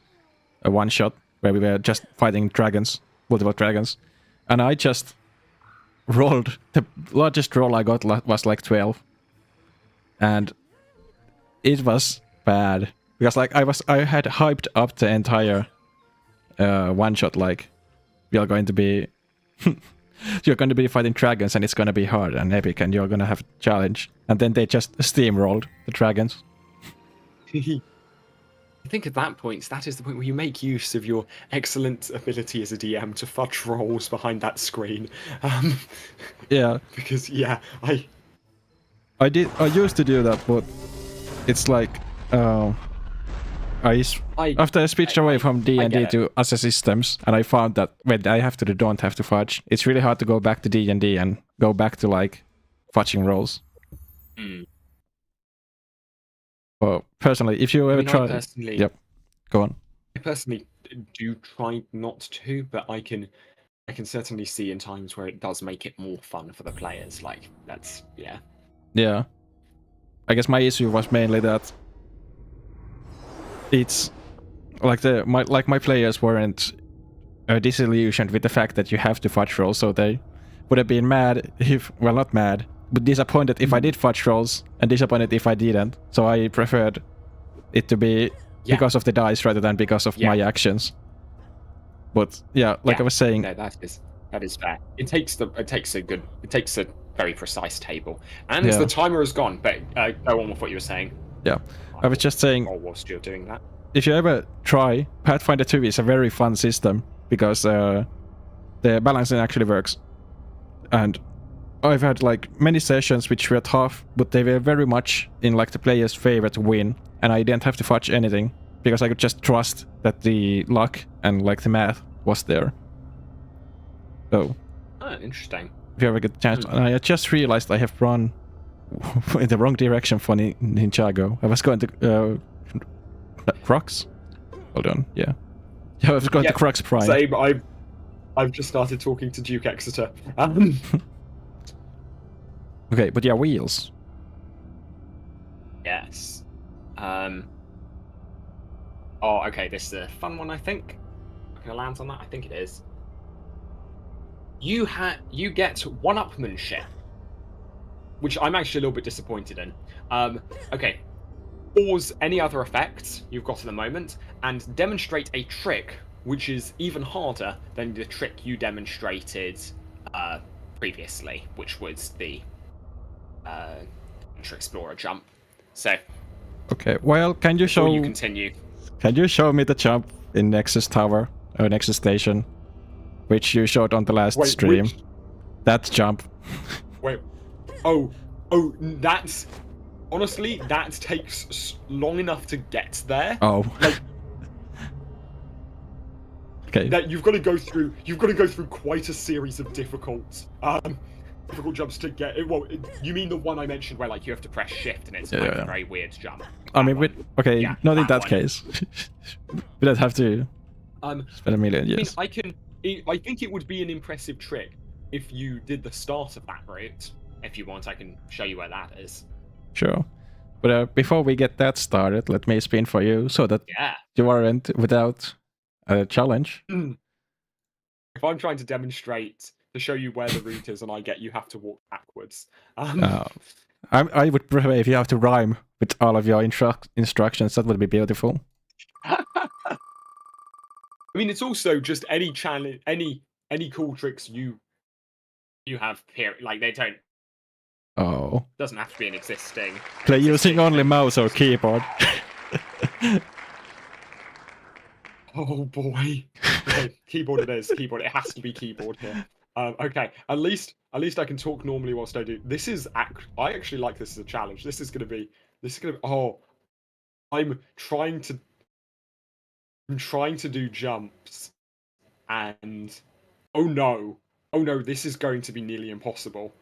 one shot, where we were just fighting dragons, multiple dragons, and I just rolled, the largest roll I got was like 12, and it was bad, because like I had hyped up the entire one shot, like we are going to be you're going to be fighting dragons and it's going to be hard and epic and you're going to have a challenge. And then they just steamrolled the dragons. I think at that point, that is the point where you make use of your excellent ability as a DM to fudge rolls behind that screen. Yeah. Because, yeah, I used to do that, but it's like after I switched away from D&D to other systems, and I found that when I have to do don't have to fudge, it's really hard to go back to D&D and go back to like fudging rolls. Well, personally, if you ever try, yep, go on. I personally do try not to, but I can certainly see in times where it does make it more fun for the players. Like that's Yeah. I guess my issue was mainly that it's like my players weren't disillusioned with the fact that you have to fudge roll, so they would have been mad if, well, not mad, but disappointed if I did fudge rolls and disappointed if I didn't. So I preferred it to be because of the dice rather than because of my actions. But I was saying, no, that is fair. It takes a very precise table. And the timer is gone. But go on with what you were saying. Yeah, I was just saying. Whilst you're doing that, if you ever try, Pathfinder 2 is a very fun system because the balancing actually works. And I've had like many sessions which were tough, but they were very much in like the player's favor to win, and I didn't have to fudge anything because I could just trust that the luck and like the math was there. So, interesting. If you ever get a chance, and I just realized I have run in the wrong direction for Ninjago. I was going to Crux. Hold on, yeah, I was going to Crux Prime. Same. I've just started talking to Duke Exeter. Okay, but wheels. Yes. Oh, okay. This is a fun one. I think. I'm gonna land on that. I think it is. You get one-upmanship, which I'm actually a little bit disappointed in. Okay. Pause any other effects you've got at the moment and demonstrate a trick which is even harder than the trick you demonstrated previously, which was the Explorer jump. So. Okay. Well, can you show? Before you continue. Can you show me the jump in Nexus Tower or Nexus Station, which you showed on the last stream? Which? That jump. Wait. Oh, that's honestly that takes long enough to get there. Oh. Like, okay. That you've got to go through. You've got to go through quite a series of difficult jumps to get it. Well, you mean the one I mentioned where like you have to press shift and it's a very weird jump. I mean, not in that case. We don't have to spend a million years. I think it would be an impressive trick if you did the start of that route. If you want, I can show you where that is. Sure. But before we get that started, let me spin for you so that you aren't without a challenge. If I'm trying to demonstrate to show you where the route is and you have to walk backwards. I would prefer if you have to rhyme with all of your instructions. That would be beautiful. I mean, it's also just any challenge, any cool tricks you have here. Like they don't. Oh. Doesn't have to be an existing. Play using only mouse or keyboard. Oh boy. Okay, keyboard it is. Keyboard. It has to be keyboard here. Okay. At least I can talk normally whilst I do. This is I actually like this as a challenge. This is gonna be. Oh, I'm trying to do jumps, and oh no, this is going to be nearly impossible.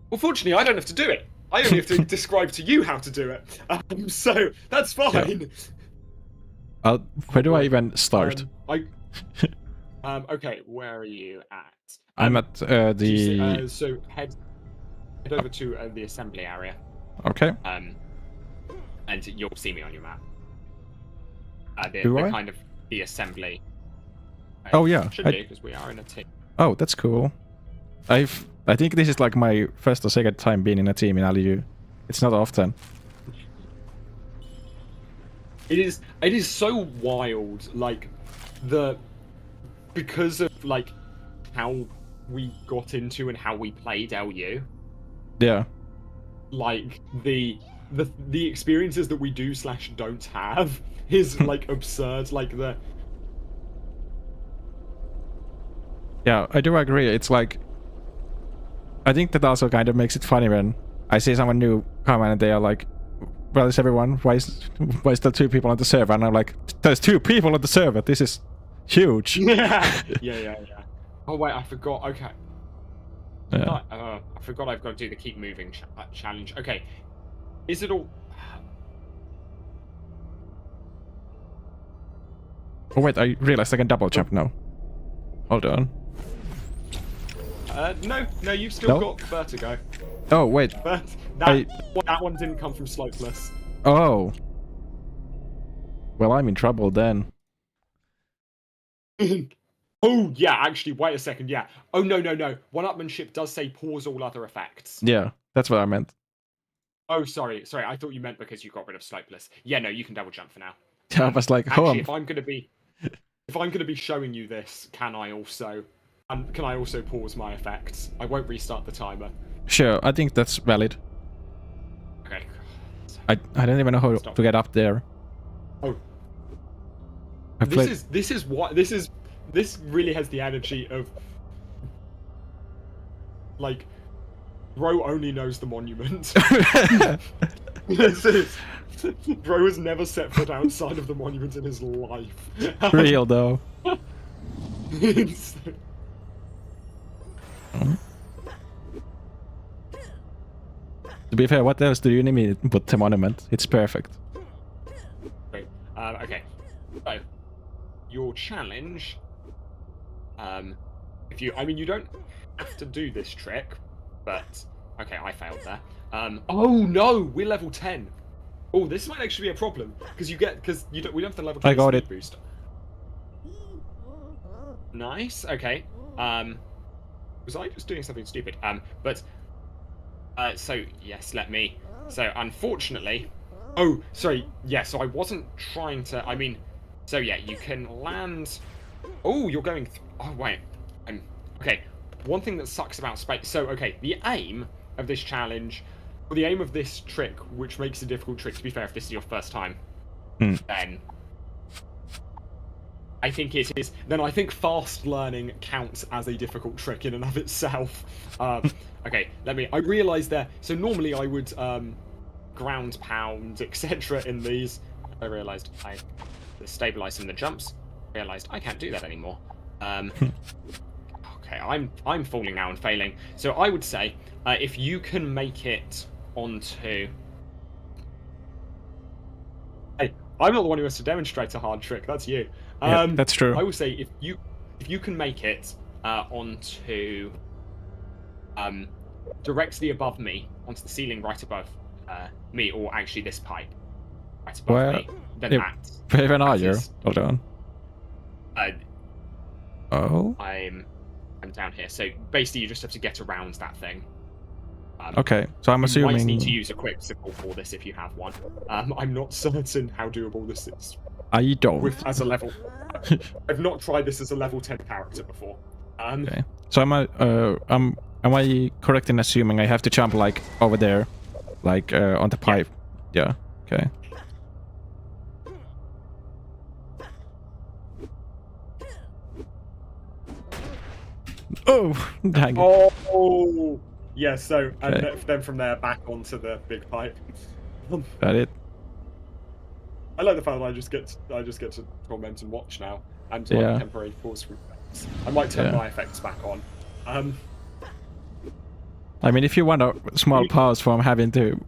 Well, fortunately, I don't have to do it. I only have to describe to you how to do it. So that's fine. Yeah. Where do I even start? Okay, where are you at? I'm at the. So head over to the assembly area. Okay. And you'll see me on your map. Do I? Kind of the assembly. Oh yeah. Should be because we are in a team. Oh, that's cool. I think this is like my first or second time being in a team in LU. It's not often. It is so wild, like because of like how we got into and how we played LU. Yeah. Like the experiences that we do / don't have is like absurd. Like the Yeah, I do agree. It's like, I think that also kind of makes it funny when I see someone new come and they are like, well, is everyone, why is there 2 people on the server? And I'm like, there's 2 people on the server, this is huge. yeah. Oh wait, I forgot. Okay. Yeah. I forgot I've got to do the keep moving challenge. Okay. Is it all... Oh wait, I realized I can double jump now. Hold on. No, you've still No? got vertigo. Oh wait. But I- that one didn't come from slopeless. Oh. Well, I'm in trouble then. Oh, yeah, actually, wait a second, yeah. Oh, no. One-upmanship does say pause all other effects. Yeah, that's what I meant. Oh, sorry, I thought you meant because you got rid of slopeless. Yeah, no, you can double jump for now. I was like, Actually, if I'm gonna be showing you this, can I also pause my effects? I won't restart the timer. Sure, I think that's valid. Okay. I don't even know how Stop. to get up there. Oh. I played... This really has the energy of like bro only knows the monument. This is bro has never set foot outside of the monument in his life. Real though. It's- To be fair, what else do you need but the monument? It's perfect. Wait, okay. So your challenge, if you, I mean, you don't have to do this trick, but okay, I failed there. Oh no, we're level 10. Oh, this might actually be a problem because we don't have the level 10 I got speed it. boost. Nice. Okay. Was I just doing something stupid? So yes, let me. So unfortunately, oh, sorry. Yeah, so I wasn't trying to. I mean, so yeah, you can land. Oh, you're going. Oh wait. Okay. One thing that sucks about space. So okay, the aim of this challenge, or the aim of this trick, which makes it a difficult trick. To be fair, if this is your first time, then I think it is. Then I think fast learning counts as a difficult trick in and of itself. Okay, I realised there. So normally I would ground pound, etc. in these. I realised I stabilised some of the jumps. Realised I can't do that anymore. Okay, I'm falling now and failing. So I would say if you can make it onto. Hey, I'm not the one who has to demonstrate a hard trick. That's you. Yeah, that's true. I will say if you can make it onto directly above me, onto the ceiling right above me, or actually this pipe right above me, then Where even are that you? is- Hold on. Oh. I'm down here. So basically, you just have to get around that thing. Okay, so I'm You might assuming need to use a quick sickle for this if you have one. I'm not certain how doable this is I don't. as a level. I've not tried this as a level 10 character before. Okay. So am I correct in assuming I have to jump like over there, like on the pipe? Yeah. Okay. Oh, dang it. Oh, yeah. So and Okay. then from there back onto the big pipe. Got it. I like the fact that I just get to torment and watch now, and like Yeah. temporary pause for effects. I might turn Yeah. my effects back on. I mean, if you want a small pause from having to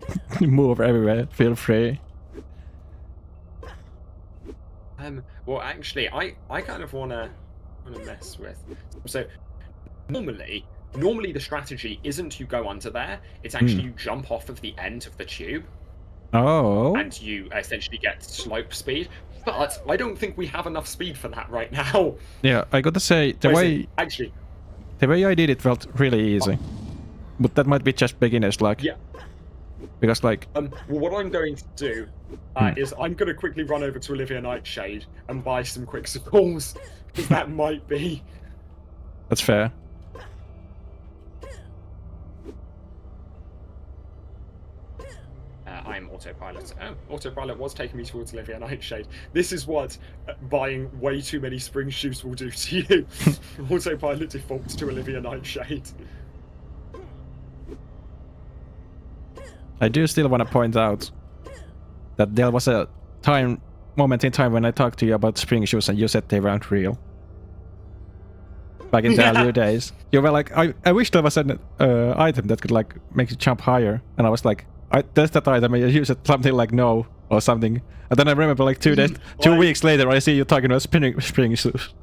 move everywhere, feel free. Well, actually, I kind of wanna mess with. So normally the strategy isn't to go under there. It's actually you jump off of the end of the tube. Oh. And you essentially get slope speed. But I don't think we have enough speed for that right now. Yeah, I gotta say the way I did it felt really easy, but that might be just beginner's luck. Yeah. Because like. Well, what I'm going to do is I'm going to quickly run over to Olivia Nightshade and buy some quick sickles, because that might be That's fair. I'm autopilot. Oh, autopilot was taking me towards Olivia Nightshade. This is what buying way too many spring shoes will do to you. Autopilot defaults to Olivia Nightshade. I do still want to point out that there was a moment in time when I talked to you about spring shoes and you said they weren't real. Back in the earlier days. You were like, I wish there was an item that could like make you jump higher. And I was like, there's that item, and you said something like no or something. And then I remember like 2 days, 2 weeks later, I see you talking about spring shoes.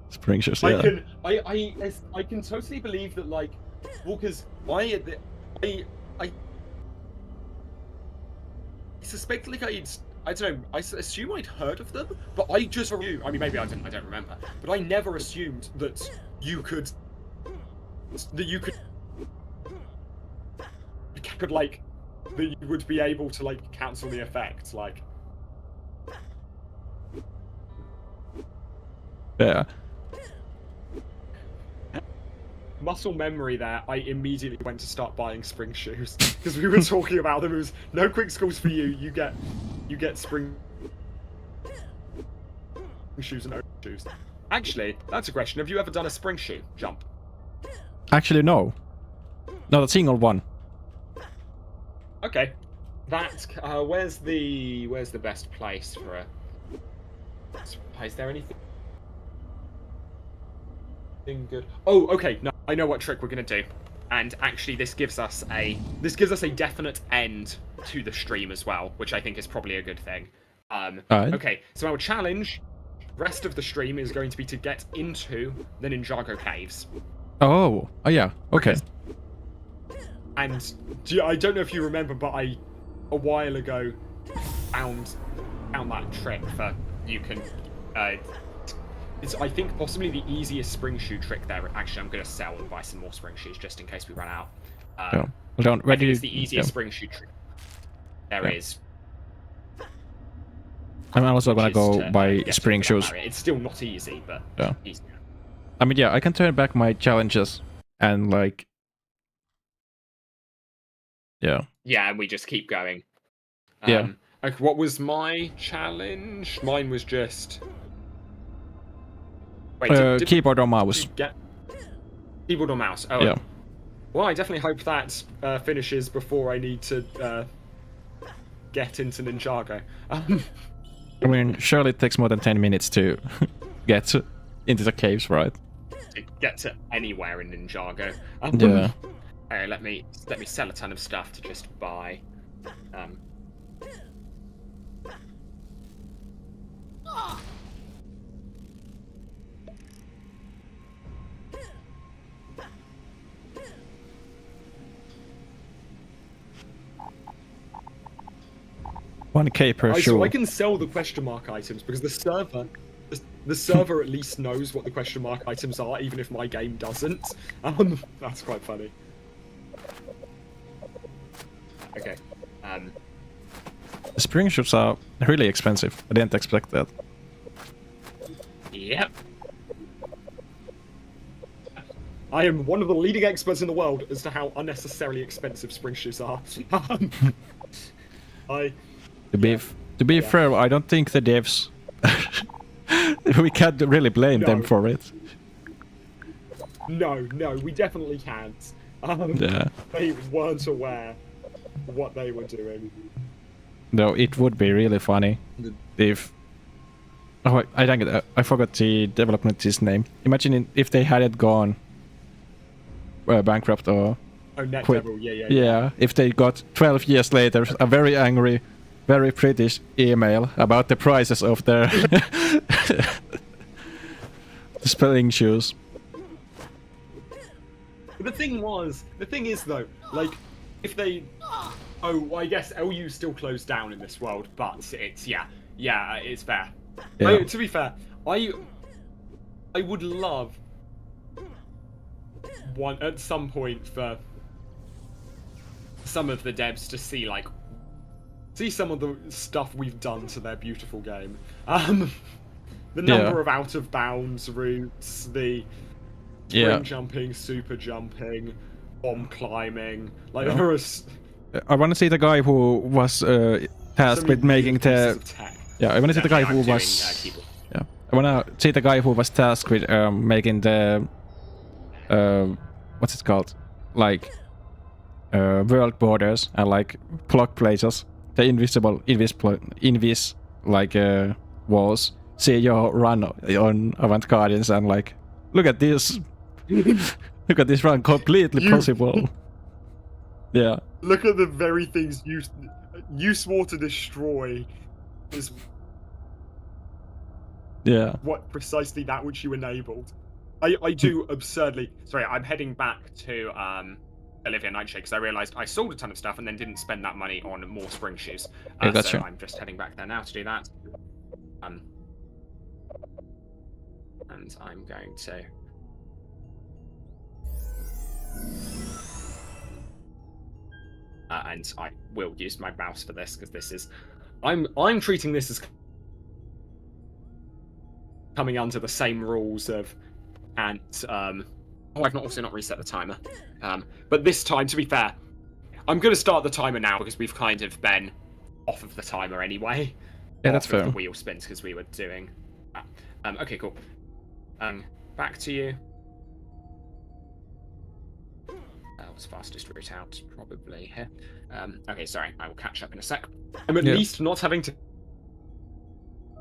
Spring shoes, yeah. I can totally believe that, like, well, because I suspect, like, I don't know, I assume I'd heard of them, but I just assumed, I mean, maybe I don't remember, but I never assumed that you could like, that you would be able to, like, cancel the effect, like. Yeah. Muscle memory there, I immediately went to start buying spring shoes because we were talking about them. It was no quick schools for you. You get spring shoes and open shoes. Actually, that's a question. Have you ever done a spring shoe jump? Actually, no. Not a single one. Okay, that's where's the best place for a? Is there anything good? Oh, okay. No, I know what trick we're gonna do, and actually, this gives us a definite end to the stream as well, which I think is probably a good thing. Alright. Okay, so our challenge, rest of the stream, is going to be to get into the Ninjago caves. Oh yeah. Okay. And I don't know if you remember, but I, a while ago, found that trick for you can. It's, I think, possibly the easiest spring shoe trick there. Actually, I'm going to sell and buy some more spring shoes just in case we run out. Yeah. Well, I think it's the easiest spring shoe trick there is. I'm also gonna go buy spring shoes. It's still not easy, but easier. I mean, yeah, I can turn back my challenges and like. Yeah. Yeah, and we just keep going. Yeah. Okay, what was my challenge? Mine was just. Wait, keyboard or mouse. Keyboard or mouse? Oh, yeah. Well, I definitely hope that finishes before I need to get into Ninjago. I mean, surely it takes more than 10 minutes to get into the caves, right? To get to anywhere in Ninjago. Yeah. Let me sell a ton of stuff to just buy. $1K per shoe. So I can sell the question mark items because the server at least knows what the question mark items are, even if my game doesn't. That's quite funny. Okay. The spring shoes are really expensive. I didn't expect that. Yep. I am one of the leading experts in the world as to how unnecessarily expensive spring shoes are. To be fair, I don't think the devs. We can't really blame them for it. No, we definitely can't. Yeah. They weren't aware of what they were doing. No, it would be really funny if. Oh, I forgot the development's name. Imagine if they hadn't gone bankrupt or. Oh, quit. NetDevil, yeah. Yeah, if they got 12 years later a very angry, very British email about the prices of their spelling shoes. The thing is though, like, if they, oh, I guess LU still closed down in this world, but it's it's fair. Yeah. To be fair, I would love one at some point for some of the devs to see some of the stuff we've done to their beautiful game. The number of out of bounds routes, the Spring jumping, super jumping, bomb climbing. Like Yeah. there are I want to see the guy who was tasked with making the. Yeah, I want to see the guy who was. Yeah, I want to see the guy who was tasked with making the. What's it called? Like. World borders and like block places. The invisible like walls. See your run on Avant Guardians and like, look at this. Look at this run, completely possible. Yeah. Look at the very things you swore to destroy. Is Yeah. what precisely that which you enabled. I do absurdly. Sorry, I'm heading back to Olivia Nightshade because I realised I sold a ton of stuff and then didn't spend that money on more spring shoes. Gotcha. So I'm just heading back there now to do that. And I'm going to. And I will use my mouse for this because this is. I'm treating this as coming under the same rules of, and oh, I've also not reset the timer. But this time, to be fair, I'm going to start the timer now because we've kind of been off of the timer anyway. Yeah, that's fair. The wheel spins because we were doing that. Okay, cool. Back to you. That was fastest route out, probably here. Okay, sorry, I will catch up in a sec. I'm at least not having to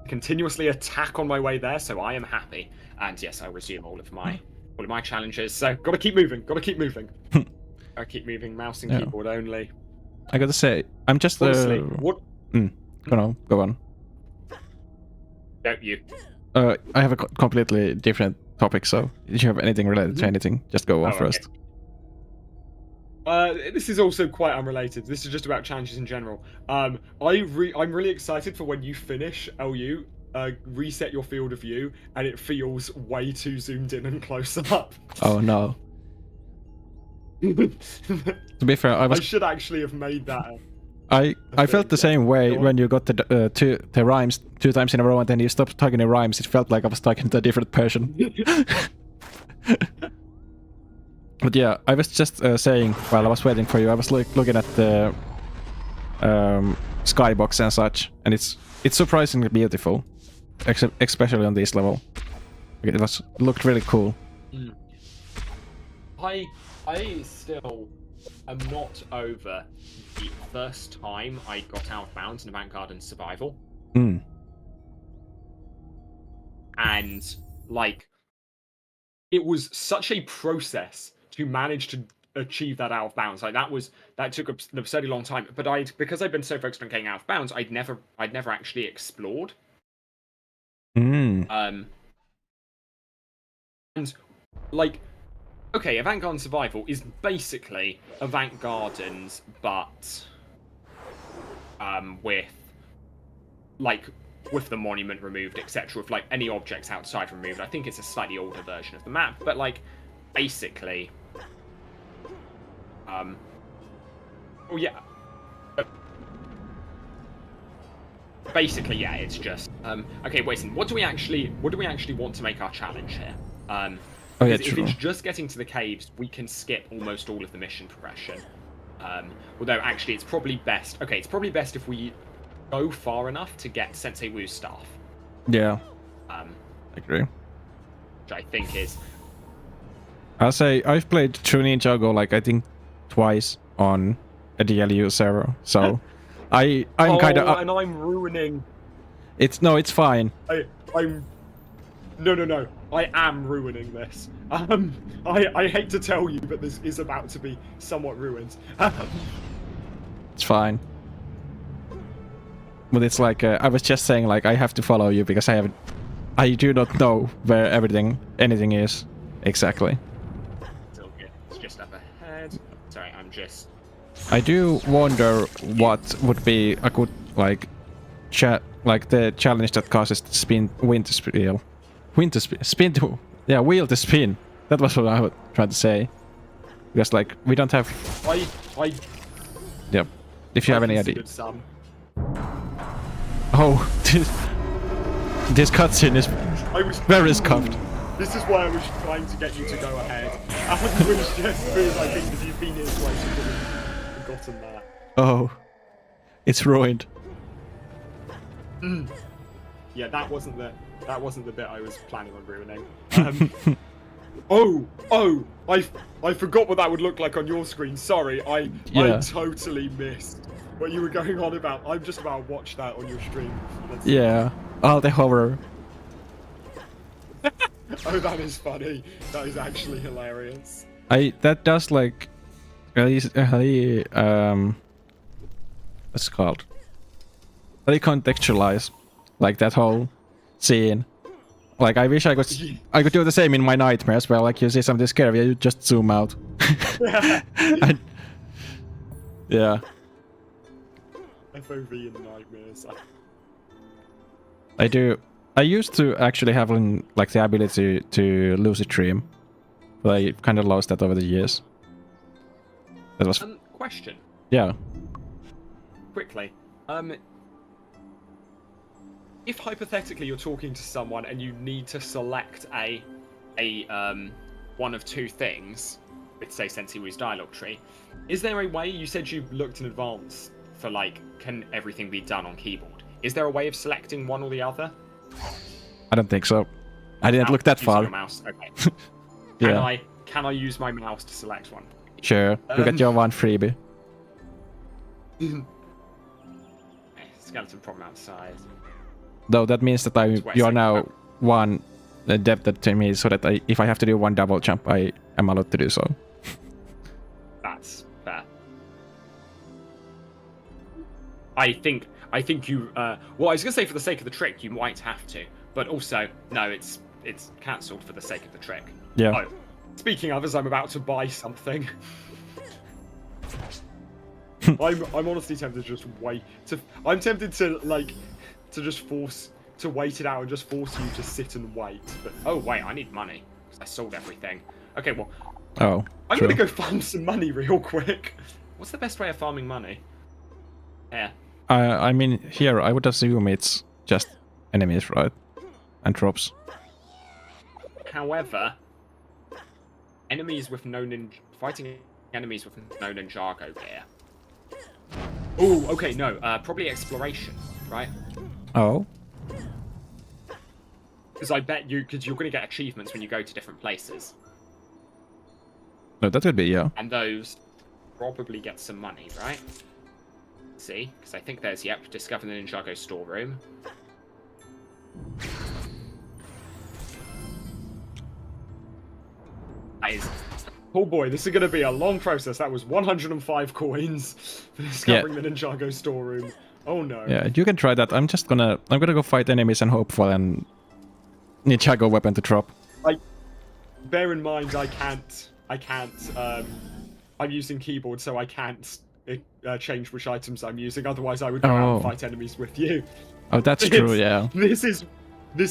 continuously attack on my way there, so I am happy. And yes, I'll resume all of my challenges. So gotta keep moving. Gotta keep moving. Mouse and keyboard only. I gotta say, I'm just honestly, what? Go on. Don't you? I have a completely different topic. So if you have anything related to anything, just go on first. This is also quite unrelated. This is just about challenges in general. I'm really excited for when you finish LU. Reset your field of view, and it feels way too zoomed in and close up. Oh no. To be fair, I should actually have made that. I felt the same way when you got the rhymes 2 times in a row, and then you stopped talking the rhymes. It felt like I was talking to a different person. But yeah, I was just saying while I was waiting for you, I was looking at the skybox and such, and it's surprisingly beautiful, especially on this level. It looked really cool. I still am not over the first time I got out of bounds in Avant Garden Survival. And like, it was such a process to manage to achieve that out of bounds. Like that took an absurdly long time. But because I'd been so focused on getting out of bounds, I'd never actually explored. And like, okay, Avant Garden Survival is basically Avant Gardens, but with the monument removed, etc. With like any objects outside removed. I think it's a slightly older version of the map, but like basically. Oh yeah. Basically, yeah, it's just okay. Wait, what do we actually want to make our challenge here? If it's just getting to the caves, we can skip almost all of the mission progression. Although actually, it's probably best. Okay, it's probably best if we go far enough to get Sensei Wu's staff. Yeah. I agree. Which I think is. I'll say I've played True Ninjago like I think twice on a DLU server, so I'm kind of. And I'm ruining. It's fine. I'm. No. I am ruining this. I hate to tell you, but this is about to be somewhat ruined. It's fine. But it's like I was just saying, like I have to follow you because I do not know where anything is exactly. It's all good. It's just up ahead. Sorry, I'm just. I do wonder what would be a good like the challenge that causes the wheel to spin. That was what I was trying to say. Because like we don't have. Yep. If you have any idea. Some. Oh, this cutscene is very scuffed. This is why I was trying to get you to go ahead. And was just because I think if you've been here twice, you would have forgotten that. Oh, it's ruined. Yeah, that wasn't the bit I was planning on ruining. I forgot what that would look like on your screen. Sorry, I totally missed what you were going on about. I'm just about to watch that on your stream. Yeah. Oh, the horror. Oh, that is funny. That is actually hilarious. That does like really what's it called? Really contextualize like that whole scene. Like I wish I could do the same in my nightmares where like you see something scary, you just zoom out. Yeah. FOV in the nightmares. I used to actually have like the ability to lucid dream, but I kind of lost that over the years. That was Question. yeah. Quickly. If hypothetically you're talking to someone and you need to select a one of two things, with say Sensiwu's dialogue tree, is there a way, you said you looked in advance for like, can everything be done on keyboard? Is there a way of selecting one or the other? I don't think so. I didn't look that far. Your mouse. Okay. Yeah. Can I use my mouse to select one? Sure. You get your one freebie. Skeleton problem outside. Though that means that you are now one adapted to me, so that if I have to do one double jump, I am allowed to do so. That's fair. I think you. Well, I was gonna say for the sake of the trick, you might have to, but also no, it's cancelled for the sake of the trick. Yeah. Oh, speaking of, as I'm about to buy something. I'm honestly tempted to just wait. I'm tempted to just force to wait it out and just force you to sit and wait. But oh wait, I need money because I sold everything. Okay, well. Oh. I'm gonna go farm some money real quick. What's the best way of farming money? Yeah. I mean, here I would assume it's just enemies, right? And drops. However, fighting enemies with no Ninjago gear. Oh, okay, no, probably exploration, right? Oh. Because I bet you're going to get achievements when you go to different places. No, that would be, yeah. And those probably get some money, right? See? Because I think there's, yep, discover the Ninjago storeroom. That is... Oh boy, this is going to be a long process. That was 105 coins for discovering the Ninjago storeroom. Oh no. Yeah, you can try that. I'm gonna go fight enemies and hope for an Ninjago weapon to drop. Bear in mind, I can't, I'm using keyboard, so I can't change which items I'm using. Otherwise, I would go out and fight enemies with you. Oh, that's true, yeah. This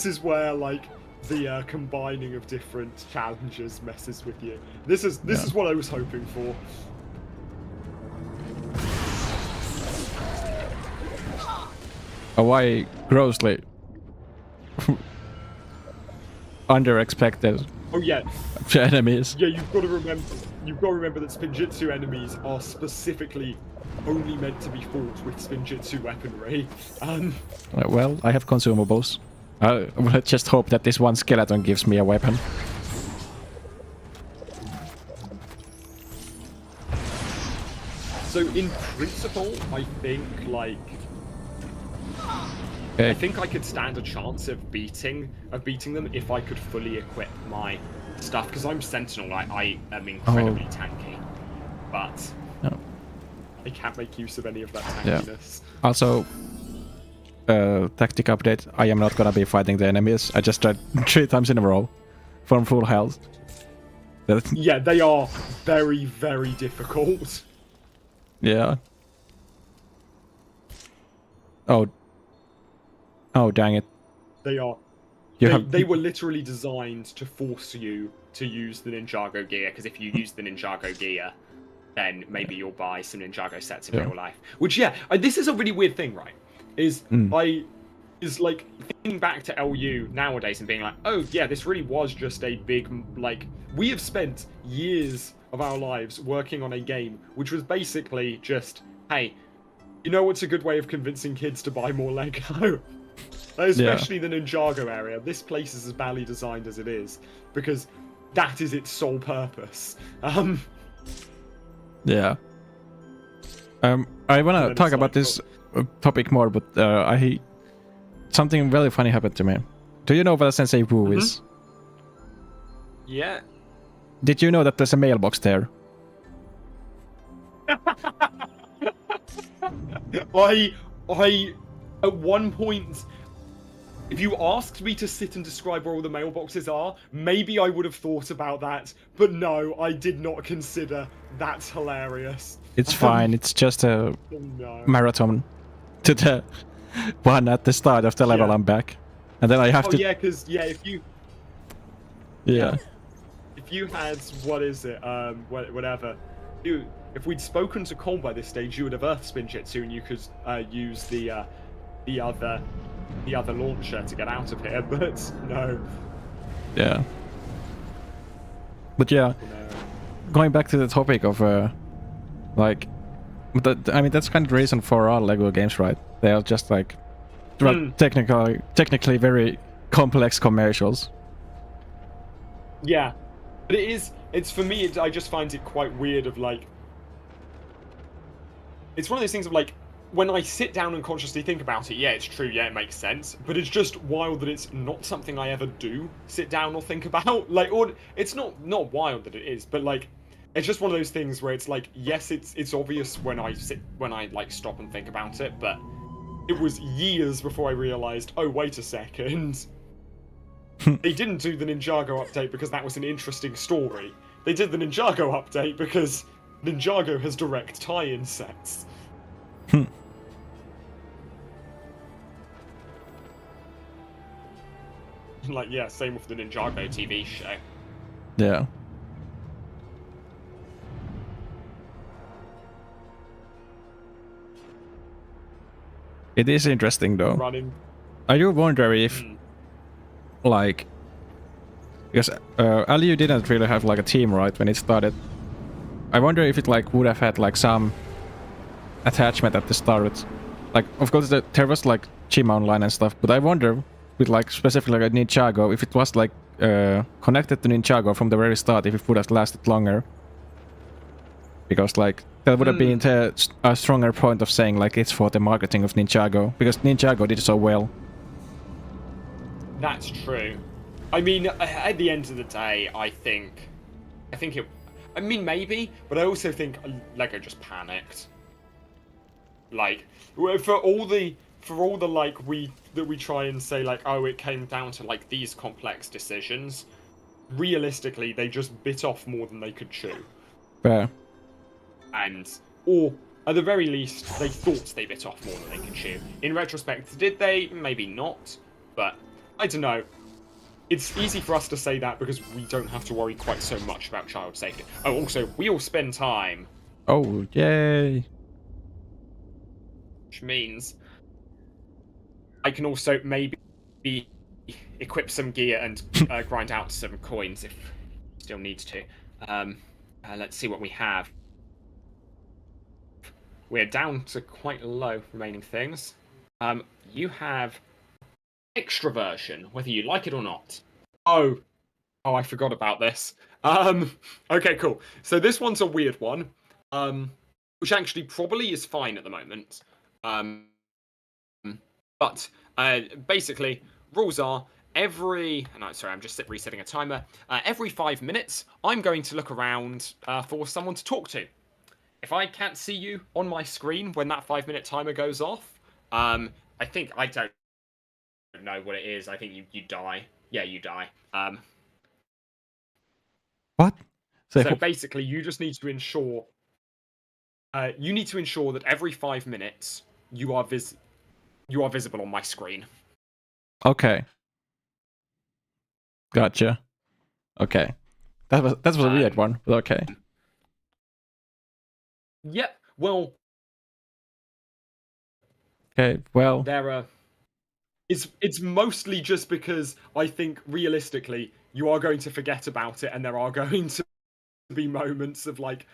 is where, like, the combining of different challenges messes with you. This is what I was hoping for. Oh, I grossly under-expected enemies. Yeah, you've got to remember that Spinjitzu enemies are specifically only meant to be fought with Spinjitzu weaponry. Well, I have consumables. Let's just hope that this one skeleton gives me a weapon. So in principle, I think I think I could stand a chance of beating them if I could fully equip my stuff, because I'm Sentinel. I am incredibly tanky, but I can't make use of any of that tankiness. Yeah. Also, tactic update: I am not gonna be fighting the enemies. I just tried 3 times in a row from full health. Yeah, they are very, very difficult. Yeah. Oh, dang it. They are. They were literally designed to force you to use the Ninjago gear, because if you use the Ninjago gear, then maybe you'll buy some Ninjago sets in real life. Which, this is a really weird thing, right? is like thinking back to LU nowadays and being like, oh yeah, this really was just a big like we have spent years of our lives working on a game which was basically just, hey, you know what's a good way of convincing kids to buy more Lego? Especially the Ninjago area. This place is as badly designed as it is because that is its sole purpose. Yeah. I wanna talk about this topic more, but something really funny happened to me. Do you know what a Sensei Wu is? Yeah. Did you know that there's a mailbox there? I at one point, if you asked me to sit and describe where all the mailboxes are, maybe I would have thought about that. But no, I did not consider. That's hilarious. It's fine. It's just a No. marathon to the one at the start of the level. Yeah. I'm back, and then I have to. Yeah, because if you if you had what is it whatever if we'd spoken to Cole by this stage, you would have Earth Spin Jitsu and you could use the other launcher to get out of here. But no. Yeah. But yeah, going back to the topic of like, I mean that's kind of the reason for all Lego games, right? They are just like technically very complex commercials. Yeah, but it's for me. I just find it quite weird. Of like, it's one of those things of like, when I sit down and consciously think about it, yeah, it's true, yeah, it makes sense. But it's just wild that it's not something I ever do sit down or think about. Like, or it's not wild that it is, but like, it's just one of those things where it's like, yes, it's obvious when I like stop and think about it, but it was years before I realized, oh, wait a second. They didn't do the Ninjago update because that was an interesting story. They did the Ninjago update because Ninjago has direct tie-in sets. Like, yeah, same with the Ninjago TV show. Yeah. It is interesting though. Running. I do wonder if, like, because LU didn't really have like a team, right, when it started. I wonder if it like would have had like some attachment at the start. Like, of course, there was like Gym Online and stuff, but I wonder with like specifically like Ninjago, if it was like connected to Ninjago from the very start, if it would have lasted longer. Because like that would have been a stronger point of saying like it's for the marketing of Ninjago, because Ninjago did so well. That's true. I mean, at the end of the day, I think it. I mean, maybe, but I also think Lego just panicked. Like, for all the like we try and say like, oh, it came down to like these complex decisions. Realistically, they just bit off more than they could chew. Yeah. Or at the very least, they thought they bit off more than they could chew. In retrospect, did they? Maybe not. But I don't know. It's easy for us to say that because we don't have to worry quite so much about child safety. Oh, also, we all spend time. Oh, yay. Which means I can also maybe equip some gear and grind out some coins if still needs to. Let's see what we have. We're down to quite low remaining things. You have extroversion, whether you like it or not. Oh, I forgot about this. Okay, cool. So this one's a weird one, which actually probably is fine at the moment. But basically, rules are sorry, I'm just resetting a timer. Every 5 minutes, I'm going to look around for someone to talk to. If I can't see you on my screen when that 5-minute timer goes off, I don't know what it is. I think you die. Yeah, you die. What? So basically, you just need to ensure. You need to ensure that every 5 minutes you are visible on my screen. Okay. Gotcha. Okay. That was a weird one, but okay. Yep. Well. Okay. Well. There are. It's mostly just because I think realistically you are going to forget about it, and there are going to be moments of like,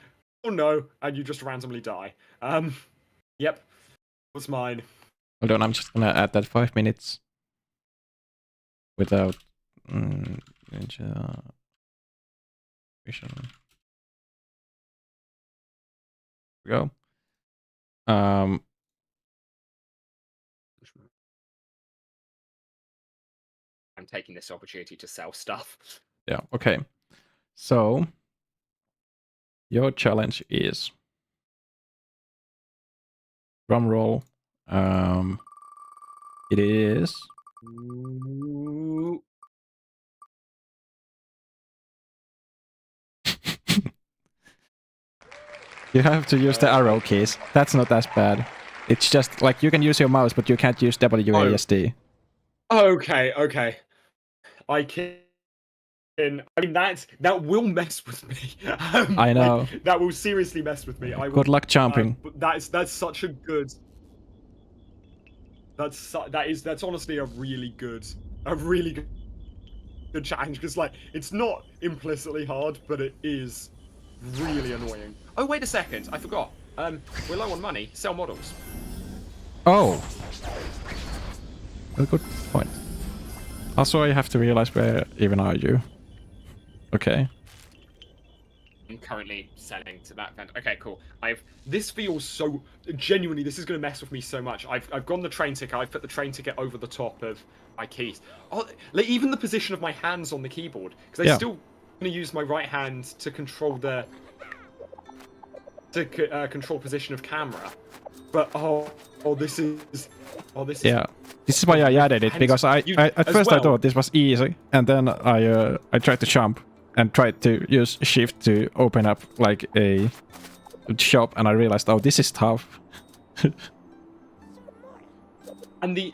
oh no, and you just randomly die. Yep, was mine. Hold on, I'm just gonna add that 5 minutes without ninja vision. Here we go. I'm taking this opportunity to sell stuff. Yeah, okay. So your challenge is drum roll. It is Ooh. you have to use the arrow keys. That's not as bad. It's just like you can use your mouse, but you can't use WASD. Okay. I can. I mean, that will mess with me. I know. Like, that will seriously mess with me. I will, Good luck jumping. but that's such a good. That's honestly a really good challenge, because like it's not implicitly hard, but it is really annoying. Oh wait a second, I forgot. We're low on money. Sell models. Oh. A good point. Also, I have to realize where even are you. Okay. I'm currently selling to that vendor. Okay, cool. This feels so genuinely. This is going to mess with me so much. I've gone the train ticket. I've put the train ticket over the top of my keys. Oh, like even the position of my hands on the keyboard, because I'm still going to use my right hand to control control position of camera. But this is. Yeah. This is why I added it, because I at first I thought this was easy, and then I tried to jump and tried to use shift to open up like a shop, and I realized, oh, this is tough. And the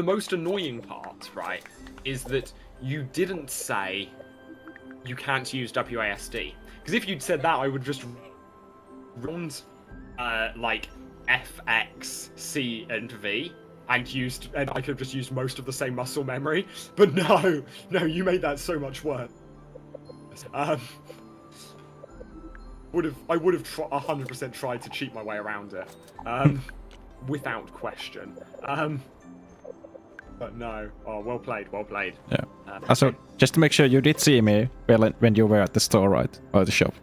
most annoying part, right, is that you didn't say you can't use WASD. Because if you'd said that, I would just round like F, X, C, and V, and I could have just used most of the same muscle memory. But no, you made that so much worse. I would have 100% tried to cheat my way around it, without question. But no. Oh, well played. Yeah. Also, just to make sure, you did see me when you were at the store, right? Or the shop,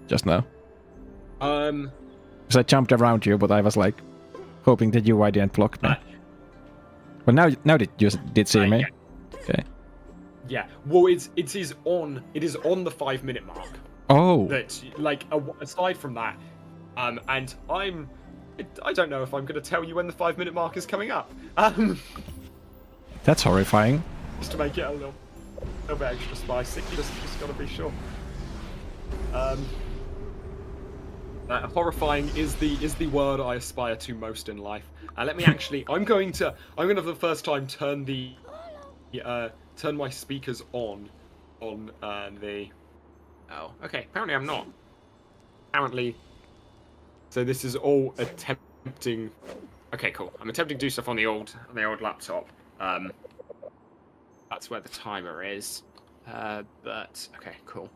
just now. Because I jumped around you, but I was like hoping that UI didn't block me. Well, now that you did see me. Yeah. Okay. Yeah. Well, it is on the 5 minute mark. Oh. That, like, aside from that, and I don't know if I'm going to tell you when the 5 minute mark is coming up. That's horrifying. Just to make it a little bit extra spicy. Just gotta be sure. Horrifying is the word I aspire to most in life. Let me actually. I'm going to for the first time turn my speakers on the. Oh, okay. Apparently I'm not. Apparently. So this is all attempting. Okay, cool. I'm attempting to do stuff on the old laptop. That's where the timer is. But okay, cool.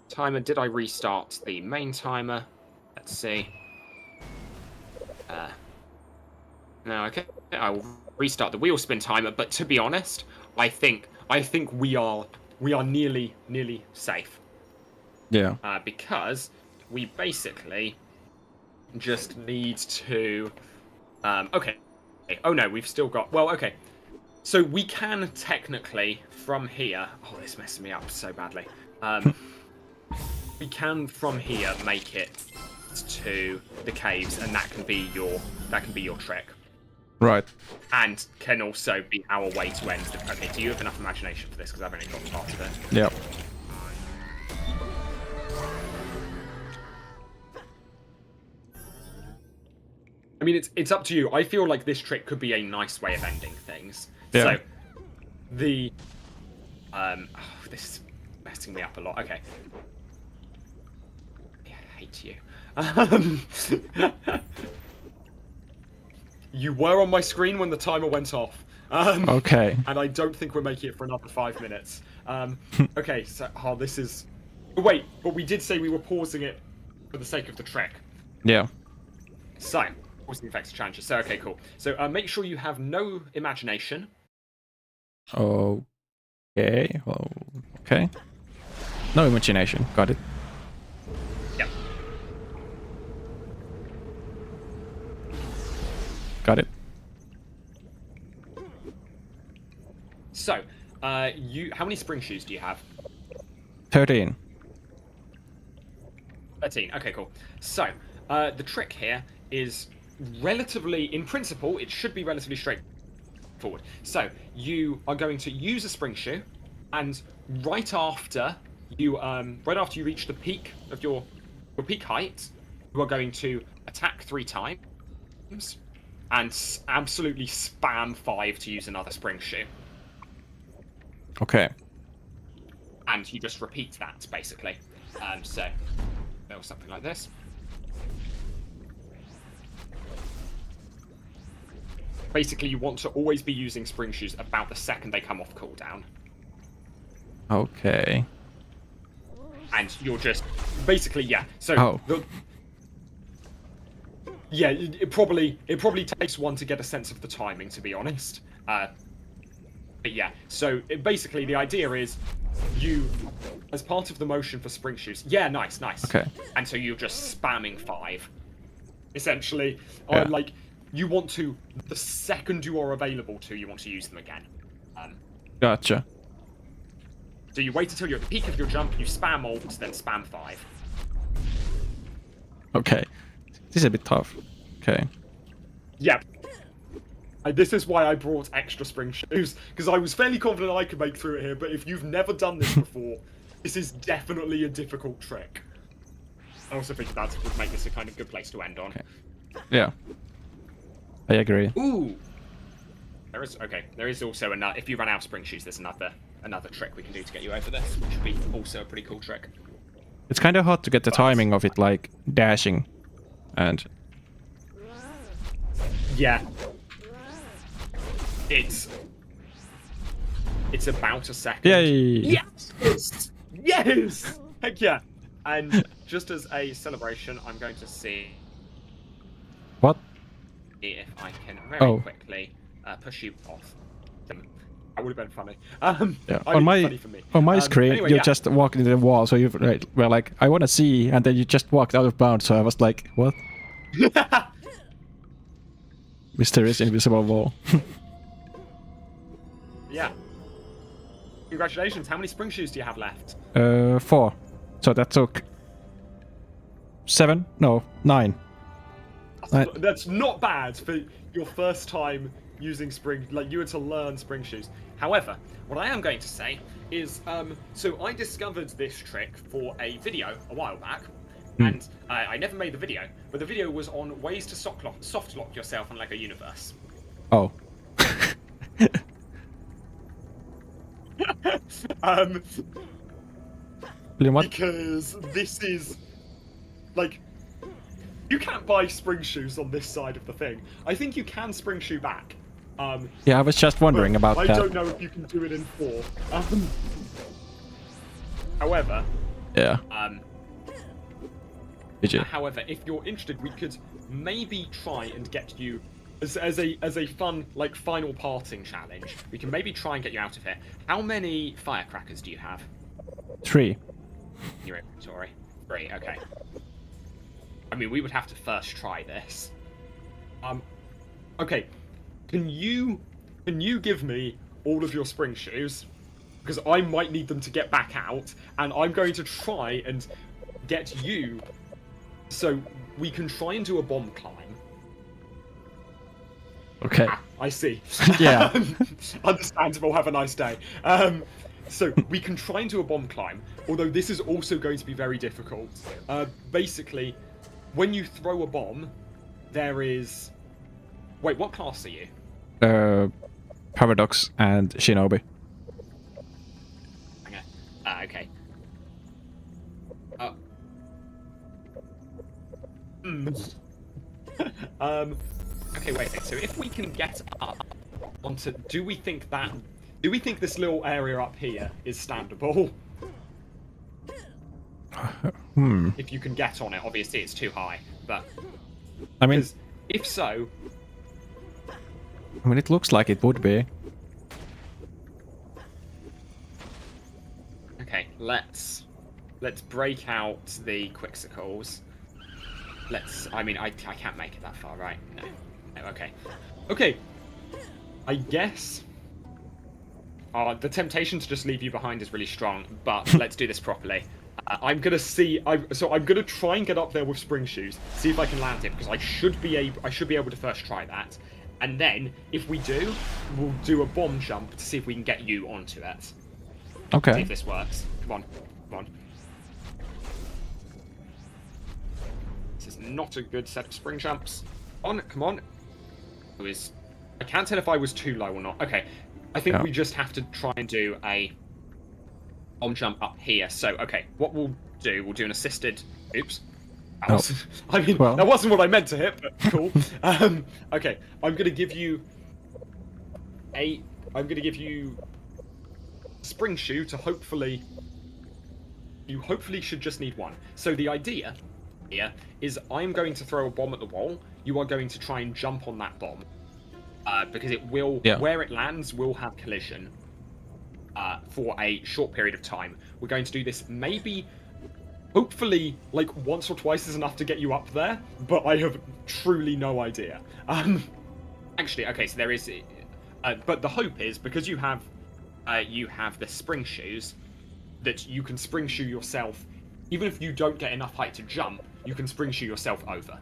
Timer. Did I restart the main timer? Let's see. No, okay. I will restart the wheel spin timer. But to be honest, I think we are nearly safe. Yeah. Because we basically just need to. Okay. Oh no, we've still got. Well, okay. So we can technically from here. Oh, this messes me up so badly. We can from here make it to the caves, and that can be your trick. Right. And can also be our way to end the. Okay, do you have enough imagination for this? Because I've only got part of it. Yep. I mean, it's up to you. I feel like this trick could be a nice way of ending things. Yeah. So, this is messing me up a lot. Okay. I hate you. You were on my screen when the timer went off. Okay. And I don't think we're making it for another 5 minutes. Okay, so this is. Wait, but we did say we were pausing it for the sake of the trick. Yeah. So, what's the effects of challenges? So, okay, cool. So, make sure you have no imagination. Okay. Well, okay. No imagination. Got it. Yep. Got it. So, how many spring shoes do you have? 13. 13. Okay, cool. So, the trick here is relatively, in principle, it should be relatively straightforward. So, you are going to use a spring shoe, and right after you reach the peak of your peak height, you are going to attack 3 times, and absolutely spam 5 to use another spring shoe. Okay. And you just repeat that, basically. So, or something like this. Basically, you want to always be using spring shoes about the second they come off cooldown. Okay. And you're just... Basically, yeah. So, yeah, it probably takes one to get a sense of the timing, to be honest. But yeah, so basically the idea is you, as part of the motion for spring shoes... Yeah, nice. Okay. And so you're just spamming 5. Essentially, Yeah. like, you want to... The second you are available to, you want to use them again. Gotcha. So you wait until you're at the peak of your jump, you spam alt, then spam 5. Okay. This is a bit tough. Okay. Yep. This is why I brought extra spring shoes, because I was fairly confident I could make through it here, but if you've never done this before, this is definitely a difficult trick. I also think that would make this a kind of good place to end on. Okay. Yeah. I agree. Ooh! There is also another... If you run out of spring shoes, there's another trick we can do to get you over this, which would be also a pretty cool trick. It's kind of hard to get the timing of it, like, dashing. And... Yeah. It's about a second. Yay! Yes! Heck yeah! And just as a celebration, I'm going to see What? if I can very quickly push you off. That would have been funny. Yeah. Funny for me. On my screen, anyway, you yeah. just walked into the wall, so you were like, I want to see, and then you just walked out of bounds, so I was like, what? Mysterious invisible wall. Yeah. Congratulations. How many spring shoes do you have left? 4. So that took 7? No, 9. That's not bad for your first time using spring, like you were to learn spring shoes. However, what I am going to say is, so I discovered this trick for a video a while back, and I never made the video, but the video was on ways to soft lock yourself on LEGO Universe. Oh. What? Because this is, like, you can't buy spring shoes on this side of the thing. I think you can spring shoe back. Yeah, I was just wondering about that. I don't know if you can do it in 4. However, Yeah. Did you? However, if you're interested, we could maybe try and get you as a fun, like, final parting challenge. We can maybe try and get you out of here. How many firecrackers do you have? 3. In your inventory? 3. Okay. I mean, we would have to first try this. Okay. Can you give me all of your spring shoes? Because I might need them to get back out, and I'm going to try and get you so we can try and do a bomb climb. Okay. I see. Yeah. Understandable. Have a nice day. So we can try and do a bomb climb, although this is also going to be very difficult. Basically, when you throw a bomb, there is... Wait, what class are you? Paradox and Shinobi. Okay. Okay, wait. So if we can get up onto. Do we think this little area up here is standable? If you can get on it, obviously it's too high, but I mean, if so, it looks like it would be. okay, let's break out the Quixicles. I mean, I can't make it that far, right? No, okay. I guess the temptation to just leave you behind is really strong, but let's do this properly. I'm gonna try and get up there with spring shoes, see if I can land it, because I should be able to first try that, and then if we do, we'll do a bomb jump to see if we can get you onto it. Okay. See if this works. Come on. This is not a good set of spring jumps. Come on. I can't tell if I was too low or not. Okay, I think we just have to try and do a bomb jump up here. So, okay, what we'll do an assisted. Oops. That wasn't what I meant to hit, but cool. Okay, I'm gonna give you spring shoe to hopefully. You hopefully should just need one. So the idea here is I'm going to throw a bomb at the wall. You are going to try and jump on that bomb. Because it will, where it lands, will have collision for a short period of time. We're going to do this hopefully, like once or twice is enough to get you up there, but I have truly no idea. Actually, okay, so there is, but the hope is because you have the spring shoes, that you can spring shoe yourself. Even if you don't get enough height to jump, you can spring shoe yourself over.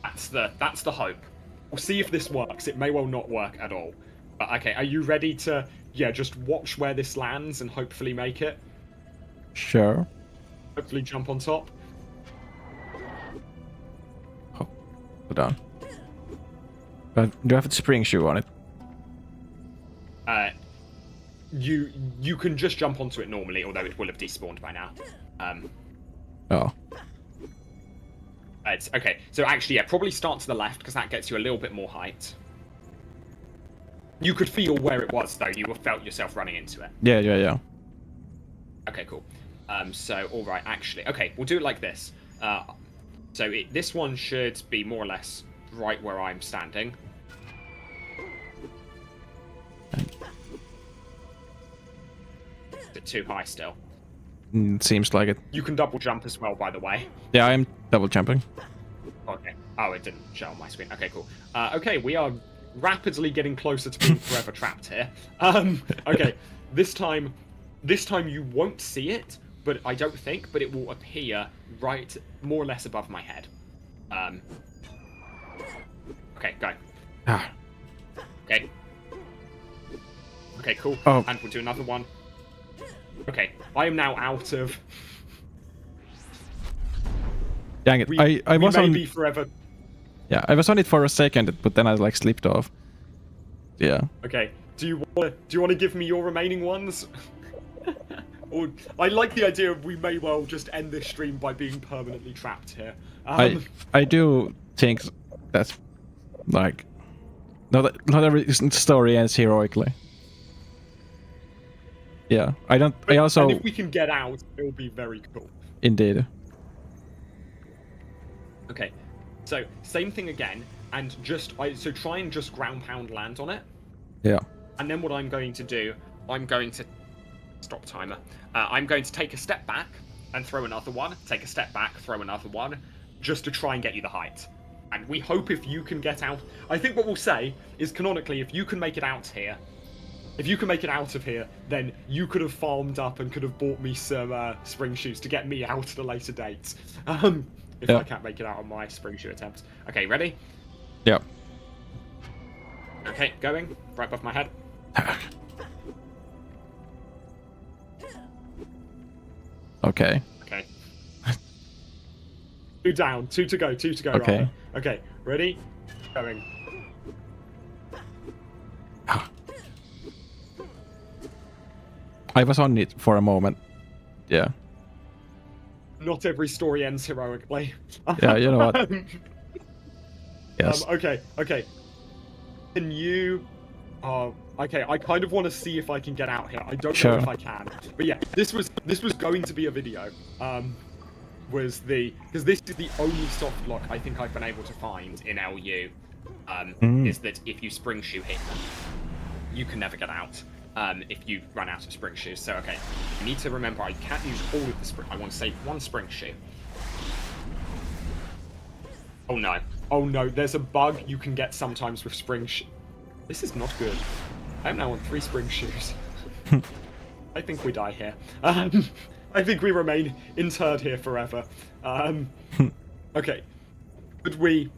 That's the hope. We'll see if this works. It may well not work at all. But okay, are you ready to just watch where this lands and hopefully make it? Sure. Hopefully jump on top. Oh, hold on. But do I have a spring shoe on it? You can just jump onto it normally, although it will have despawned by now. Oh. It's okay. So actually, probably start to the left because that gets you a little bit more height. You could feel where it was, though. You felt yourself running into it. Yeah. Okay, cool. So all right, actually, okay, we'll do it like this. This one should be more or less right where I'm standing. Is it too high still? Seems like it. You can double jump as well, by the way. Yeah, I am double jumping. Okay. Oh, it didn't show on my screen. Okay, cool. Okay, we are rapidly getting closer to being forever trapped here. Okay, this time you won't see it, but I don't think, but it will appear right, more or less above my head. Okay, go. Okay. Okay, cool. Oh. And we'll do another one. Okay, I am now out of. Dang it! I was on. Be forever. Yeah, I was on it for a second, but then I like slipped off. Yeah. Okay. Do you want to give me your remaining ones? Or I like the idea of we may well just end this stream by being permanently trapped here. I do think that's like not every story ends heroically. Yeah, I don't. I also. And if we can get out, it'll be very cool. Indeed. Okay, so same thing again, and so try and just ground pound land on it. Yeah. And then what I'm going to do, I'm going to stop timer. I'm going to take a step back and throw another one. Take a step back, throw another one, just to try and get you the height. And we hope if you can get out. I think what we'll say is canonically, if you can make it out here. If you can make it out of here, then you could have farmed up and could have bought me some spring shoes to get me out at a later date. If I can't make it out on my spring shoe attempts. Okay, ready? Yeah. Okay, going. Right above my head. Okay. Okay. 2 down, 2 to go, 2 to go. Okay. Rather. Okay, ready? Going. I was on it for a moment. Yeah. Not every story ends heroically. Yeah, you know what? Yes. Okay. Can you? Okay. I kind of want to see if I can get out here. I don't Sure. know if I can. But yeah, this was going to be a video. Because this is the only soft lock I think I've been able to find in LU. Is that if you spring shoe hit them, you can never get out. If you run out of spring shoes. So okay, you need to remember I can't use all of the spring. I want to save one spring shoe. Oh no. Oh no, there's a bug you can get sometimes with spring shoe. This is not good. I am now on 3 spring shoes. I think we die here. I think we remain interred here forever. Okay. Could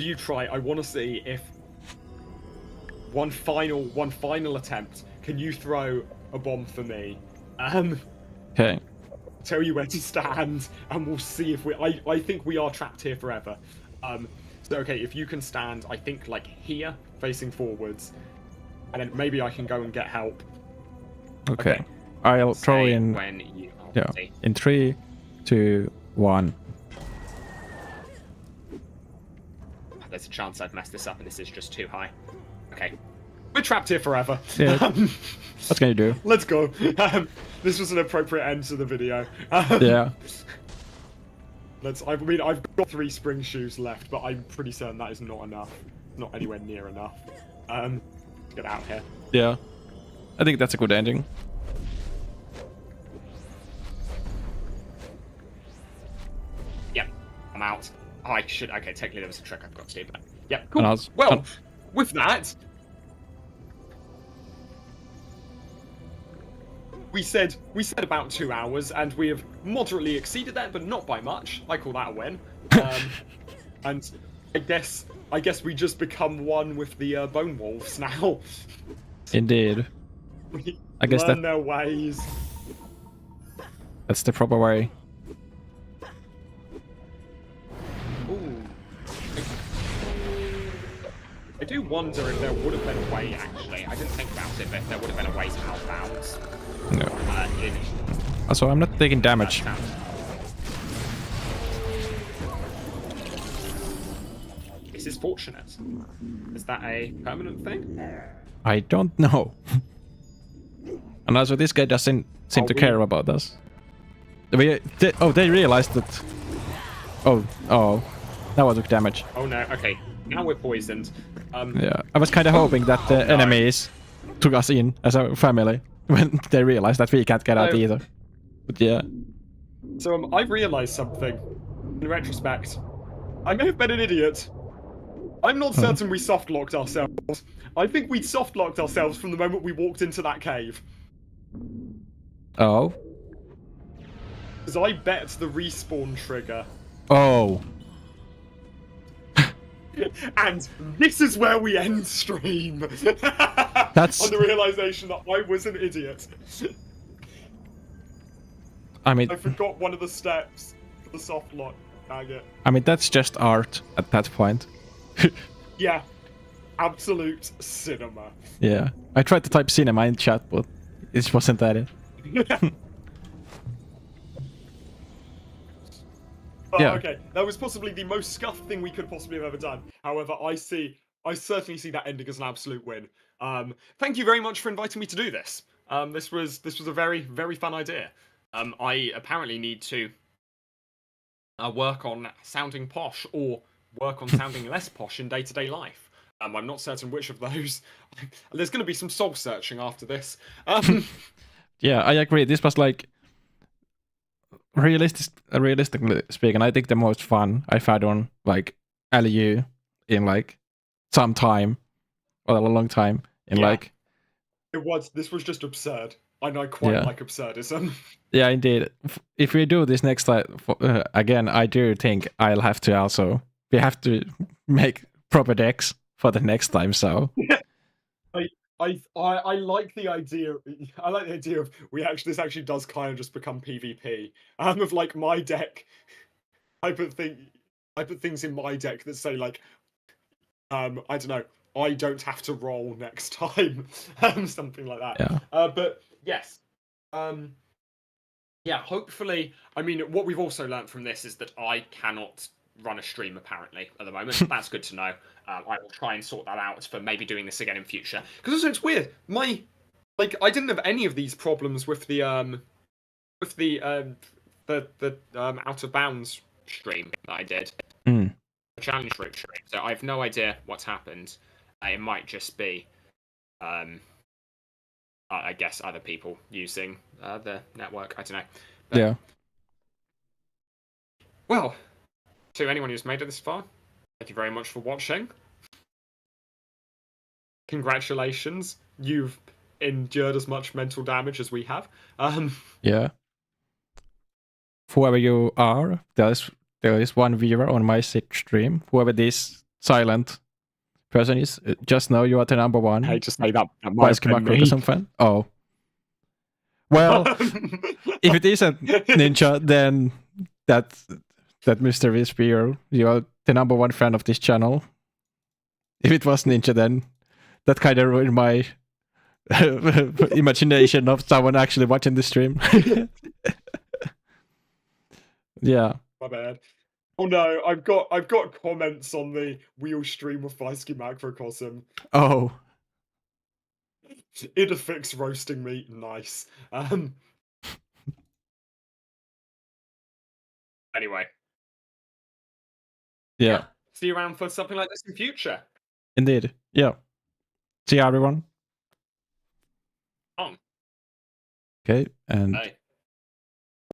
you try? I want to see if one final attempt. Can you throw a bomb for me? Okay. Tell you where to stand, and we'll see if we. I think we are trapped here forever. So okay, if you can stand, I think like here, facing forwards, and then maybe I can go and get help. Okay. I'll throw Say in. when you are Yeah. ready. In 3, 2, 1. There's a chance I've messed this up, and this is just too high. Okay, we're trapped here forever. Yeah. What can you do? Let's go. This was an appropriate end to the video. Yeah. I mean, I've got 3 spring shoes left, but I'm pretty certain that is not enough. Not anywhere near enough. Let's get out here. Yeah. I think that's a good ending. Yep, I'm out. Oh, I should. Okay, technically there was a trick I've got to do, but yeah, cool. And I was- Well, with that, we said about 2 hours, and we have moderately exceeded that, but not by much. I call that a win. And I guess we just become one with the bone wolves now. Indeed. We I guess learn that- their ways. That's the proper way. Ooh. I do wonder if there would have been a way, actually. I didn't think about it, but if there would have been a way to outbounds. No. In Also, I'm not taking damage. that This is fortunate. Is that a permanent thing? I don't know. And also, this guy doesn't seem to care about us. They realized that. Oh, that was damage. Oh no, okay. Now we're poisoned. Yeah, I was kind of hoping that the no. enemies took us in as a family when they realized that we can't get out No. either. But yeah, So I've realized something. In retrospect, I may have been an idiot. I'm not certain we soft-locked ourselves. I think we soft-locked ourselves from the moment we walked into that cave. oh, Because I bet the respawn trigger. oh, And this is where we end stream. That's- on the realization that I was an idiot. I mean, I forgot one of the steps for the soft lock. Dang it. that's just art at that point. Yeah. Absolute cinema. Yeah, I tried to type cinema in chat, but it wasn't that it. Yeah. Okay, that was possibly the most scuffed thing we could possibly have ever done. However, I certainly see that ending as an absolute win. Thank you very much for inviting me to do this. This was a very, very fun idea. I apparently need to work on sounding posh or work on sounding less posh in day-to-day life. I'm not certain which of those. There's going to be some soul searching after this. Yeah, I agree. This was like realistically speaking, I think the most fun I've had on like LU in like some time, or a long time. In Yeah. like, This was just absurd. And I quite Yeah. like absurdism. yeah, indeed. If we do this next time again, I do think I'll have to also we have to make proper decks for the next time. So I like the idea. I like the idea of this actually does kind of just become PvP. Of like my deck. I put things in my deck that say like, I don't know. I don't have to roll next time. Something like that. yeah, But yes. Yeah. Hopefully, I mean, what we've also learned from this is that I cannot run a stream apparently at the moment. That's good to know. I will try and sort that out for maybe doing this again in future. Because also it's weird. I didn't have any of these problems with the out of bounds stream that I did. Mm. The challenge route stream. So I have no idea what's happened. It might just be I guess other people using the network. I don't know. But, Yeah. Well, to anyone who's made it this far, thank you very much for watching. Congratulations, you've endured as much mental damage as we have. Yeah. Whoever you are, there is one viewer on my stream. Whoever this silent person is, just know you are the number one. I hate to say that might have been me. VaiskiMacrocosm fan. Oh. Well, if it isn't Ninja, then that mysterious viewer, you are the number one fan of this channel. If it was Ninja, then that kind of ruined my imagination of someone actually watching the stream. Yeah. My bad. Oh no, I've got comments on the wheel stream of VaiskiMacrocosm. Oh. Idafix roasting meat, nice. Anyway. Yeah. See you around for something like this in future. Indeed. Yeah. See you, everyone. On. Okay, and Bye.